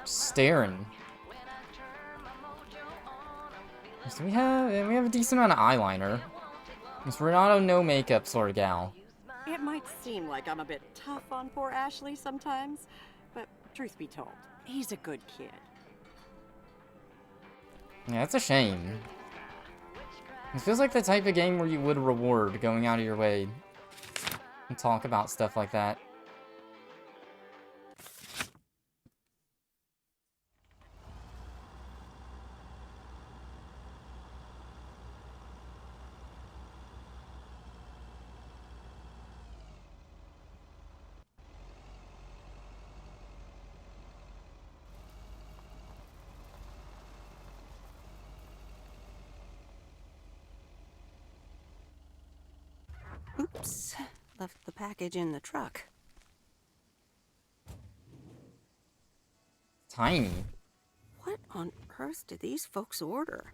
Staring. So we have a decent amount of eyeliner. Miss Renato, no makeup sort of gal. It might seem like I'm a bit tough on poor Ashley sometimes, but truth be told, he's a good kid. Yeah, it's a shame. It feels like the type of game where you would reward going out of your way and talk about stuff like that. Oops. Left the package in the truck. Tiny. What on earth did these folks order?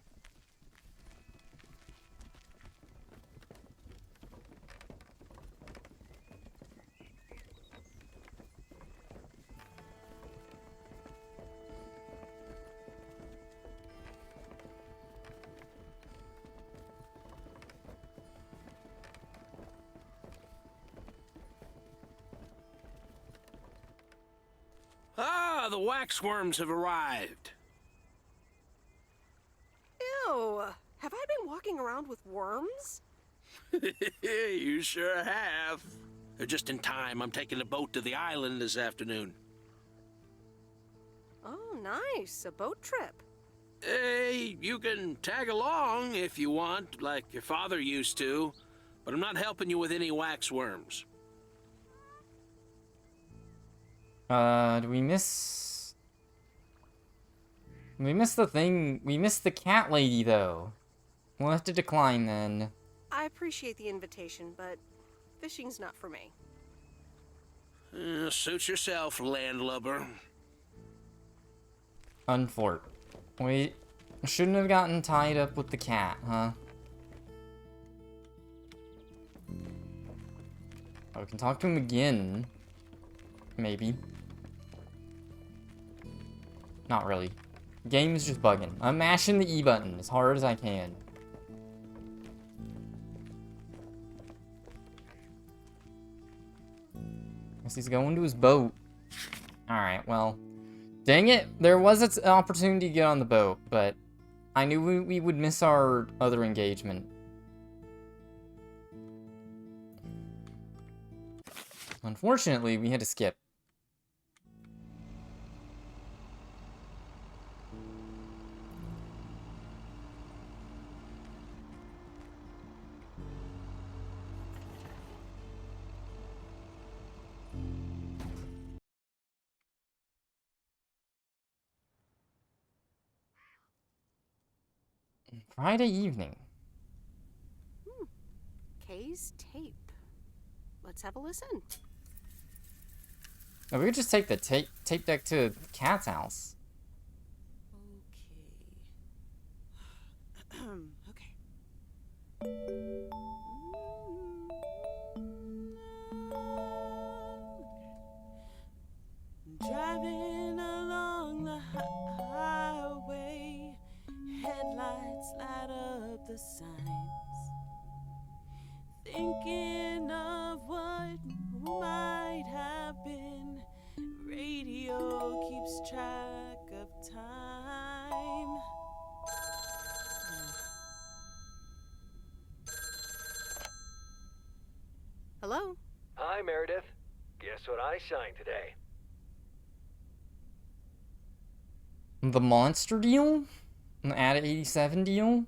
Ah, the waxworms have arrived. Ew! Have I been walking around with worms? You sure have. Just in time. I'm taking a boat to the island this afternoon. Oh, nice. A boat trip. Hey, you can tag along if you want, like your father used to. But I'm not helping you with any waxworms. Do we miss... We missed the thing... We missed the cat lady, though. We'll have to decline, then. I appreciate the invitation, but fishing's not for me. Suit yourself, landlubber. Unfort. Wait. I shouldn't have gotten tied up with the cat, huh? Oh, we can talk to him again. Maybe. Not really. Game is just bugging. I'm mashing the E button as hard as I can. Guess he's going to his boat. Alright, well. Dang it! There was an opportunity to get on the boat, but I knew we would miss our other engagement. Unfortunately, we had to skip. Friday evening. Kay's tape. Let's have a listen. Oh, we could just take the tape deck to Cat's house. Okay. Driving along the highway, headlights light up the signs. Thinking of what might have been. Radio keeps track of time. Hello? Hi, Meredith. Guess what I signed today? The monster deal? The Added 87 deal?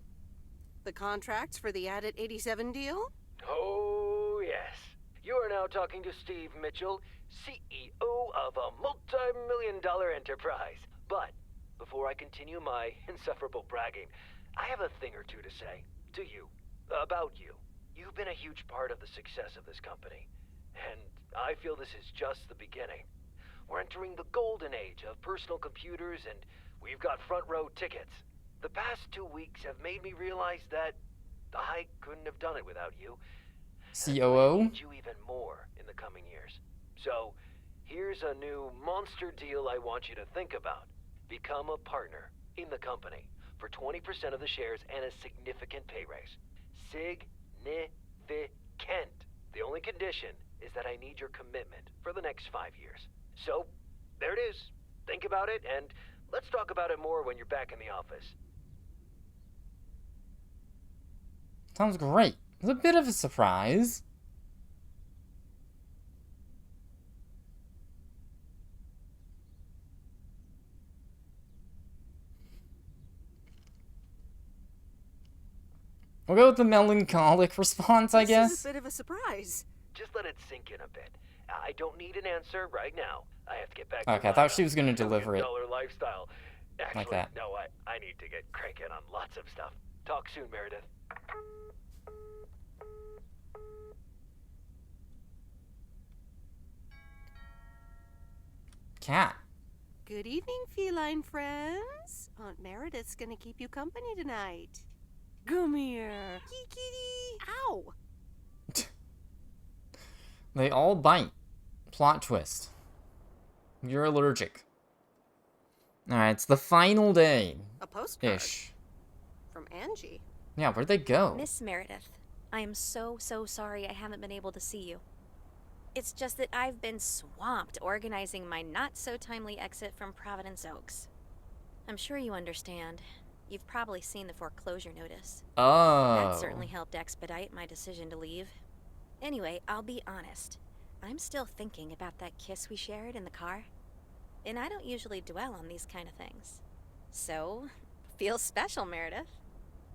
The contracts for the Added 87 deal? Oh, yes. You are now talking to Steve Mitchell, CEO of a multi-million-dollar enterprise. But before I continue my insufferable bragging, I have a thing or two to say to you, about you. You've been a huge part of the success of this company, and I feel this is just the beginning. We're entering the golden age of personal computers, and we've got front row tickets. The past 2 weeks have made me realize that I couldn't have done it without you. COO? I need you even more in the coming years. So, here's a new monster deal I want you to think about. Become a partner in the company for 20% of the shares and a significant pay raise. Significant. The only condition is that I need your commitment for the next 5 years. So, there it is. Think about it, and let's talk about it more when you're back in the office. Sounds great. It's a bit of a surprise. We'll go with the melancholic response, I guess. This is a bit of a surprise. Just let it sink in a bit. I don't need an answer right now. I have to get back Okay, to I thought she was gonna $1 deliver it. million lifestyle. Actually, like that. no, I need to get cranking on lots of stuff. Talk soon, Meredith. Cat. Good evening, feline friends. Aunt Meredith's gonna keep you company tonight. Come here. Kitty. Ow. They all bite. Plot twist. You're allergic. Alright, it's the final day. A postcard. Ish. From Angie. Yeah, where'd they go? Miss Meredith, I am so sorry I haven't been able to see you. It's just that I've been swamped organizing my not-so-timely exit from Providence Oaks. I'm sure you understand. You've probably seen the foreclosure notice. Oh. That certainly helped expedite my decision to leave. Anyway, I'll be honest. I'm still thinking about that kiss we shared in the car. And I don't usually dwell on these kind of things. So, feels special, Meredith.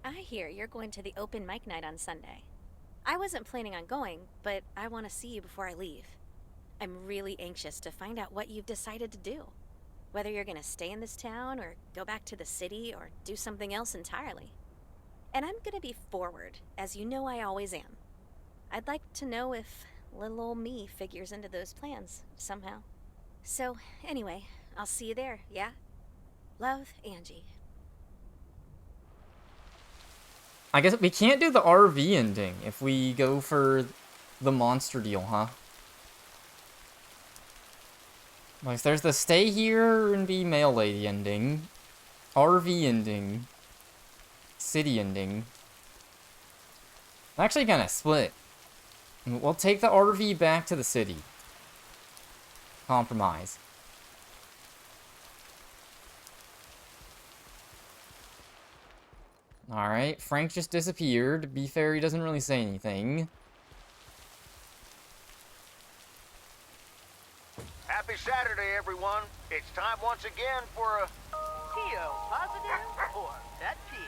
I hear you're going to the open mic night on Sunday. I wasn't planning on going, but I want to see you before I leave. I'm really anxious to find out what you've decided to do. Whether you're going to stay in this town, or go back to the city, or do something else entirely. And I'm going to be forward, as you know I always am. I'd like to know if little old me figures into those plans, somehow. So, anyway, I'll see you there, yeah? Love, Angie. I guess we can't do the RV ending if we go for the monster deal, huh? Like, there's the stay here and be mail lady ending, RV ending, city ending. Actually, kind of split. We'll take the RV back to the city. Compromise. Alright, Frank just disappeared. Bee Fairy doesn't really say anything. Happy Saturday, everyone. It's time once again for a... PO positive or pet peeve?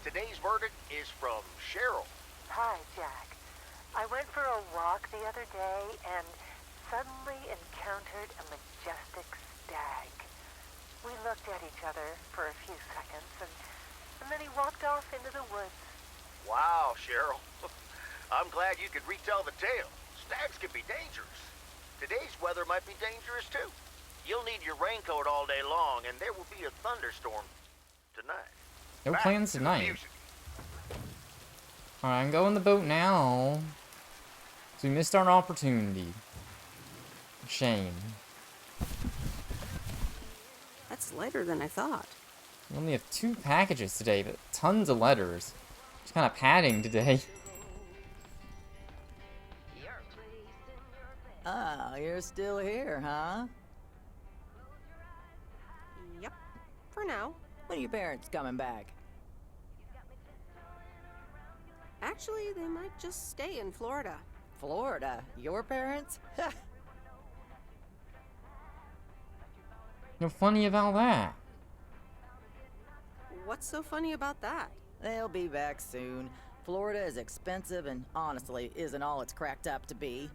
Today's verdict is from Cheryl. Hi, Jack. I went for a walk the other day and suddenly encountered a majestic stag. We looked at each other for a few seconds and then he walked off into the woods. Wow, Cheryl. I'm glad you could retell the tale. Stags can be dangerous. Today's weather might be dangerous, too. You'll need your raincoat all day long, and there will be a thunderstorm tonight. No Back plans to the tonight. music. Alright, I'm going the boat now. So we missed our opportunity. Shame. That's lighter than I thought. We only have 2 packages today, but tons of letters. Just kind of padding today. Ah, you're still here, huh? Yep, for now. When are your parents coming back? Actually, they might just stay in Florida. Florida? Your parents? What's funny about that? What's so funny about that? They'll be back soon. Florida is expensive and honestly isn't all it's cracked up to be.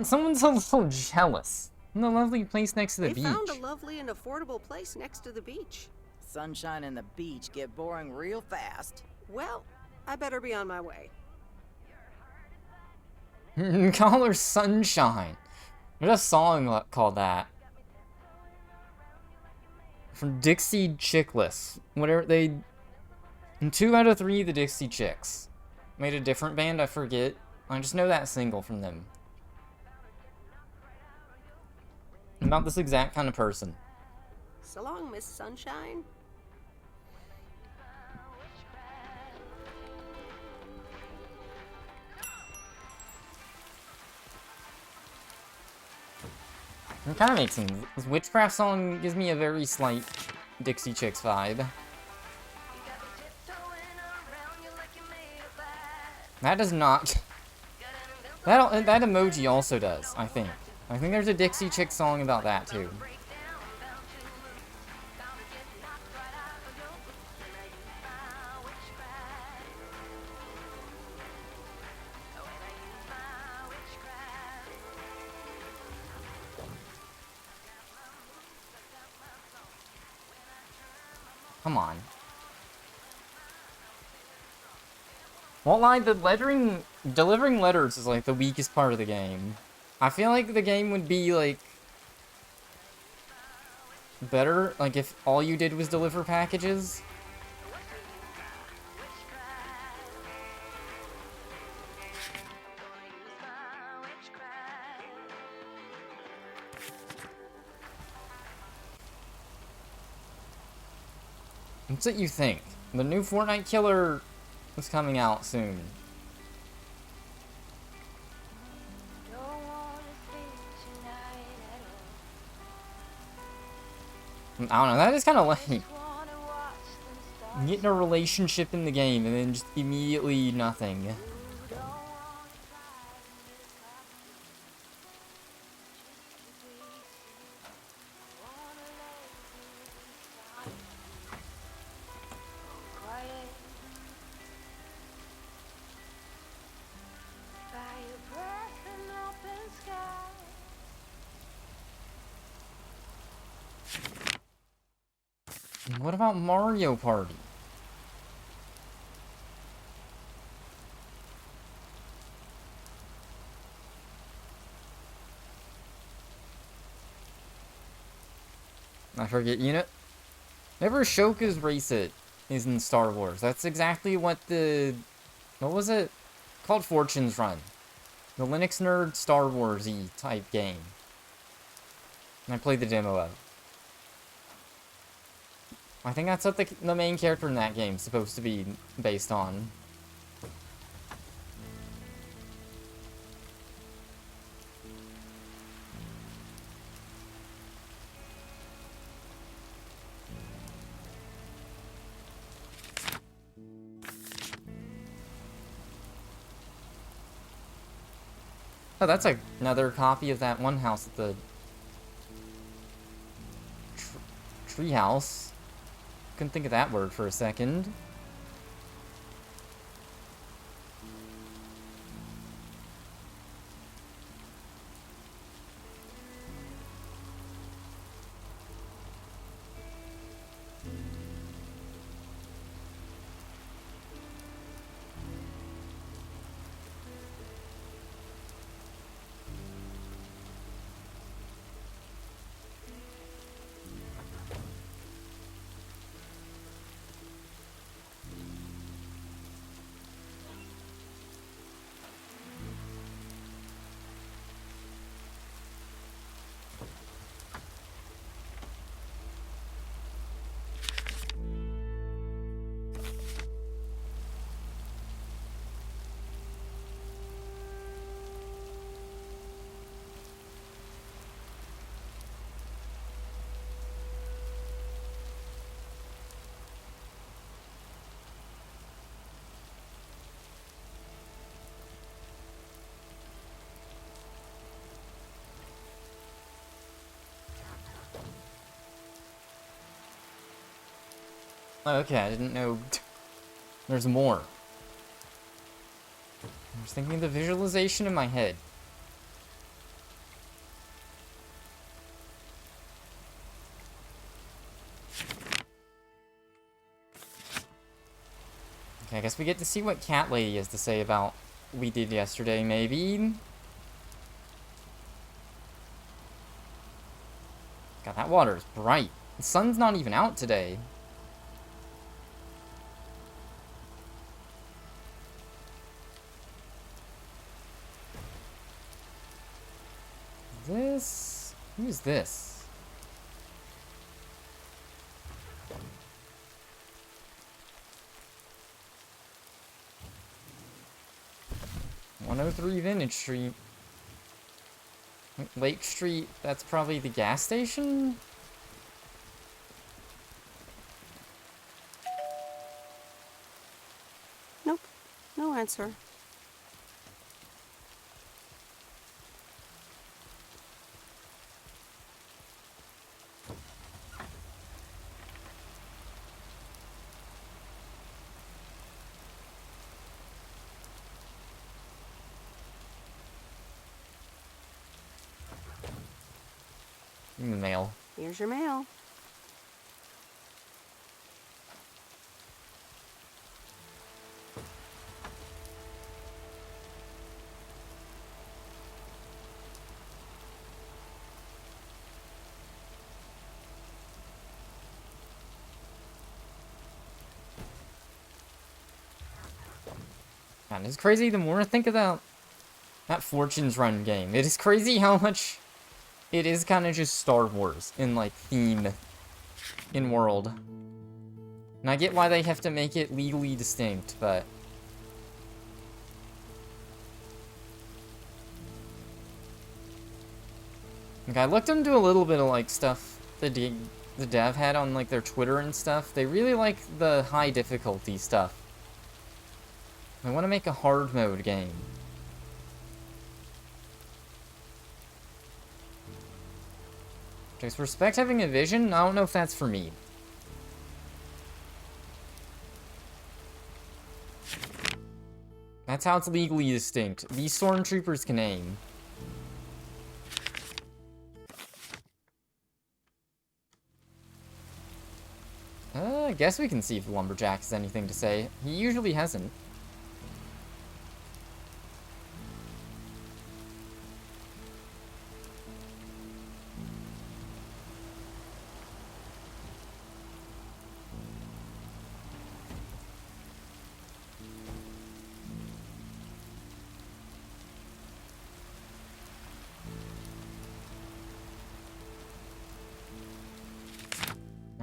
Someone's a little jealous. The lovely place next to the They beach. found a lovely and affordable place next to the beach. Sunshine and the beach get boring real fast. Well, I better be on my way. Call her Sunshine. There's a song called that. From Dixie Chickless. Whatever they... In 2 out of 3, the Dixie Chicks. Made a different band, I forget. I just know that single from them. About this exact kind of person. So long, Miss Sunshine. It kind of makes sense. This witchcraft song gives me a very slight Dixie Chicks vibe. That does not... That emoji also does, I think. I think there's a Dixie Chick song about that, too. Come on. Won't lie, delivering letters is like the weakest part of the game. I feel like the game would be like better, like if all you did was deliver packages. What's it you think? The new Fortnite killer is coming out soon. I don't know, that is kind of lame. Getting a relationship in the game and then just immediately nothing. What about Mario Party? I forget unit. Never Shoka's race it. is in Star Wars. That's exactly what the... What was it? Called Fortune's Run. The Linux Nerd Star Wars-y type game. And I played the demo of. I think that's what the main character in that game is supposed to be based on. Oh, that's another copy of that one house at the tree house. Couldn't think of that word for a second. Okay, I didn't know there's more. I was thinking of the visualization in my head. Okay, I guess we get to see what Cat Lady has to say about what we did yesterday, maybe? God, that water is bright. The sun's not even out today. This... Who is this? "103 Vintage Street." Lake Street, that's probably the gas station? Nope. No answer. In the mail. Here's your mail. Man, it's crazy the more I think about that Fortune's Run game. It is crazy how much it is kind of just Star Wars in, like, theme in world. And I get why they have to make it legally distinct, but... Like, I looked into a little bit of, like, stuff the dev had on, like, their Twitter and stuff. They really like the high difficulty stuff. They want to make a hard mode game. Just respect having a vision. I don't know if that's for me. That's how it's legally distinct. These stormtroopers can aim. I guess we can see if the Lumberjack has anything to say. He usually hasn't.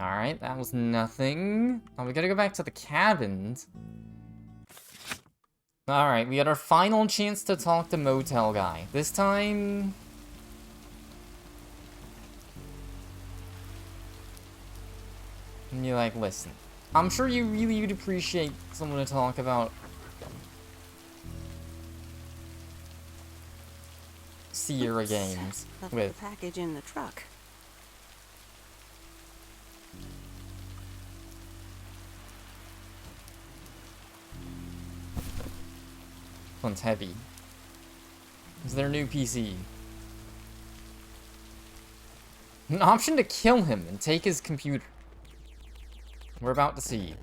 Alright, that was nothing. Oh, we gotta go back to the cabins. Alright, we got our final chance to talk to Motel Guy. This time... and you're like, listen, I'm sure you really would appreciate someone to talk about Sierra games Left with. the package in the truck. This one's heavy. It's their new PC. An option to kill him and take his computer. We're about to see.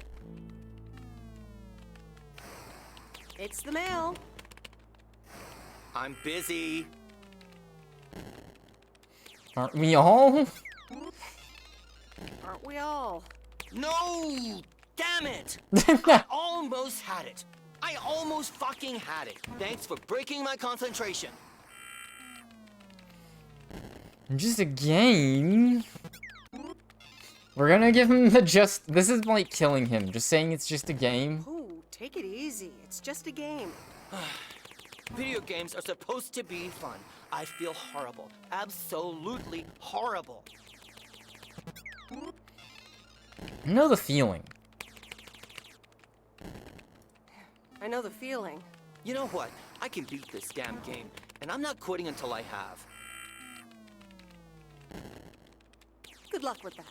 It's the mail. I'm busy. Aren't we all? Aren't we all? No! Damn it! I almost had it. I almost fucking had it. Thanks for breaking my concentration. Just a game. We're gonna give him the just. This is like killing him. Just saying it's just a game. Ooh, take it easy. It's just a game. Video games are supposed to be fun. I feel horrible. Absolutely horrible. I know the feeling. I know the feeling. You know what? I can beat this damn game, and I'm not quitting until I have. Good luck with that.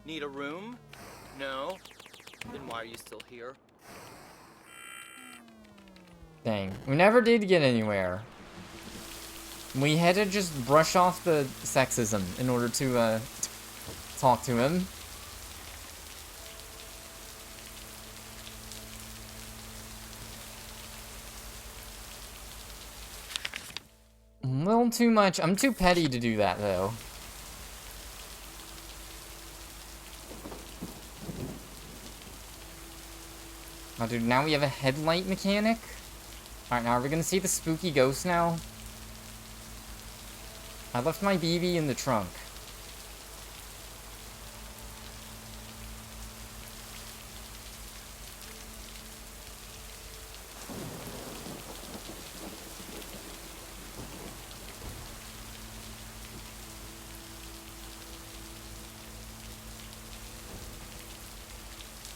Need a room? No? Then why are you still here? Dang, we never did get anywhere. We had to just brush off the sexism in order to talk to him. A little too much. I'm too petty to do that, though. Oh, dude, now we have a headlight mechanic? Alright, now are we gonna see the spooky ghost now? I left my BB in the trunk.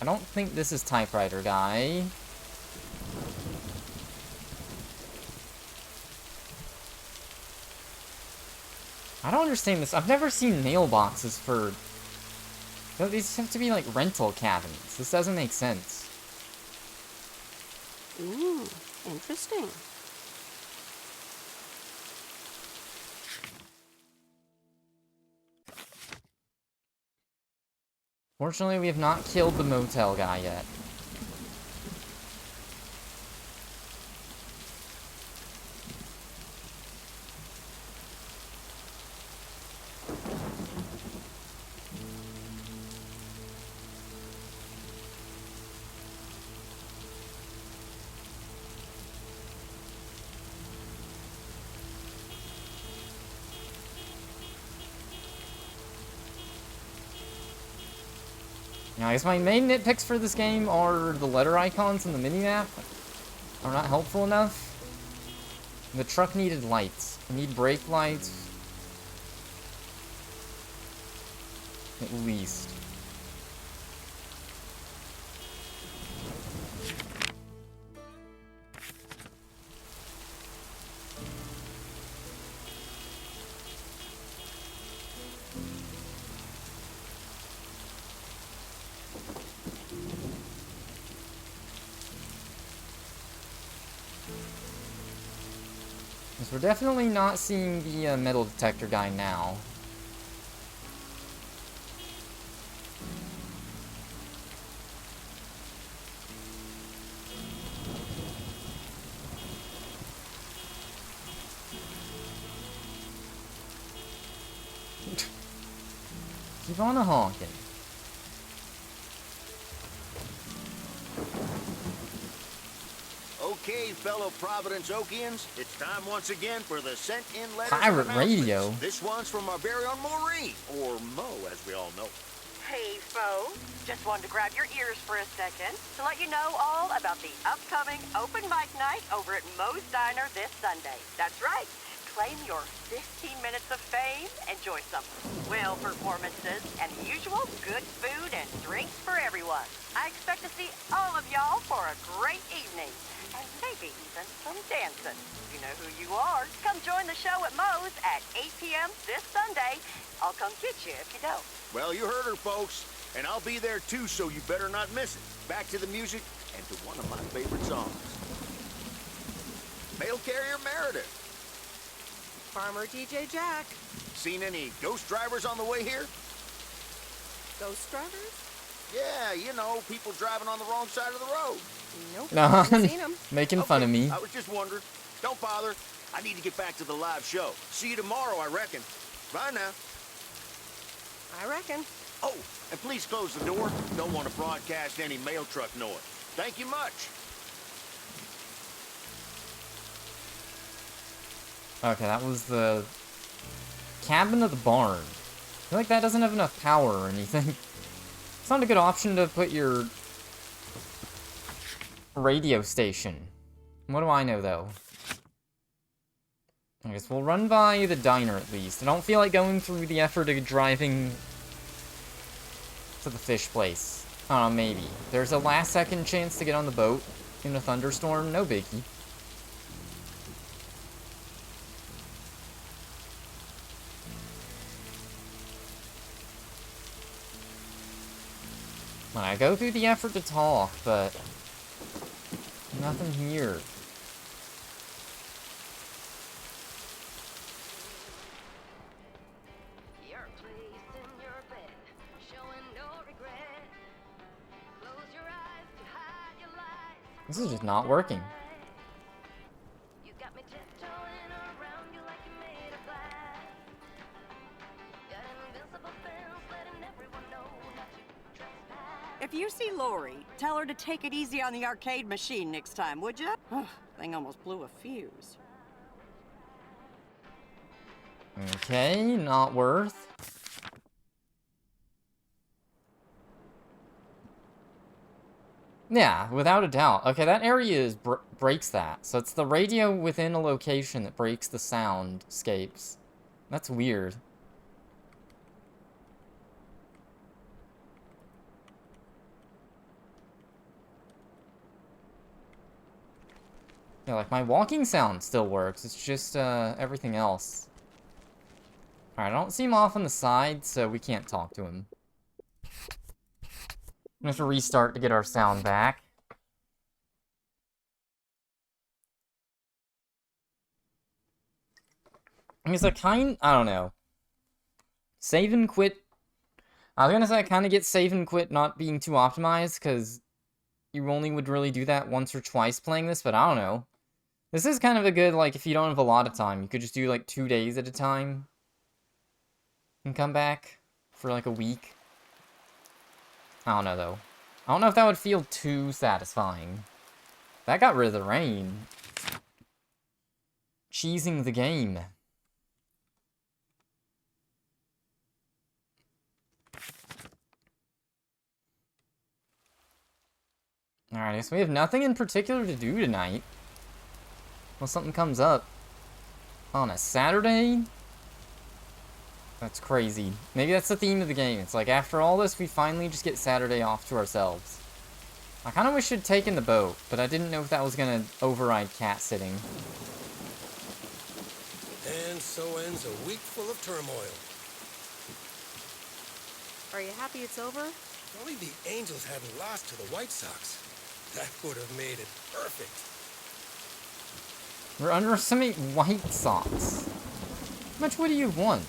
I don't think this is typewriter guy. I don't understand this. I've never seen mailboxes for... These have to be like rental cabins. This doesn't make sense. Ooh, interesting. Fortunately, we have not killed the motel guy yet. Now, I guess my main nitpicks for this game are the letter icons in the minimap are not helpful enough. The truck needed lights. I need brake lights. At least. We're definitely not seeing the metal detector guy now. Keep on honking. Okay, fellow Providence Okians, it's time once again for the sent-in letters. Pirate radio. This one's from our very own Maureen, or Mo, as we all know. Hey, folks. Just wanted to grab your ears for a second to let you know all about the upcoming open mic night over at Moe's Diner this Sunday. That's right. Claim your 15 minutes of fame, enjoy some swell performances, and the usual good food and drinks for everyone. I expect to see all of y'all for a great evening, and maybe even some dancing. You know who you are. Come join the show at Moe's at 8 p.m. this Sunday. I'll come get you if you don't. Well, you heard her, folks, and I'll be there too, so you better not miss it. Back to the music and to one of my favorite songs. Mail Carrier Meredith. Farmer DJ Jack. Seen any ghost drivers on the way here? Ghost drivers? Yeah, you know, people driving on the wrong side of the road. Nope, Uh-huh. haven't seen 'em. Making fun of me. I was just wondering. Don't bother. I need to get back to the live show. See you tomorrow, I reckon. Bye now. I reckon. Oh, and please close the door. Don't want to broadcast any mail truck noise. Thank you much. Okay, that was the cabin of the barn. I feel like that doesn't have enough power or anything. It's not a good option to put your radio station. What do I know, though? I guess we'll run by the diner at least. I don't feel like going through the effort of driving to the fish place. I don't know, maybe. There's a last-second chance to get on the boat in a thunderstorm. No biggie. When I go through the effort to talk, but nothing here. This is just not working. If you see Lori, tell her to take it easy on the arcade machine next time, would ya? Thing almost blew a fuse. Okay, not worth. Yeah, without a doubt. Okay, that area breaks that. So it's the radio within a location that breaks the soundscapes. That's weird. Yeah, like, my walking sound still works. It's just, everything else. Alright, I don't see him off on the side, so we can't talk to him. We have to restart to get our sound back. I mean, it's like I don't know. Save and quit. I was gonna say I kind of get save and quit not being too optimized, because you only would really do that once or twice playing this, but I don't know. This is kind of a good, like, if you don't have a lot of time, you could just do, like, 2 days at a time. And come back for, like, a week. I don't know, though. I don't know if that would feel too satisfying. That got rid of the rain. Cheesing the game. Alright, so we have nothing in particular to do tonight. Well, something comes up. On a Saturday? That's crazy. Maybe that's the theme of the game. It's like, after all this, we finally just get Saturday off to ourselves. I kind of wish I'd taken the boat, but I didn't know if that was going to override cat sitting. And so ends a week full of turmoil. Are you happy it's over? If only the Angels hadn't lost to the White Sox. That would have made it perfect. We're underestimating White Sox. How much would you have won?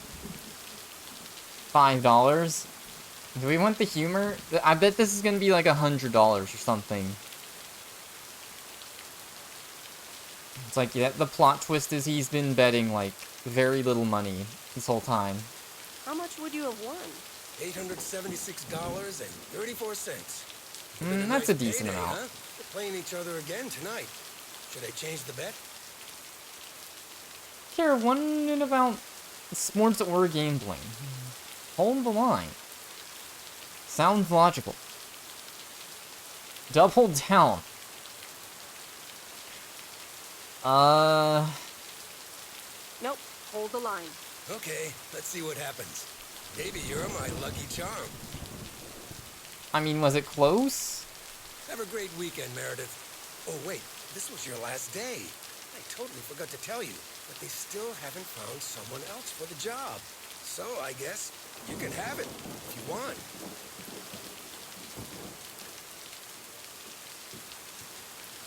$5? Do we want the humor? I bet this is gonna be like $100 or something. It's like, yeah, the plot twist is he's been betting like very little money this whole time. How much would you have won? $876.34. That's a decent amount. Huh? We're playing each other again tonight. Should I change the bet? Care one about sports or gambling. Hold the line. Sounds logical. Double down. Nope, hold the line. Okay, let's see what happens. Maybe you're my lucky charm. I mean, was it close? Have a great weekend, Meredith. Oh, wait, this was your last day. I totally forgot to tell you, but they still haven't found someone else for the job. So I guess you can have it if you want.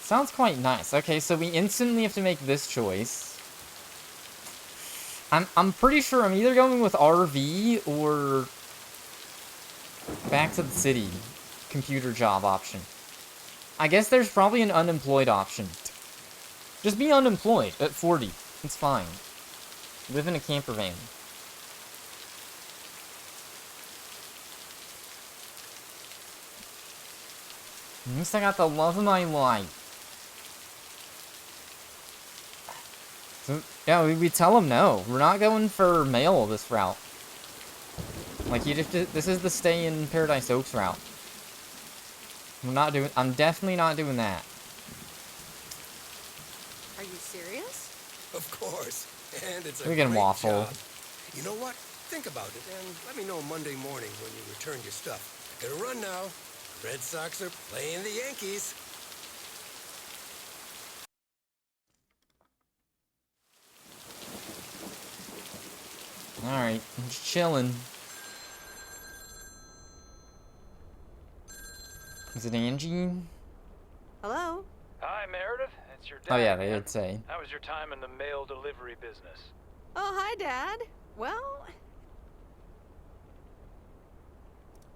Sounds quite nice. Okay, so we instantly have to make this choice. I'm pretty sure I'm either going with RV or back to the city computer job option. I guess there's probably an unemployed option. Just be unemployed at 40. It's fine. Live in a camper van. At least I got the love of my life. So, yeah, we tell him no. We're not going for mail this route. Like, you just, this is the stay in Paradise Oaks route. I'm definitely not doing that. Are you serious? Of course. And it's a We can great waffle. job. You know what? Think about it and let me know Monday morning when you return your stuff. Gotta run now. Red Sox are playing the Yankees. Alright, I'm just chilling. Is it Angie? Hello? Hi, Meredith. It's your dad. Oh yeah, they again. did say. How was your time in the mail delivery business? Oh, hi, Dad. Well,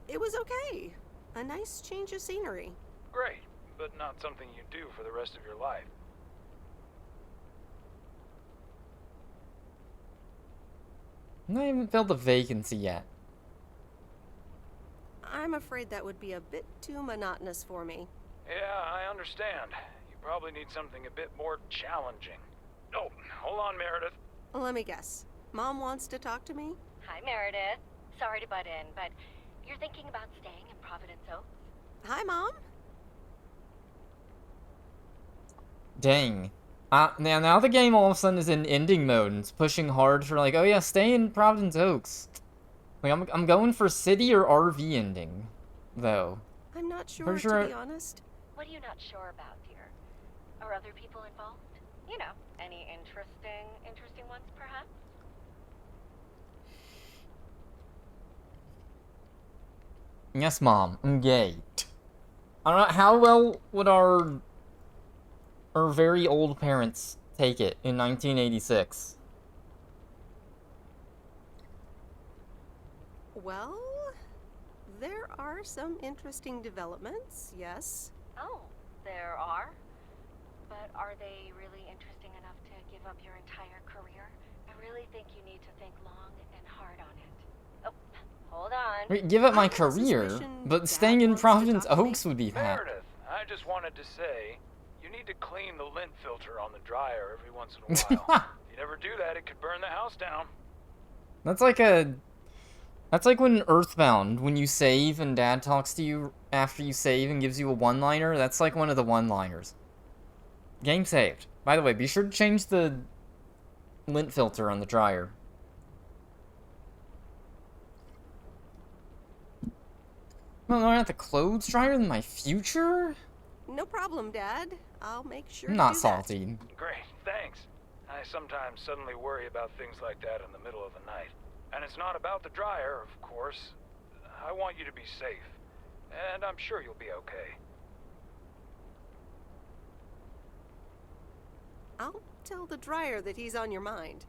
it was okay. A nice change of scenery. Great, but not something you do for the rest of your life. I haven't filled the vacancy yet. I'm afraid that would be a bit too monotonous for me. Yeah, I understand. You probably need something a bit more challenging. Oh, hold on, Meredith. Let me guess. Mom wants to talk to me? Hi, Meredith. Sorry to butt in, but you're thinking about staying in Providence Oaks? Hi, Mom. Dang. Now the game all of a sudden is in ending mode and it's pushing hard for like, oh yeah, stay in Providence Oaks. Like, I'm going for city or RV ending, though. I'm not sure, Pretty to be honest. What are you not sure about, dear? Are other people involved? You know, any interesting ones, perhaps? Yes, Mom, I'm gay. I don't know, how well would our very old parents take it in 1986? Well, there are some interesting developments, yes. Oh, there are? But are they really interesting enough to give up your entire career? I really think you need to think long and hard on it. Oh, hold on. Wait, give up my career, but staying in Providence Oaks would be that. Meredith, I just wanted to say, you need to clean the lint filter on the dryer every once in a while. If you never do that, it could burn the house down. That's like when Earthbound, when you save and Dad talks to you after you save and gives you a one-liner. That's like one of the one-liners. Game saved. By the way, be sure to change the lint filter on the dryer. Well, not the clothes dryer in my future? No problem, Dad. I'll make sure I'm to not do salty. Great, thanks. I sometimes suddenly worry about things like that in the middle of the night. And it's not about the dryer, of course. I want you to be safe. And I'm sure you'll be okay. I'll tell the dryer that he's on your mind.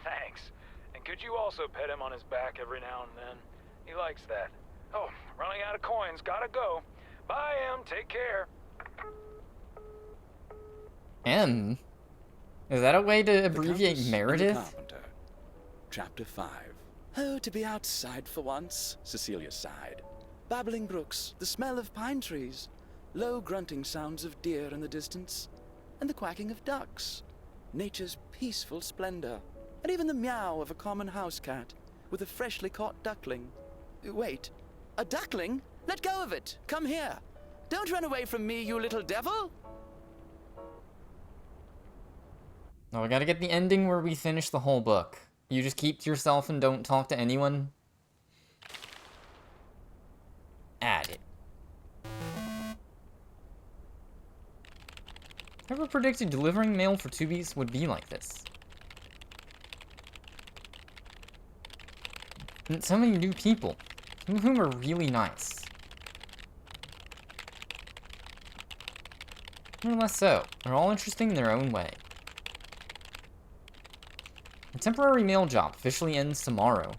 Thanks. And could you also pet him on his back every now and then? He likes that. Oh, running out of coins. Gotta go. Bye, Em. Take care. M? Is that a way to abbreviate Countess and the Meredith? Carpenter. Chapter 5. Oh, to be outside for once, Cecilia sighed. Babbling brooks, the smell of pine trees, low grunting sounds of deer in the distance. and the quacking of ducks, nature's peaceful splendor, and even the meow of a common house cat with a freshly caught duckling. Wait, a duckling? Let go of it! Come here! Don't run away from me, you little devil! No, we gotta get the ending where we finish the whole book. You just keep to yourself and don't talk to anyone. Add it. Never predicted delivering mail for 2 weeks would be like this. And so many new people, some of whom are really nice. More or less so. They're all interesting in their own way. The temporary mail job officially ends tomorrow.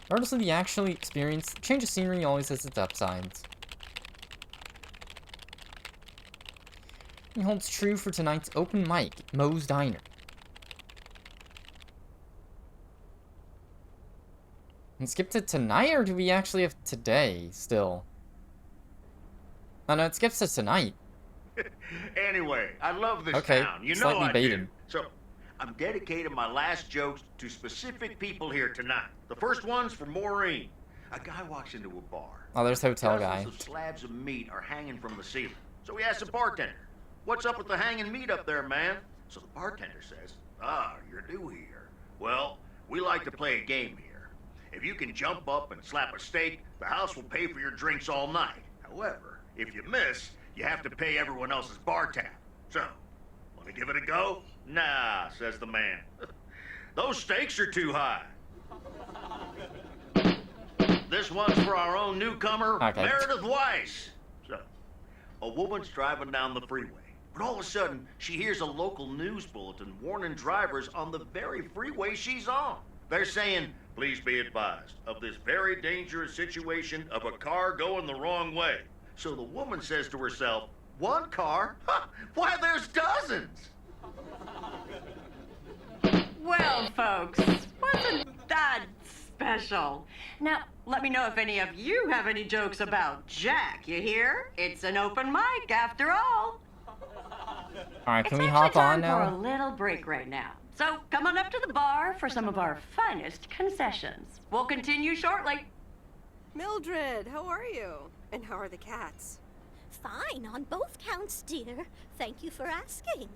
Regardless of the actual experience, change of scenery always has its upsides. It holds true for tonight's open mic at Moe's Diner. And skip to tonight, or do we actually have today still? Oh no, it skips to tonight. Anyway, I love this Okay, town. You know slightly I baited. do. So, I'm dedicating my last jokes to specific people here tonight. The first one's for Maureen. A guy walks into a bar. Oh, there's Hotel Guy. Dozens of slabs of meat are hanging from the ceiling. So he asks the bartender, "What's up with the hanging meat up there, man?" So the bartender says, "Ah, you're new here. Well, we like to play a game here. If you can jump up and slap a steak, the house will pay for your drinks all night. However, if you miss, you have to pay everyone else's bar tab. So, want to give it a go?" "Nah," says the man. "Those stakes are too high." This one's for our own newcomer, Okay. Meredith Weiss. So, a woman's driving down the freeway, but all of a sudden, she hears a local news bulletin warning drivers on the very freeway she's on. They're saying, "Please be advised of this very dangerous situation of a car going the wrong way." So the woman says to herself, "One car? Ha! Why, there's dozens!" Well, folks, wasn't that special? Now, let me know if any of you have any jokes about Jack, you hear? It's an open mic after all. Alright, can It's we actually hop on time for a now? little break right now. So come on up to the bar for some of our finest concessions. We'll continue shortly. Mildred, how are you? And how are the cats? Fine on both counts, dear. Thank you for asking.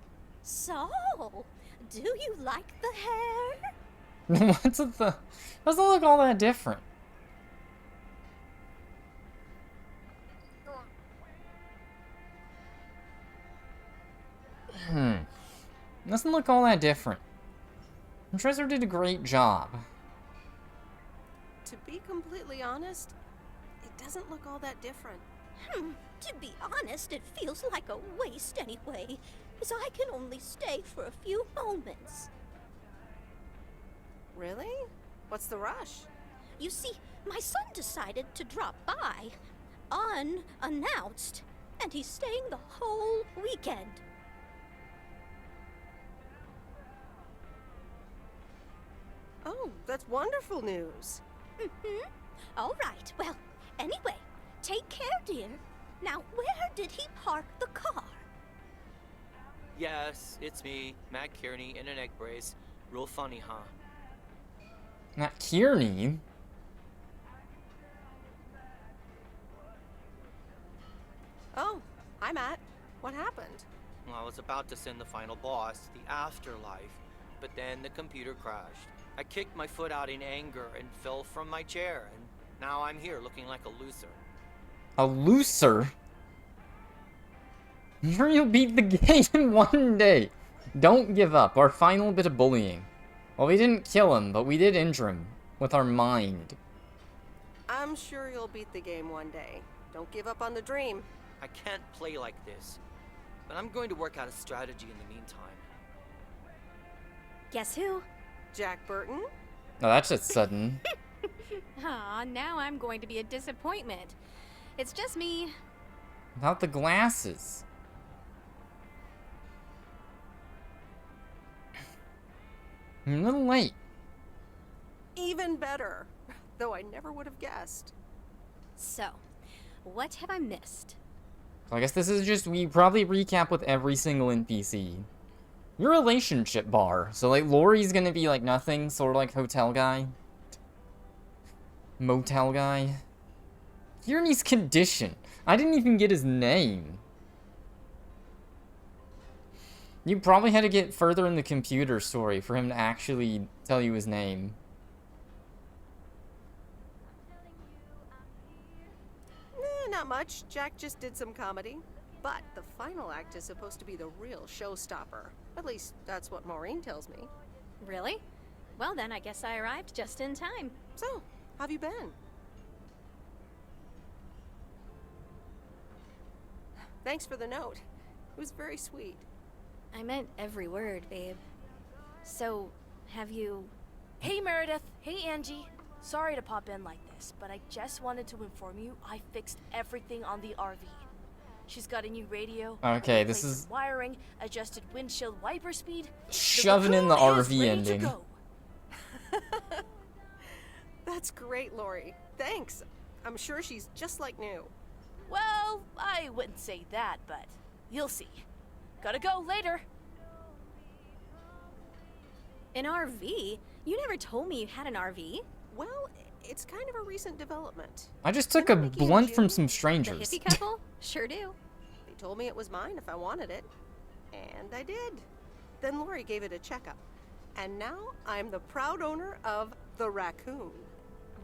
So, do you like the hair? What's with the... Doesn't look all that different. Doesn't look all that different. Trezor did a great job. To be completely honest, it doesn't look all that different. To be honest, it feels like a waste anyway, as I can only stay for a few moments. Really? What's the rush? You see, my son decided to drop by, unannounced, and he's staying the whole weekend. Oh, that's wonderful news. All right, well, anyway, take care, dear. Now, where did he park the car? Yes, it's me, Matt Kearney, in an egg brace. Real funny, huh? Not Kearney. Oh, hi, Matt. What happened? Well, I was about to send the final boss to the afterlife, but then the computer crashed. I kicked my foot out in anger and fell from my chair, and now I'm here looking like a loser. A loser? I'm sure you'll beat the game one day. Don't give up. Our final bit of bullying. Well, we didn't kill him, but we did injure him. With our mind. I'm sure you'll beat the game one day. Don't give up on the dream. I can't play like this, but I'm going to work out a strategy in the meantime. Guess who? Jack Burton? Oh, that's just sudden. Aw, now I'm going to be a disappointment. It's just me. Without the glasses. I'm a little late. Even better. Though I never would have guessed. So, what have I missed? So I guess this is just, we probably recap with every single NPC. Your relationship bar. So, like, Lori's gonna be, like, nothing. Sort of like hotel guy. Motel guy. Tierney's condition. I didn't even get his name. You probably had to get further in the computer story for him to actually tell you his name. Not much. Jack just did some comedy. But the final act is supposed to be the real showstopper. At least, that's what Maureen tells me. Really? Well then, I guess I arrived just in time. So, how've you been? Thanks for the note. It was very sweet. I meant every word, babe. So, have you... Hey, Meredith. Hey, Angie. Sorry to pop in like this, but I just wanted to inform you I fixed everything on the RV. She's got a new radio. Okay, this is wiring, adjusted windshield wiper speed. shoving in the RV ending. That's great, Lori. Thanks. I'm sure she's just like new. Well, I wouldn't say that, but you'll see. Gotta go later. An RV? You never told me you had an RV. Well, it's kind of a recent development. I just took a blunt from some strangers. The hippie couple? Sure do. They told me it was mine if I wanted it. And I did. Then Lori gave it a checkup. And now I'm the proud owner of the Raccoon.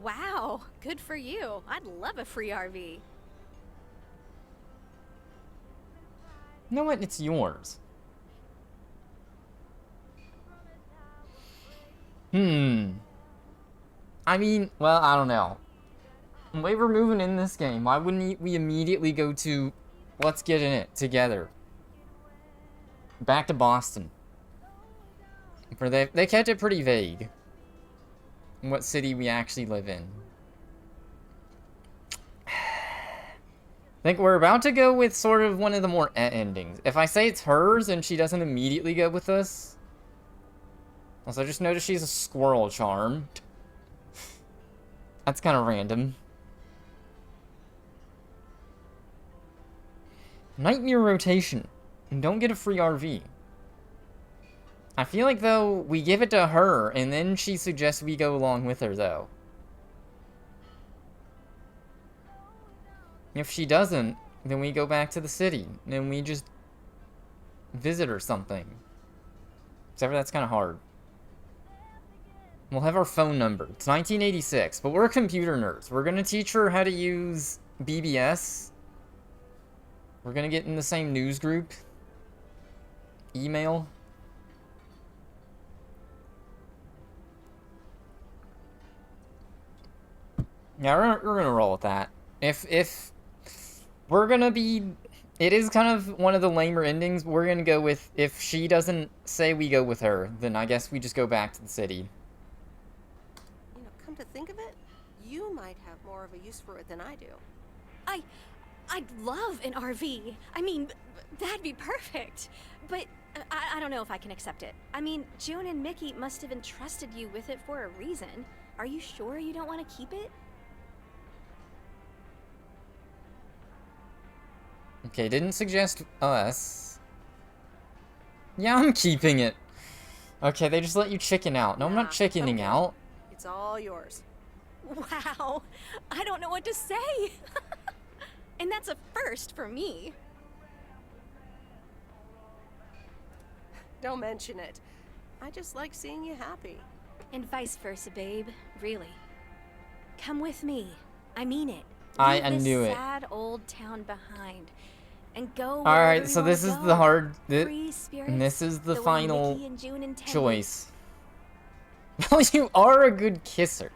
Wow, good for you. I'd love a free RV. You know what? It's yours. I mean, well, I don't know. The way we're moving in this game, why wouldn't we immediately go to let's get in it together? Back to Boston. For they kept it pretty vague. What city we actually live in. I think we're about to go with sort of one of the more endings. If I say it's hers and she doesn't immediately go with us. Also, I just noticed she's a squirrel charm. That's kind of random. Nightmare rotation. And don't get a free RV. I feel like, though, we give it to her, and then she suggests we go along with her, though. If she doesn't, then we go back to the city, and we just visit or something. Except for that's kind of hard. We'll have our phone number. It's 1986, but we're computer nerds. We're gonna teach her how to use BBS. We're gonna get in the same news group. Email. Yeah, we're gonna roll with that. If we're gonna be... It is kind of one of the lamer endings. We're gonna go with... If she doesn't say we go with her, then I guess we just go back to the city. You know, come to think of it, you might have more of a use for it than I do. I'd love an RV. I mean, that'd be perfect. But I don't know if I can accept it. I mean, June and Mickey must have entrusted you with it for a reason. Are you sure you don't want to keep it? Okay, didn't suggest us. Yeah, I'm keeping it. Okay, they just let you chicken out. No, I'm not chickening out. It's all yours. Wow, I don't know what to say. And that's a first for me. Don't mention it. I just like seeing you happy. And vice versa, babe. Really. Come with me. I mean it. I knew it. Leave this sad old town behind. And go. All right, so this is the hard, and this is the final choice. Well, you are a good kisser.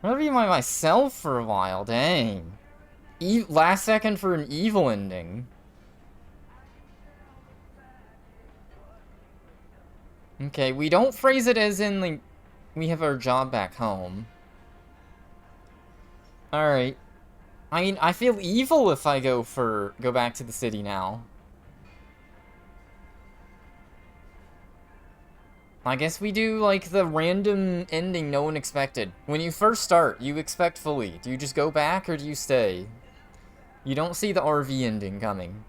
I'm gonna be by myself for a while. Dang. Last second for an evil ending. Okay, we don't phrase it as in like we have our job back home. All right. I mean, I feel evil if I go back to the city now. I guess we do, like, the random ending no one expected. When you first start, you expect fully. Do you just go back or do you stay? You don't see the RV ending coming.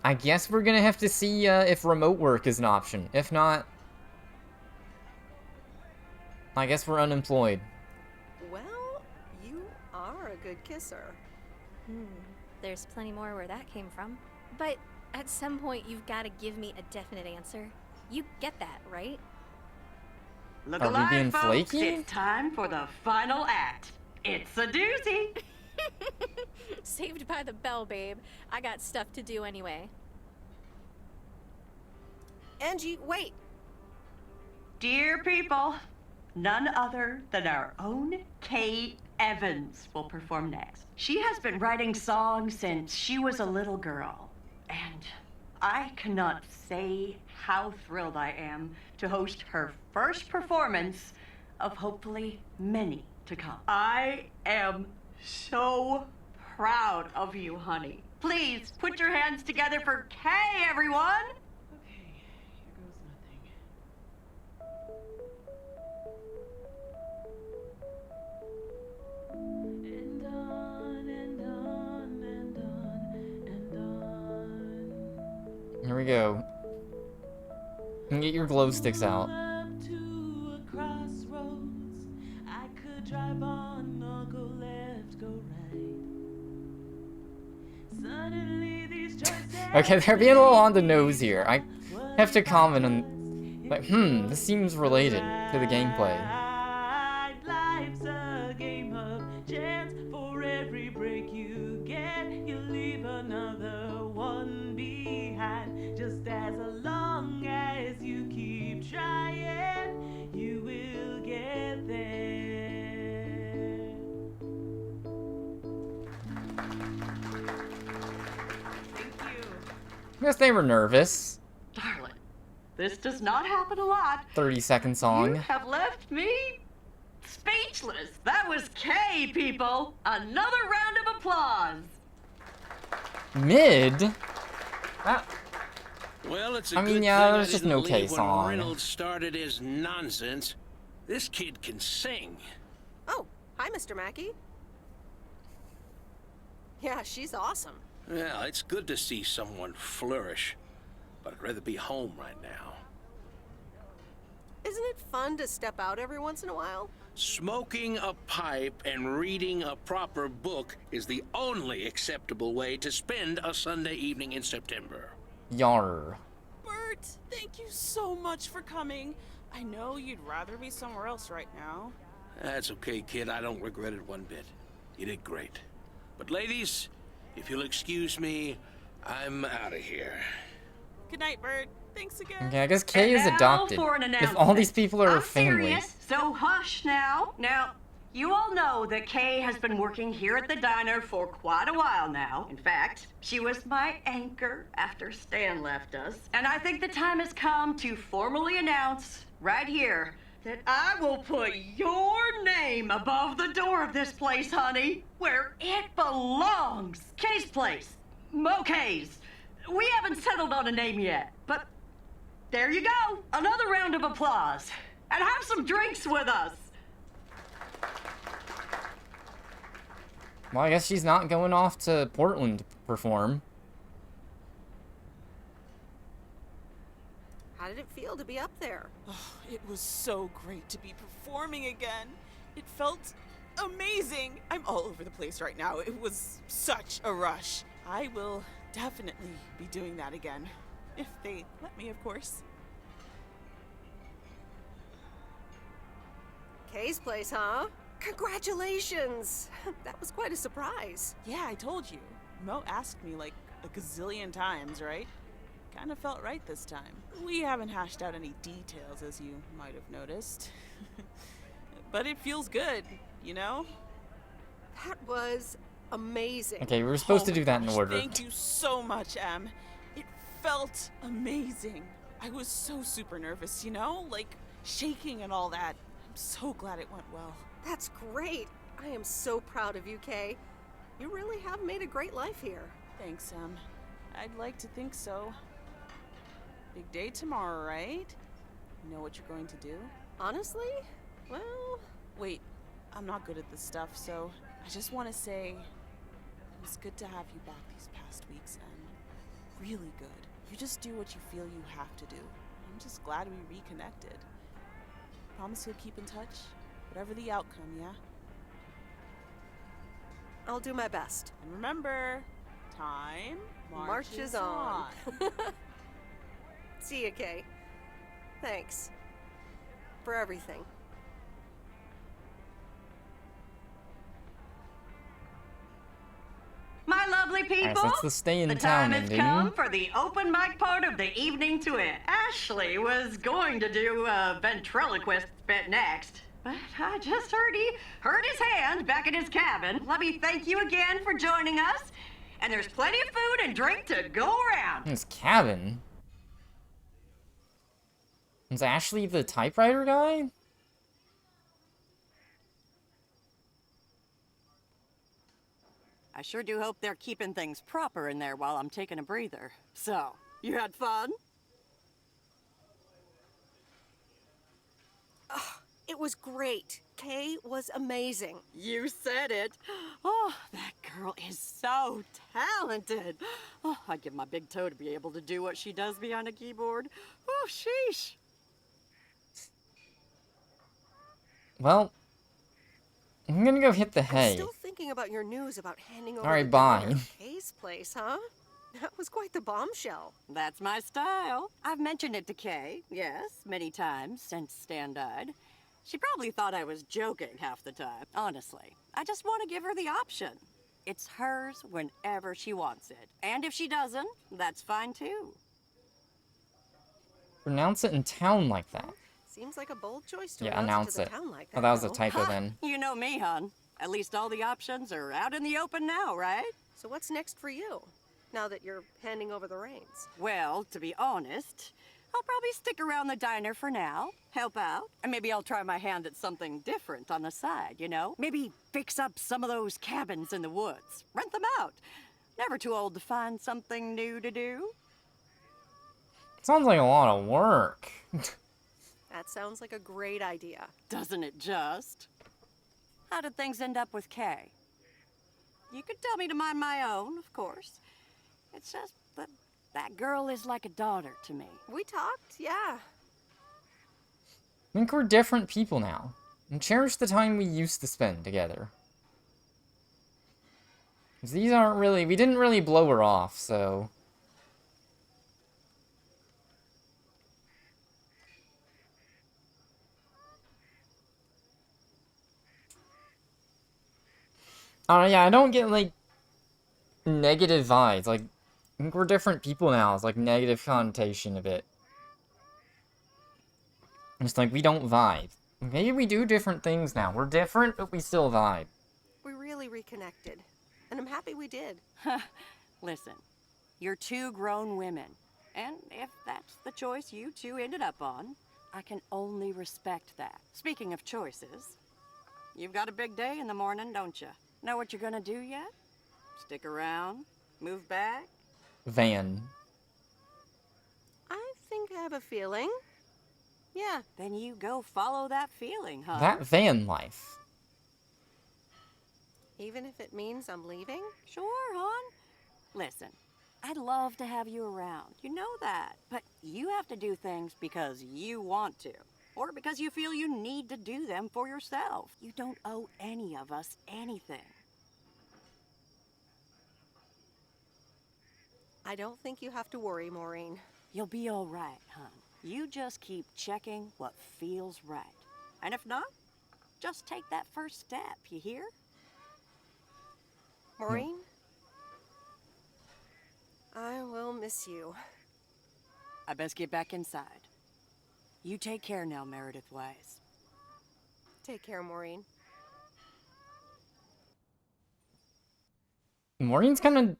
I guess we're gonna have to see if remote work is an option. If not, I guess we're unemployed. Well, you are a good kisser. There's plenty more where that came from. But at some point, you've got to give me a definite answer. You get that, right? Look Are we alive, being folks. flaky? It's time for the final act. It's a doozy. Saved by the bell, babe. I got stuff to do anyway. Angie, wait. Dear people, none other than our own Kay Evans will perform next. She has been writing songs since she was a little girl, and I cannot say how thrilled I am to host her first performance of hopefully many to come. I am so proud of you, honey. Please put your hands together for Kay, everyone. Here we go. And get your glow sticks out. Okay, they're being a little on the nose here. I have to comment on, like, this seems related to the gameplay. Life's a game of chance. For every break you get, you leave another one behind. Just as long as you keep trying, you will get there. Thank you. I guess they were nervous. Darling, this does not happen a lot. 30-second song. You have left me speechless. That was Kay, people. Another round of applause. Mid? Well, it's a I mean, good yeah, thing there's I just didn't no Kay leave when song. Reynolds started his nonsense. This kid can sing. Oh, hi, Mr. Mackey. Yeah, she's awesome. Well, it's good to see someone flourish, but I'd rather be home right now. Isn't it fun to step out every once in a while? Smoking a pipe and reading a proper book is the only acceptable way to spend a Sunday evening in September. Yar. Bert, thank you so much for coming. I know you'd rather be somewhere else right now. That's okay, kid. I don't regret it one bit. You did great. But ladies, if you'll excuse me, I'm out of here. Good night, Bert. Thanks again. Okay, I guess Kay is Now adopted. for an If all these people are her I'm family. serious, so hush now. Now, you all know that Kay has been working here at the diner for quite a while now. In fact, she was my anchor after Stan left us. And I think the time has come to formally announce, right here, that I will put your name above the door of this place, honey, where it belongs. Kay's Place. Mo Kay's. We haven't settled on a name yet, but there you go. Another round of applause. And have some drinks with us. Well, I guess she's not going off to Portland to perform. How did it feel to be up there? Oh, it was so great to be performing again. It felt amazing. I'm all over the place right now. It was such a rush. I will definitely be doing that again. If they let me, of course. Kay's Place, huh? Congratulations! That was quite a surprise. Yeah, I told you. Mo asked me like a gazillion times, right? Kind of felt right this time. We haven't hashed out any details, as you might have noticed. But it feels good, you know? That was amazing. Okay, we were supposed to do that in Gosh, order. Thank you so much, Em. It felt amazing. I was so super nervous, you know? Like, shaking and all that. I'm so glad it went well. That's great. I am so proud of you, Kay. You really have made a great life here. Thanks, Em. I'd like to think so. Big day tomorrow, right? You know what you're going to do? Honestly? Well... Wait, I'm not good at this stuff, so I just want to say it was good to have you back these past weeks, and really good. You just do what you feel you have to do. I'm just glad we reconnected. Promise you'll keep in touch, whatever the outcome, yeah? I'll do my best. And remember, time marches on. See you, Kay. Thanks. For everything. My lovely people, Alright, so that's the stay in the town time has ending. come for the open mic part of the evening to it. Ashley was going to do a ventriloquist bit next, but I just heard his hand back in his cabin. Let me thank you again for joining us, and there's plenty of food and drink to go around. His cabin? Is Ashley the typewriter guy? I sure do hope they're keeping things proper in there while I'm taking a breather. So, you had fun? It was great. Kay was amazing. You said it. Oh, that girl is so talented. Oh, I'd give my big toe to be able to do what she does behind a keyboard. Oh, sheesh. Well, I'm gonna go hit the I'm hay. still thinking about your news about handing over Alright, the bye. door at Kay's place, huh? That was quite the bombshell. That's my style. I've mentioned it to Kay, yes, many times since Stan died. She probably thought I was joking half the time. Honestly, I just want to give her the option. It's hers whenever she wants it. And if she doesn't, that's fine too. Pronounce it in town like that. Seems like a bold choice to Yeah, announce announce to the it. town like that. Oh, that was a though. typo then. You know me, hon. At least all the options are out in the open now, right? So what's next for you, now that you're handing over the reins? Well, to be honest, I'll probably stick around the diner for now, help out, and maybe I'll try my hand at something different on the side, you know? Maybe fix up some of those cabins in the woods, rent them out. Never too old to find something new to do. Sounds like a lot of work. That sounds like a great idea. Doesn't it just? How did things end up with Kay? You could tell me to mind my own, of course. It's just that girl is like a daughter to me. We talked, yeah. I think we're different people now. And cherish the time we used to spend together. 'Cause these aren't really... We didn't really blow her off, so... yeah, I don't get, like, negative vibes. Like, I think we're different people now. It's, like, negative connotation a bit. It's like, we don't vibe. Maybe we do different things now. We're different, but we still vibe. We really reconnected. And I'm happy we did. Listen, you're two grown women. And if that's the choice you two ended up on, I can only respect that. Speaking of choices, you've got a big day in the morning, don't you? Know what you're gonna do yet? Stick around? Move back? Van. I think I have a feeling. Yeah. Then you go follow that feeling, huh? That van life. Even if it means I'm leaving? Sure, hon. Listen, I'd love to have you around. You know that. But you have to do things because you want to. Or because you feel you need to do them for yourself. You don't owe any of us anything. I don't think you have to worry, Maureen. You'll be all right, hon. You just keep checking what feels right. And if not, just take that first step, you hear? Maureen? I will miss you. I best get back inside. You take care now, Meredith Wise. Take care, Maureen. Maureen's kind of...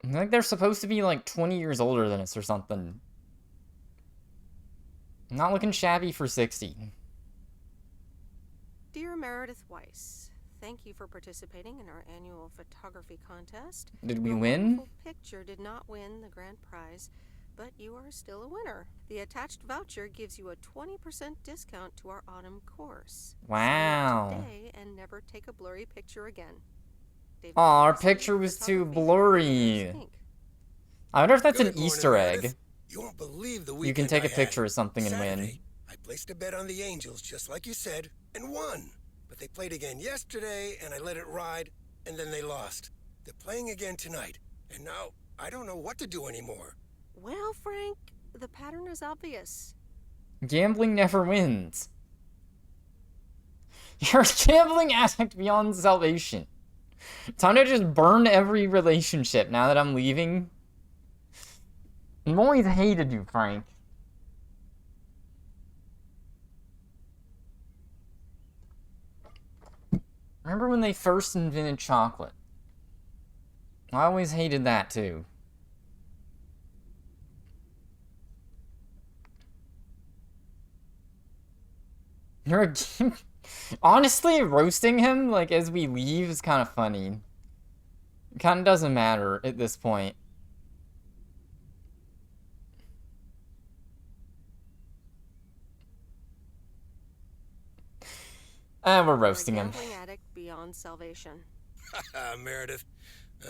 I think they're supposed to be like 20 years older than us or something. Not looking shabby for 60. Dear Meredith Weiss, thank you for participating in our annual photography contest. Did we Your win? wonderful picture did not win the grand prize, but you are still a winner. The attached voucher gives you a 20% discount to our autumn course. Wow. Sign up today and never take a blurry picture again. Aw, our picture was too blurry. I wonder if that's an Easter egg. You won't believe the You weekend can take I a picture had. of something and win. Saturday, I placed a bet on the Angels, just like you said, and won. But they played again yesterday, and I let it ride, and then they lost. They're playing again tonight, and now I don't know what to do anymore. Well, Frank, the pattern is obvious. Gambling never wins. You're a gambling addict beyond salvation. Time to just burn every relationship now that I'm leaving. I've always hated you, Frank. Remember when they first invented chocolate? I always hated that too. You're a honestly, roasting him, like, as we leave is kind of funny. It kind of doesn't matter at this point. We're roasting him. Gambling addict beyond salvation. Meredith,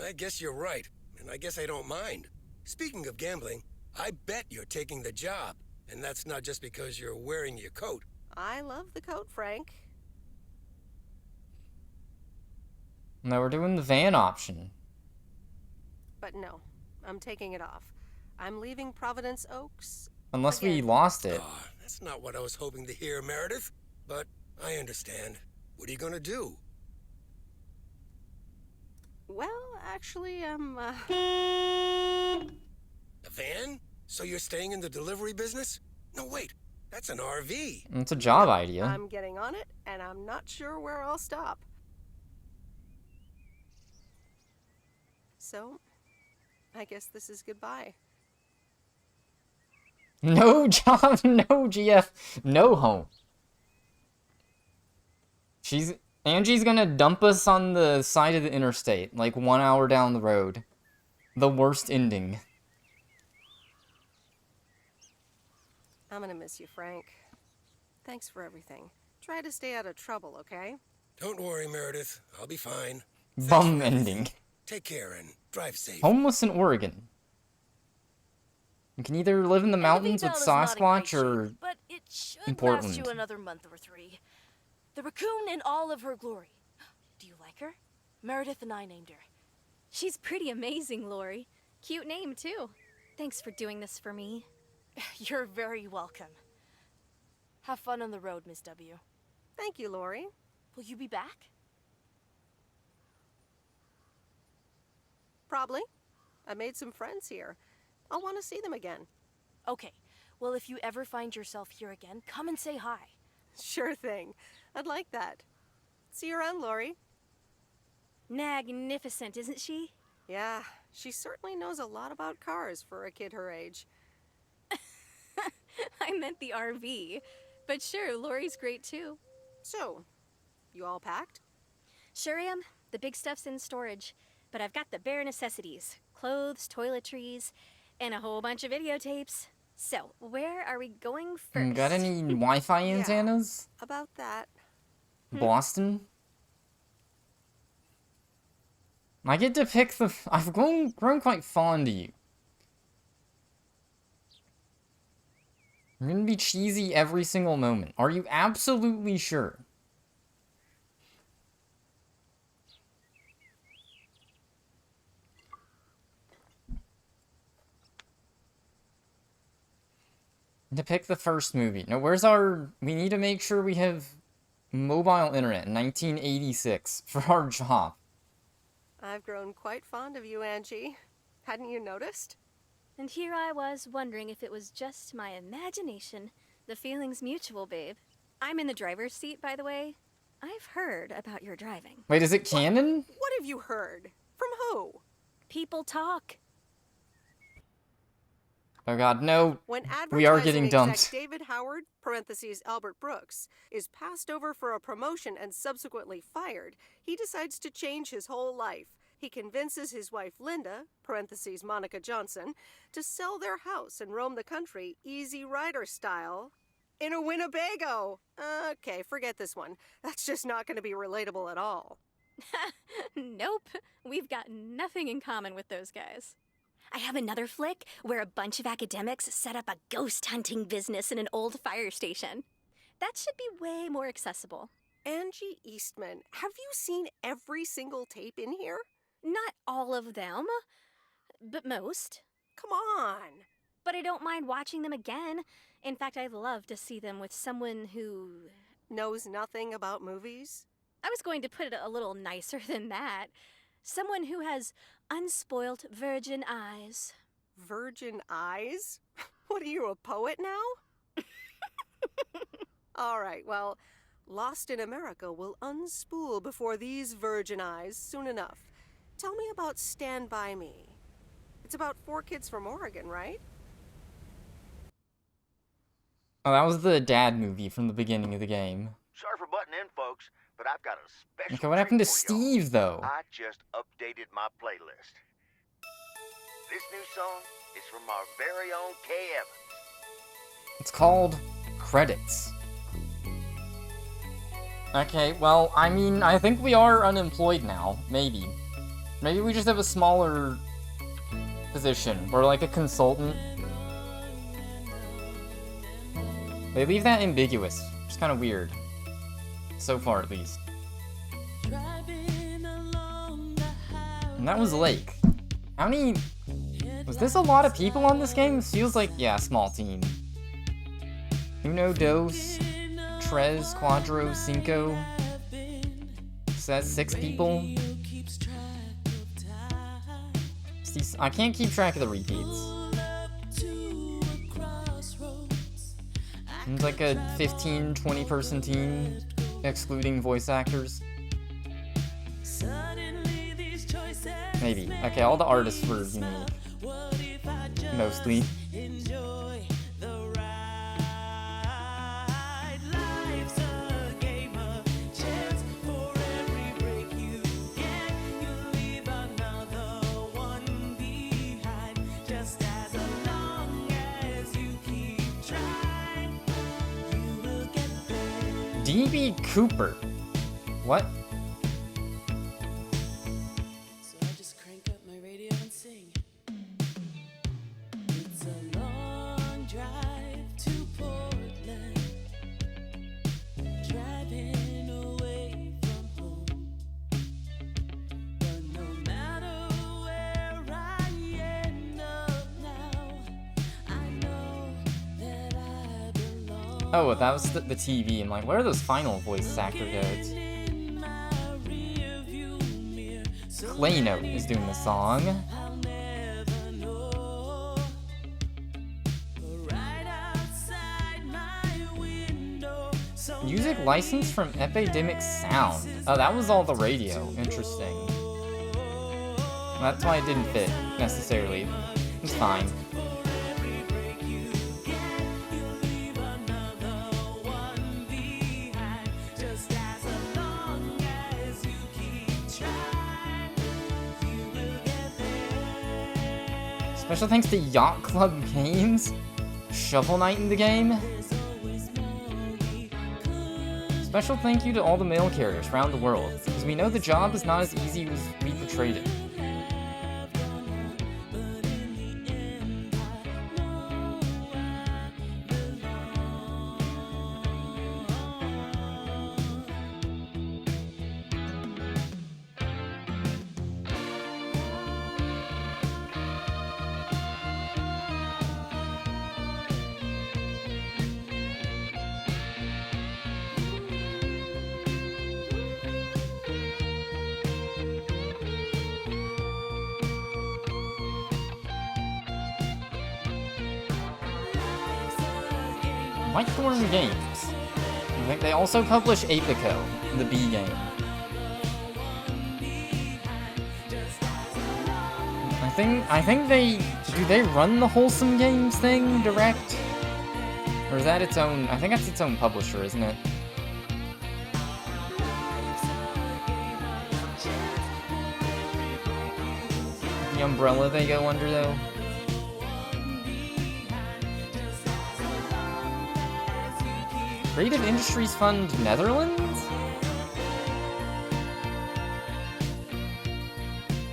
I guess you're right, and I guess I don't mind. Speaking of gambling, I bet you're taking the job, and that's not just because you're wearing your coat. I love the coat, Frank. No, we're doing the van option. But no, I'm taking it off. I'm leaving Providence Oaks. Unless we lost it. Oh, that's not what I was hoping to hear, Meredith. But I understand. What are you gonna do? Well, actually, A van? So you're staying in the delivery business? No, wait. That's an RV. It's a job idea. I'm getting on it, and I'm not sure where I'll stop. So, I guess this is goodbye. No job, no GF, no home. Angie's gonna dump us on the side of the interstate, like 1 hour down the road. The worst ending. I'm gonna miss you, Frank. Thanks for everything. Try to stay out of trouble, okay? Don't worry, Meredith. I'll be fine. Bum ending. Take care and drive safe. Homeless in Oregon. You can either live in the mountains with Sasquatch or but it should in last Portland. you another month or 3. The raccoon in all of her glory. Do you like her? Meredith and I named her. She's pretty amazing, Lori. Cute name, too. Thanks for doing this for me. You're very welcome. Have fun on the road, Miss W. Thank you, Lori. Will you be back? Probably. I made some friends here. I'll want to see them again. Okay. Well, if you ever find yourself here again, come and say hi. Sure thing. I'd like that. See you around, Lori. Magnificent, isn't she? Yeah, she certainly knows a lot about cars for a kid her age. I meant the RV. But sure, Lori's great too. So, you all packed? Sure am. The big stuff's in storage. But I've got the bare necessities. Clothes, toiletries, and a whole bunch of videotapes. So, where are we going first? Got any Wi-Fi antennas? About that. Boston? I get to pick the... I've grown quite fond of you. I'm gonna be cheesy every single moment. Are you absolutely sure? To pick the first movie. Now, where's our... We need to make sure we have mobile internet in 1986 for our job. I've grown quite fond of you, Angie. Hadn't you noticed? And here I was wondering if it was just my imagination. The feeling's mutual, babe. I'm in the driver's seat, by the way. I've heard about your driving. Wait, is it canon? What have you heard? From who? People talk. Oh god, no. When We are advertising getting exec dumped. David Howard (parentheses Albert Brooks) is passed over for a promotion and subsequently fired, he decides to change his whole life. He convinces his wife Linda, parentheses Monica Johnson, to sell their house and roam the country Easy Rider style in a Winnebago. Okay, forget this one. That's just not going to be relatable at all. Nope, we've got nothing in common with those guys. I have another flick where a bunch of academics set up a ghost hunting business in an old fire station. That should be way more accessible. Angie Eastman, have you seen every single tape in here? Not all of them, but most. Come on. But I don't mind watching them again. In fact, I'd love to see them with someone who knows nothing about movies. I was going to put it a little nicer than that. Someone who has unspoilt virgin eyes. Virgin eyes? What are you, a poet now? All right, well, Lost in America will unspool before these virgin eyes soon enough. Tell me about Stand By Me. It's about 4 kids from Oregon, right? Oh, that was the dad movie from the beginning of the game. Sorry for butting in, folks, but I've got a special Okay, what happened to treat for y'all. Steve, though? I just updated my playlist. This new song is from our very own Kay Evans. It's called Credits. Okay, well, I mean, I think we are unemployed now. Maybe. Maybe we just have a smaller position. We're like a consultant. They leave that ambiguous. It's kind of weird. So far, at least. And that was Lake. How many... Was this a lot of people on this game? This feels like, yeah, small team. Uno, dos, tres, cuatro, cinco. So that's 6 people. I can't keep track of the repeats. It's like a 15-20 person team, excluding voice actors. Maybe. Okay, all the artists were unique. Mostly. D.B. Cooper. What? So I just crank up my radio and sing. It's a long drive to Portland. Driving away from home. But no matter where I end up now, I know that I belong. Oh, that was the TV. I'm like, where are those final voice actor dudes? Claynote is doing the song. Music licensed from Epidemic Sound. Oh, that was all the radio. Interesting. That's why it didn't fit, necessarily. It's fine. Special thanks to Yacht Club Games, Shovel Knight in the game. Special thank you to all the mail carriers around the world, because we know the job is not as easy as we portrayed it. Whitethorne Games. I think they also publish Apico, the B game. I think do they run the Wholesome Games thing direct? Or is that its own? I think that's its own publisher, isn't it? umbrella they go under, though? Creative Industries Fund Netherlands?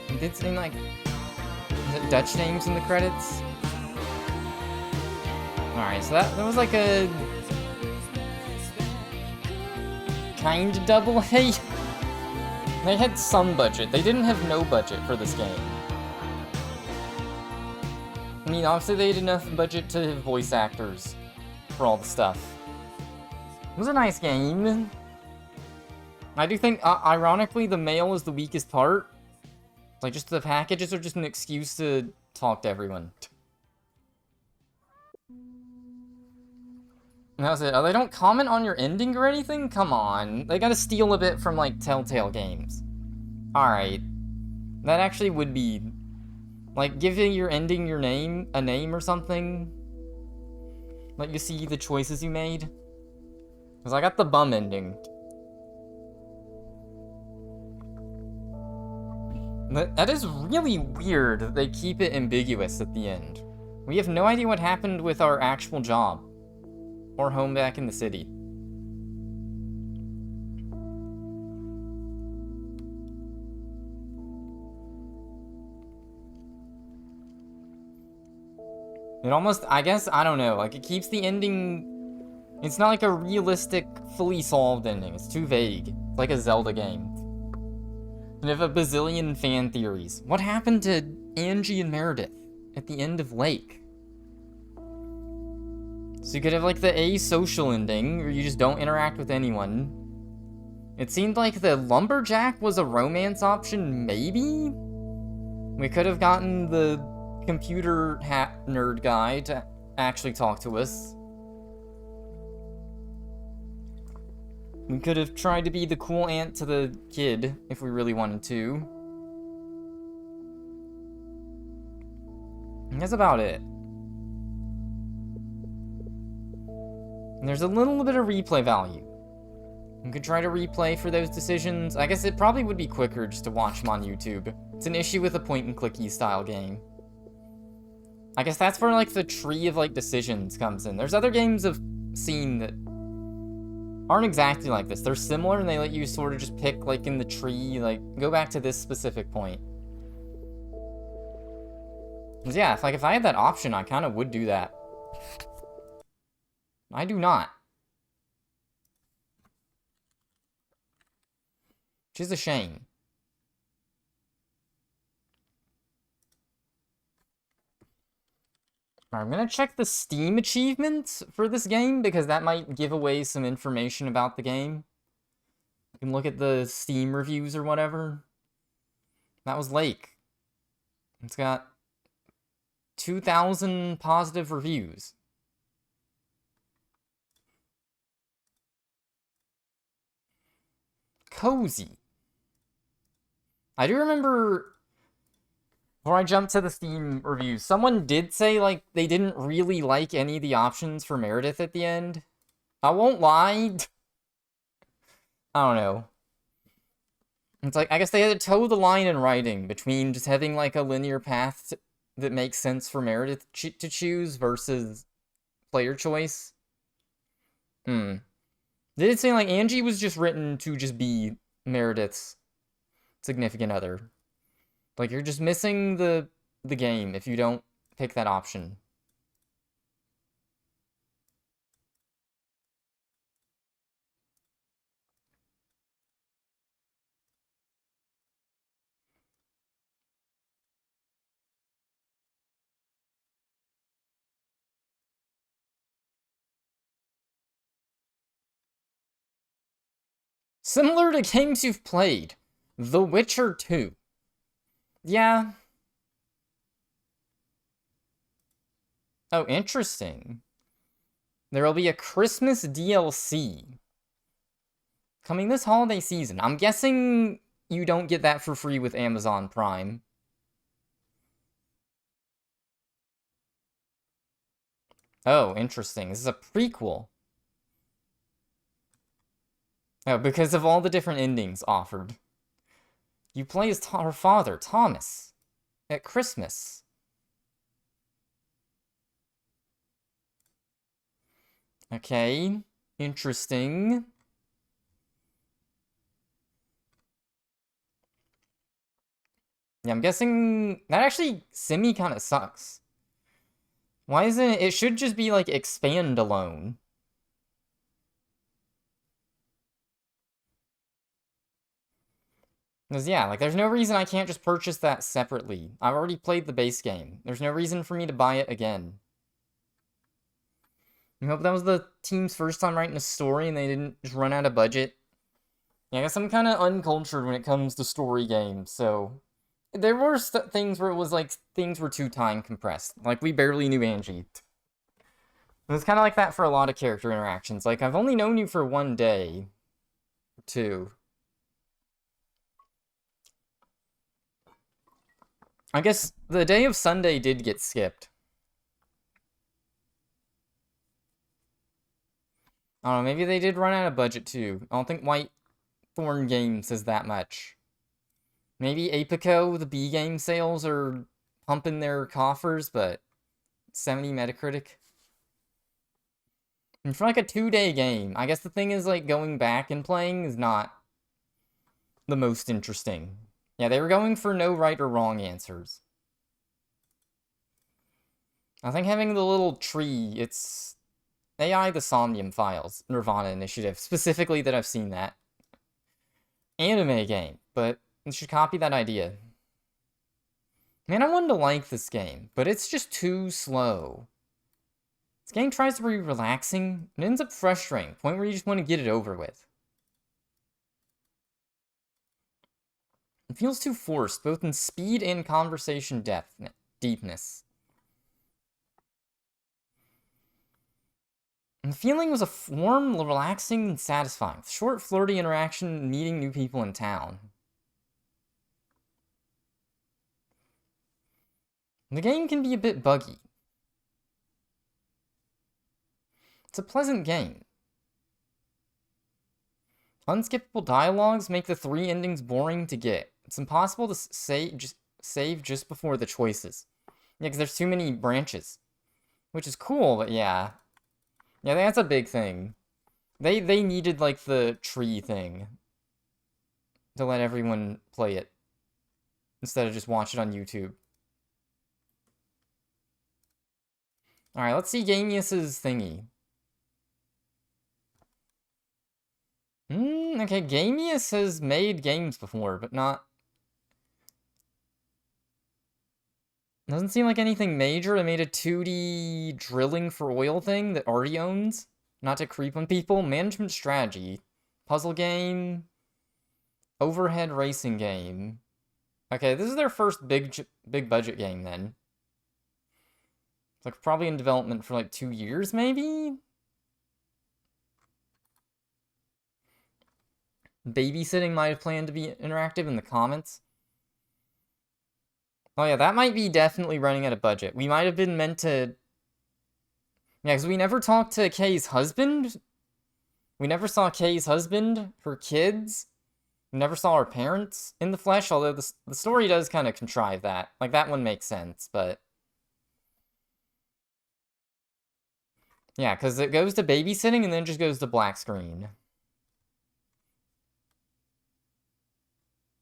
It did seem like... Is it Dutch names in the credits? Alright, so that was like a... kind of double A. They had some budget. They didn't have no budget for this game. I mean, obviously they had enough budget to have voice actors for all the stuff. It was a nice game. I do think, ironically, the mail is the weakest part. Like, just the packages are just an excuse to talk to everyone. And that was it. Oh, they don't comment on your ending or anything? Come on. They gotta steal a bit from, like, Telltale games. Alright. That actually would be... Like, giving your ending your name, a name or something. Let you see the choices you made. Because I got the bum ending. That is really weird that they keep it ambiguous at the end. We have no idea what happened with our actual job. Or home back in the city. It almost, I guess, I don't know, like, it keeps the ending... It's not like a realistic, fully solved ending. It's too vague. It's like a Zelda game. And I have a bazillion fan theories. What happened to Angie and Meredith at the end of Lake? So you could have, like, the asocial ending, where you just don't interact with anyone. It seemed like the lumberjack was a romance option, maybe? We could have gotten the computer nerd guy to actually talk to us. We could have tried to be the cool aunt to the kid, if we really wanted to. And that's about it. And there's a little bit of replay value. You could try to replay for those decisions. I guess it probably would be quicker just to watch them on YouTube. It's an issue with a point-and-clicky style game. I guess that's where, like, the tree of, like, decisions comes in. There's other games I've seen that aren't exactly like this. They're similar, and they let you sort of just pick, like, in the tree, like, go back to this specific point. Because, yeah, if I had that option, I kind of would do that. I do not. Which is a shame. Alright, I'm gonna check the Steam achievements for this game, because that might give away some information about the game. You can look at the Steam reviews or whatever. That was Lake. It's got 2,000 positive reviews. Cozy. I do remember, before I jump to the Steam reviews, someone did say, like, they didn't really like any of the options for Meredith at the end. I won't lie. I don't know. It's like, I guess they had to toe the line in writing between just having, like, a linear path that makes sense for Meredith to choose versus player choice. They did say, like, Angie was just written to just be Meredith's significant other. Like, you're just missing the game if you don't pick that option. Similar to games you've played. The Witcher 2. Yeah. Oh, interesting. There will be a Christmas DLC coming this holiday season. I'm guessing you don't get that for free with Amazon Prime. Oh, interesting. This is a prequel. Oh, because of all the different endings offered. You play as her father, Thomas, at Christmas. Okay, interesting. Yeah, I'm guessing that actually semi kind of sucks. Why isn't it? It should just be like expand alone. Because yeah, like there's no reason I can't just purchase that separately. I've already played the base game. There's no reason for me to buy it again. I hope that was the team's first time writing a story and they didn't just run out of budget. Yeah, I guess I'm kind of uncultured when it comes to story games, so... There were things where it was like, things were too time compressed. Like, we barely knew Angie. It was kind of like that for a lot of character interactions. Like, I've only known you for one day. Or two. I guess the day of Sunday did get skipped. I don't know, maybe they did run out of budget too. I don't think Whitethorne Games is that much. Maybe Apico, the B game sales are pumping their coffers, but 70 Metacritic. And for like a 2-day game, I guess the thing is like going back and playing is not the most interesting. Yeah, they were going for no right or wrong answers. I think having the little tree, it's AI the Somnium Files, Nirvana Initiative, specifically that I've seen that. Anime game, but you should copy that idea. Man, I wanted to like this game, but it's just too slow. This game tries to be relaxing, and ends up frustrating, point where you just want to get it over with. It feels too forced, both in speed and conversation deepness. And the feeling was a warm, relaxing, and satisfying. Short, flirty interaction, meeting new people in town. The game can be a bit buggy. It's a pleasant game. Unskippable dialogues make the 3 endings boring to get. It's impossible to save just before the choices. Yeah, because there's too many branches. Which is cool, but yeah. Yeah, that's a big thing. They needed, like, the tree thing. To let everyone play it. Instead of just watch it on YouTube. Alright, let's see Gamius's thingy. Okay, Gamius has made games before, but not... Doesn't seem like anything major. They made a 2D drilling for oil thing that already owns. Not to creep on people. Management strategy. Puzzle game. Overhead racing game. Okay, this is their first big budget game then. It's like probably in development for like 2 years, maybe? Babysitting might have planned to be interactive in the comments. Oh yeah, that might be definitely running out of budget. We might have been meant to... Yeah, because we never talked to Kay's husband. We never saw Kay's husband, her kids. We never saw her parents in the flesh, although the story does kind of contrive that. Like, that one makes sense, but... Yeah, because it goes to babysitting and then just goes to black screen.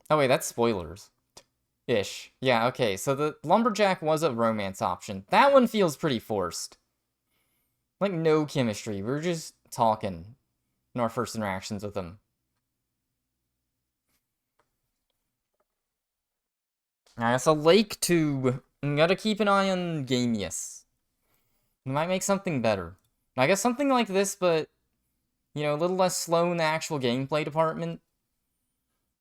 Oh wait, that's spoilers. Ish. Yeah, okay, so the lumberjack was a romance option. That one feels pretty forced. Like, no chemistry. We were just talking in our first interactions with him. I guess a Lake Tube. Gotta keep an eye on Gamius. We might make something better. I guess something like this, but, you know, a little less slow in the actual gameplay department.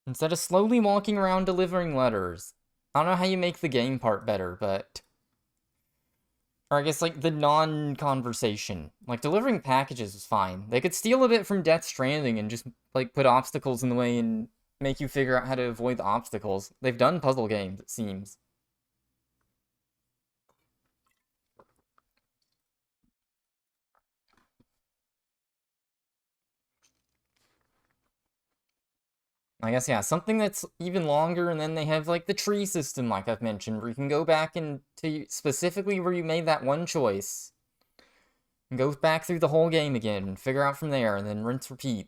Instead of slowly walking around delivering letters. I don't know how you make the game part better, but... Or I guess, like, the non-conversation. Like, delivering packages is fine. They could steal a bit from Death Stranding and just, like, put obstacles in the way and make you figure out how to avoid the obstacles. They've done puzzle games, it seems. I guess, yeah, something that's even longer, and then they have, like, the tree system, like I've mentioned, where you can go back and to specifically where you made that one choice. And go back through the whole game again, and figure out from there, and then rinse, repeat.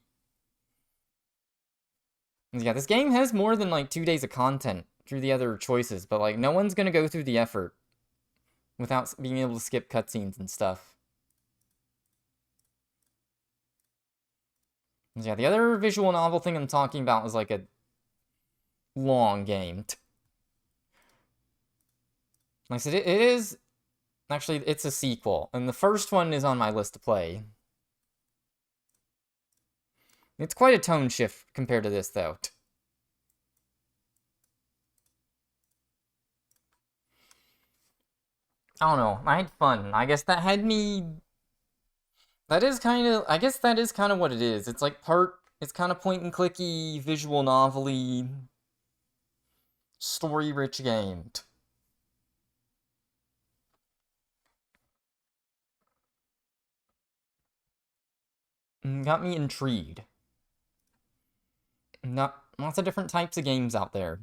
And yeah, this game has more than, like, 2 days of content through the other choices, but, like, no one's gonna go through the effort without being able to skip cutscenes and stuff. And yeah, the other visual novel thing I'm talking about is, like, a long game. Like I said, it is... Actually, it's a sequel, and the first one is on my list to play. It's quite a tone shift compared to this, though. I don't know, I had fun. I guess that had me... That is kind of... I guess that is kind of what it is. It's like it's kind of point-and-clicky, visual novel-y, story-rich game. Got me intrigued. Lots of different types of games out there.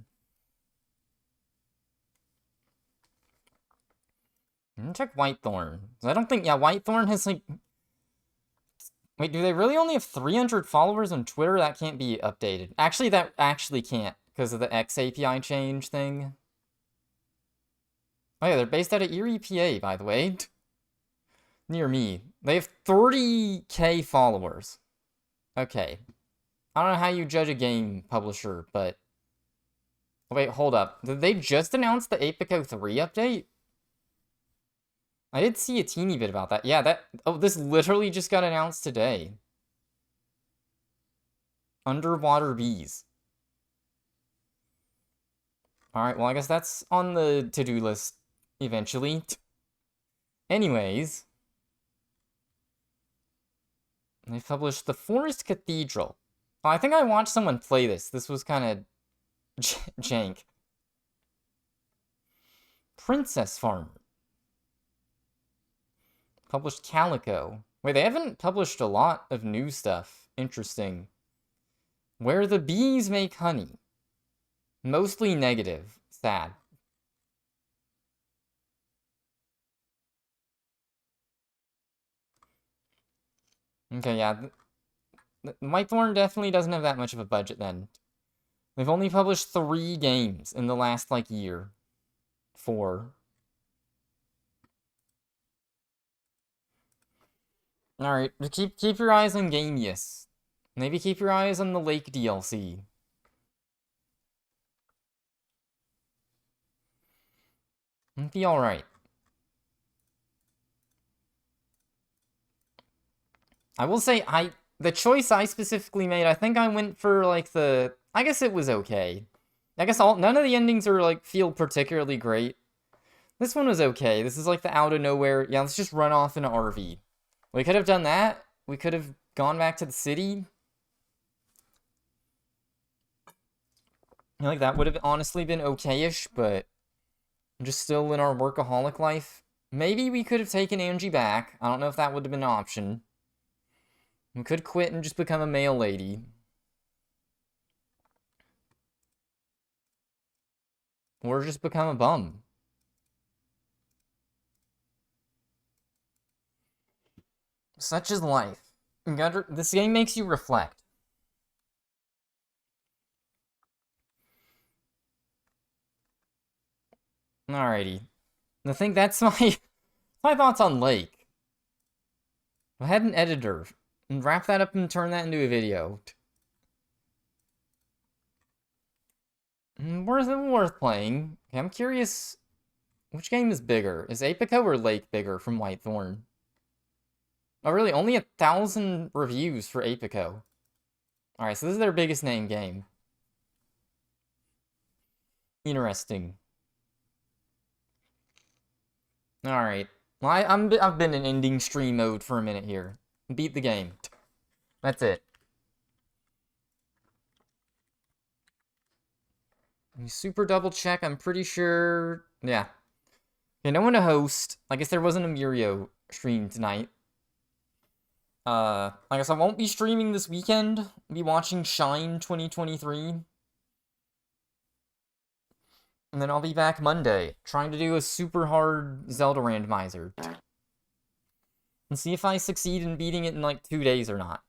Check Whitethorne. I don't think... Yeah, Whitethorne has, like... Wait, do they really only have 300 followers on Twitter? That can't be updated. Actually, that actually can't, because of the X API change thing. Oh yeah, they're based out of Erie, PA, by the way. Near me. They have 30k followers. Okay. I don't know how you judge a game publisher, but... Wait, hold up. Did they just announce the Apico 3 update? I did see a teeny bit about that. Yeah, that... Oh, this literally just got announced today. Underwater bees. Alright, well, I guess that's on the to-do list eventually. Anyways. They published The Forest Cathedral. Oh, I think I watched someone play this. This was kind of jank. Princess Farmer. Published Calico. Wait, they haven't published a lot of new stuff. Interesting. Where the Bees Make Honey. Mostly negative. Sad. Okay, yeah. Whitethorne definitely doesn't have that much of a budget then. They've only published 3 games in the last, like, year. 4. Alright, keep your eyes on Gamius. Maybe keep your eyes on the Lake DLC. It'll be alright. I will say, the choice I specifically made, I think I went for, like, I guess it was okay. I guess none of the endings are, like, feel particularly great. This one was okay. This is, like, the out of nowhere, yeah, let's just run off in an RV. We could have done that. We could have gone back to the city. Like, that would have honestly been okay-ish, but just still in our workaholic life. Maybe we could have taken Angie back. I don't know if that would have been an option. We could quit and just become a mail lady. Or just become a bum. Such is life. This game makes you reflect. Alrighty. I think that's my thoughts on Lake. I had an editor and wrap that up and turn that into a video. Worth playing. Okay, I'm curious, which game is bigger? Is Apico or Lake bigger from Whitethorne? Oh, really? Only 1,000 reviews for Apico. Alright, so this is their biggest name game. Interesting. Alright. Well, I've been in ending stream mode for a minute here. Beat the game. That's it. Super double check, I'm pretty sure... Yeah. Okay, no one to host. I guess there wasn't a Murio stream tonight. I guess I won't be streaming this weekend. I'll be watching Shine 2023. And then I'll be back Monday, trying to do a super hard Zelda randomizer. And see if I succeed in beating it in like 2 days or not.